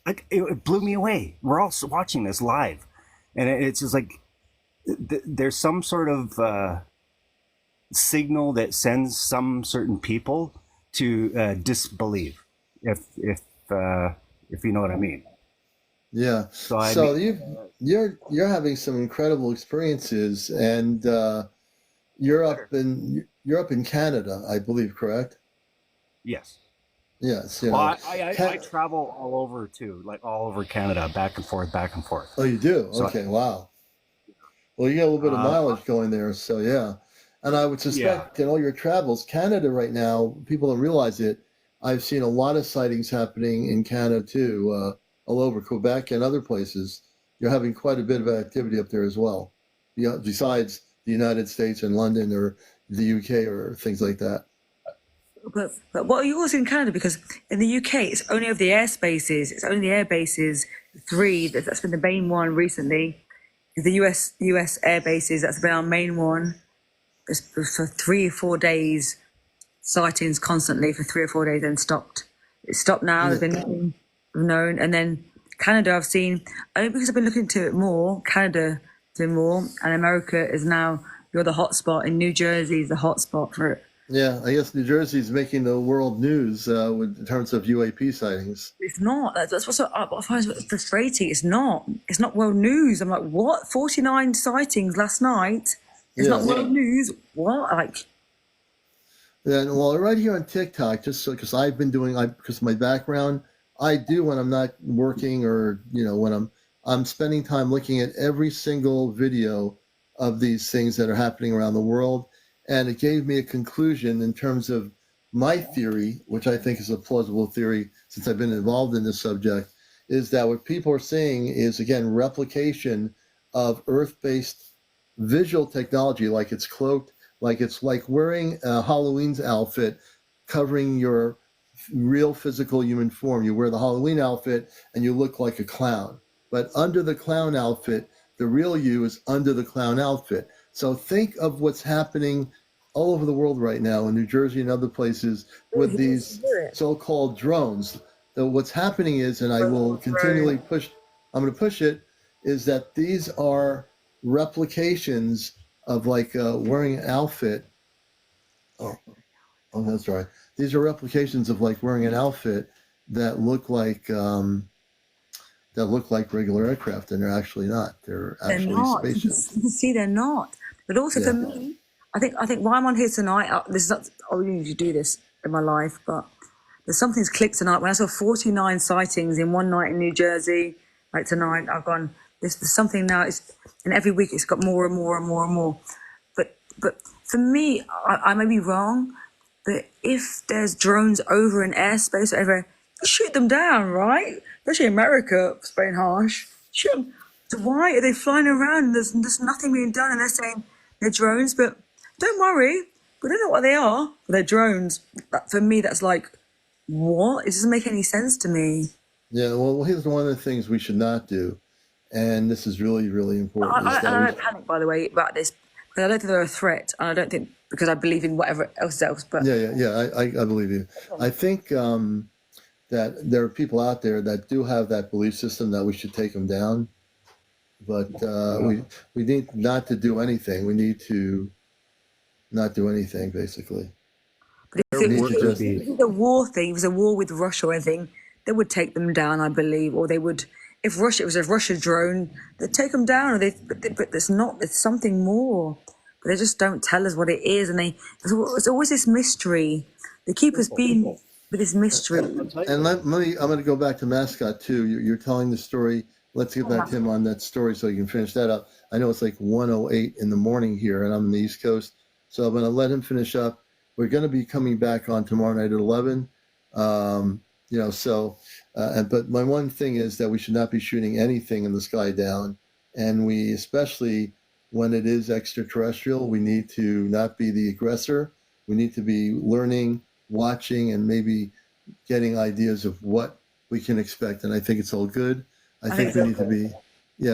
Like it blew me away. We're all watching this live, and it's just like there's some sort of signal that sends some certain people to disbelieve, if you know what I mean. Yeah. So you're having some incredible experiences, and you're up in Canada, I believe, correct? Yes. Yes. Well, I travel all over too, like all over Canada, back and forth, back and forth. Oh, you do? So Okay. Wow. Well, you got a little bit of mileage going there, so yeah. And I would suspect in all your travels, Canada right now, people don't realize it. I've seen a lot of sightings happening in Canada too, all over Quebec and other places. You're having quite a bit of activity up there as well, besides the United States and London or the UK or things like that. But what are yours in Canada? Because in the UK, it's only over the airspaces. It's only the air bases, 3. That's been the main one recently. The US air bases, that's been our main one. It's for 3 or 4 days, sightings constantly for 3 or 4 days, then stopped. It's stopped now. There's been nothing known. And then Canada, I've seen, only because I've been looking into it more, Canada doing more, and America is now, you're the hotspot. In New Jersey is the hotspot for it. Yeah, I guess New Jersey is making the world news in terms of UAP sightings. It's not. That's what I find frustrating. It's not. It's not world news. I'm like, what? 49 sightings last night. It's not world news. What? Like. Yeah, well, right here on TikTok, just so because I've been doing, because of my background, I do when I'm not working or when I'm spending time looking at every single video of these things that are happening around the world. And it gave me a conclusion in terms of my theory, which I think is a plausible theory since I've been involved in this subject, is that what people are seeing is, again, replication of Earth-based visual technology, like it's cloaked, like it's like wearing a Halloween's outfit covering your real physical human form. You wear the Halloween outfit and you look like a clown. But under the clown outfit, the real you is under the clown outfit. So think of what's happening all over the world right now in New Jersey and other places with these so-called drones. So what's happening is, and I will continually push, I'm going to push it, is that these are replications of like wearing an outfit. Oh, that's right. These are replications of like wearing an outfit that look like regular aircraft, and they're actually not. They're actually spaceships. You can see they're not. But also for me, I think why I'm on here tonight. This is not. I really usually do this in my life, but there's something's clicked tonight. When I saw 49 sightings in one night in New Jersey, like tonight, I've gone. There's something now. And every week it's got more and more and more and more. But for me, I may be wrong, but if there's drones over in airspace, whatever, you shoot them down, right? Especially America, spraying harsh. Shoot them. So why are they flying around? There's nothing being done, and they're saying they're drones. But don't worry, we don't know what they are. But they're drones. For me, that's like, what? It doesn't make any sense to me. Yeah, well, here's one of the things we should not do, and this is really, really important. I don't panic, by the way, about this, because I don't think they're a threat, and I don't think because I believe in whatever else. But I believe you. I think that there are people out there that do have that belief system that we should take them down, but we need not to do anything. We need to not do anything, basically. But if We it need was, to just, if it was a war thing, it was a war with Russia or anything, they would take them down, I believe, or they would. If Russia, it was a Russia drone, they'd take them down. Or but there's not. There's something more. But they just don't tell us what it is, and it's always this mystery. They keep us being with this mystery. and let me, I'm going to go back to Mascot too. You're telling the story. Let's get back to him on that story so you can finish that up. I know it's like 1:08 in the morning here, and I'm on the East Coast, so I'm going to let him finish up. We're going to be coming back on tomorrow night at 11. But my one thing is that we should not be shooting anything in the sky down, and we, especially when it is extraterrestrial, we need to not be the aggressor. We need to be learning, watching, and maybe getting ideas of what we can expect. And I think it's all good. I think we need to be,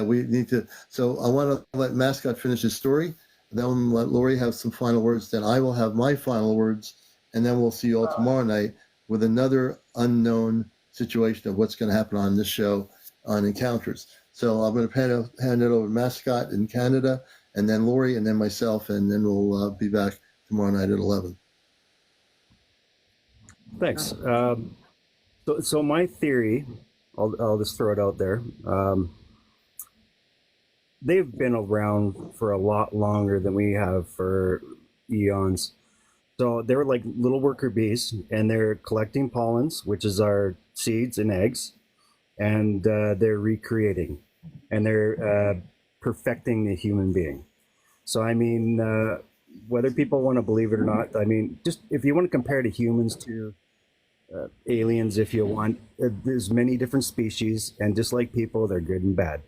we need to. So I want to let Mascot finish his story. Then let Lori have some final words. Then I will have my final words. And then we'll see you all tomorrow night with another unknown situation of what's going to happen on this show on Encounters. So I'm going to hand it over to Mascot in Canada, and then Lori, and then myself, and then we'll be back tomorrow night at 11. Thanks. So my theory, I'll just throw it out there. They've been around for a lot longer than we have for eons. So they're like little worker bees, and they're collecting pollens, which is our seeds and eggs, and they're recreating, and they're perfecting the human being. So I mean, whether people want to believe it or not, I mean, just if you want to compare to humans to aliens, if you want, there's many different species, and just like people, they're good and bad.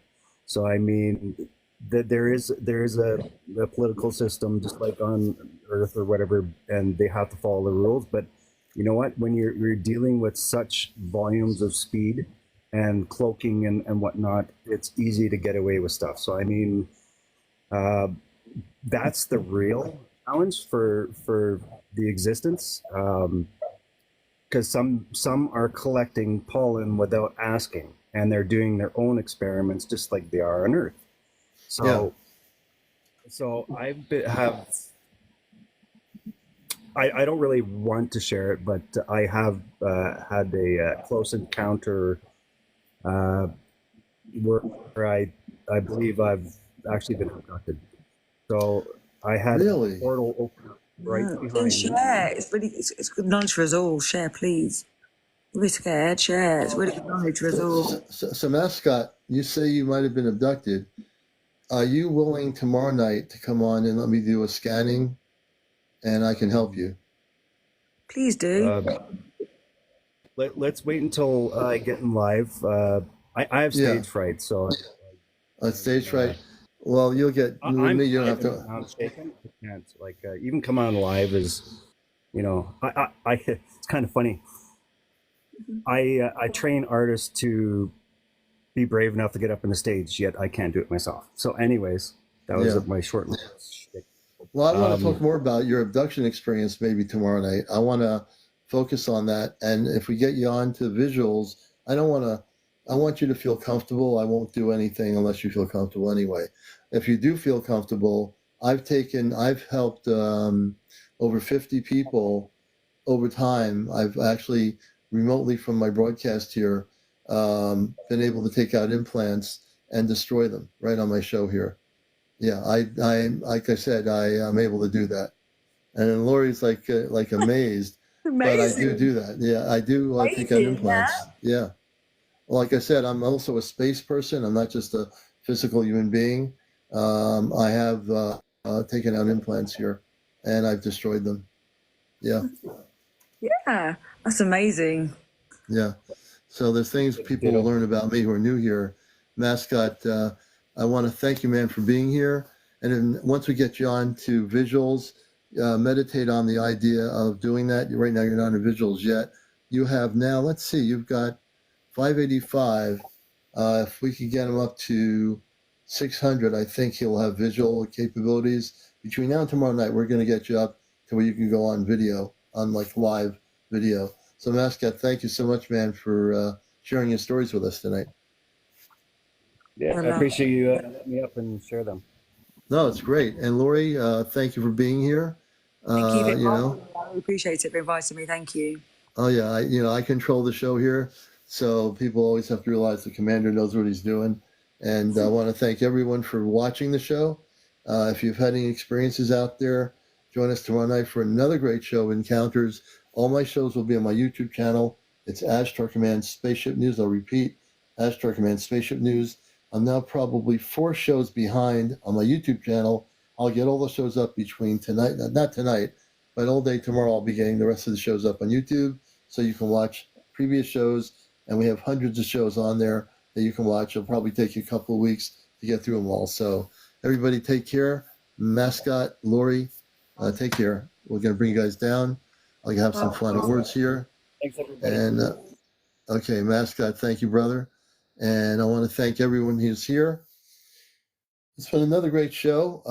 So I mean, there is a political system just like on Earth or whatever, and they have to follow the rules. But you know what? When you're dealing with such volumes of speed and cloaking and whatnot, it's easy to get away with stuff. So I mean, that's the real challenge for the existence. Because some are collecting pollen without asking, and they're doing their own experiments just like they are on Earth. So I don't really want to share it, but I have had a close encounter where I believe I've actually been abducted. So I had a portal open right behind me. Share. It's good knowledge for us all. Share, please. We're scared. Share. It's really good knowledge for us all. So Mascot, you say you might have been abducted. Are you willing tomorrow night to come on and let me do a scanning, and I can help you? Please do. Let's wait until I get in live. I have stage fright, so stage fright. Well, you'll get with me. You don't have to. I'm shaking. I can't even come on live is, I it's kind of funny. I train artists to be brave enough to get up on the stage, yet I can't do it myself. So anyways, that was my short list. Well, I want to talk more about your abduction experience maybe tomorrow night. I want to focus on that. And if we get you on to visuals, I want you to feel comfortable. I won't do anything unless you feel comfortable anyway. If you do feel comfortable, I've helped over 50 people over time. I've actually remotely from my broadcast here, been able to take out implants and destroy them right on my show here. Yeah, I like I said, I'm able to do that. And then Lori's like amazed, but I do that. Yeah, I do take out implants. Yeah. Well, like I said, I'm also a space person. I'm not just a physical human being. I have taken out implants here, and I've destroyed them. Yeah. Yeah, that's amazing. Yeah. So there's things people will learn about me who are new here. Mascot, I want to thank you, man, for being here. And then once we get you on to visuals, meditate on the idea of doing that. Right now, you're not in visuals yet. You have now, let's see, you've got 585. If we could get him up to 600, I think he'll have visual capabilities. Between now and tomorrow night, we're going to get you up to where you can go on video, on like live video. So Mascot, thank you so much, man, for sharing your stories with us tonight. Yeah, I appreciate you letting me up and share them. No, it's great. And Lori, thank you for being here. Thank you for You know, inviting me. I really appreciate it for inviting me. Thank you. oh yeah, I control the show here, so people always have to realize the commander knows what he's doing. And I want to thank everyone for watching the show. If you've had any experiences out there, join us tomorrow night for another great show, Encounters. All my shows will be on my YouTube channel. It's Ashtar Command Spaceship News. I'll repeat, Ashtar Command Spaceship News. I'm now probably 4 shows behind on my YouTube channel. I'll get all the shows up between tonight, not tonight, but all day tomorrow. I'll be getting the rest of the shows up on YouTube, so you can watch previous shows. And we have hundreds of shows on there that you can watch. It'll probably take you a couple of weeks to get through them all. So everybody take care. Mascot, Lori, take care. We're going to bring you guys down. I'll have some final words here. Thanks, everybody. And okay, Mascot, thank you, brother. And I want to thank everyone who's here. It's been another great show.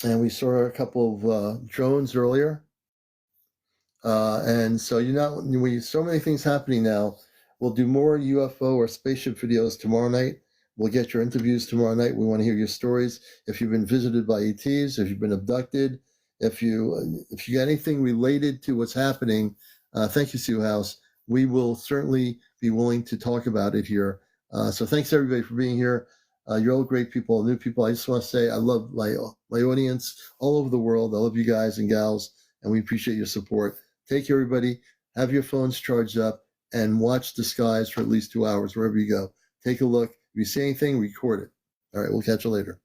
And we saw a couple of drones earlier. And so so many things happening now. We'll do more UFO or spaceship videos tomorrow night. We'll get your interviews tomorrow night. We want to hear your stories. If you've been visited by ETs, if you've been abducted, if you got anything related to what's happening, thank you, Sue House. We will certainly be willing to talk about it here. So thanks everybody for being here. You're all great people, new people. I just want to say I love my audience all over the world. I love you guys and gals, and we appreciate your support. Take care, everybody. Have your phones charged up and watch the skies for at least 2 hours wherever you go. Take a look. If you see anything, record it. All right, we'll catch you later.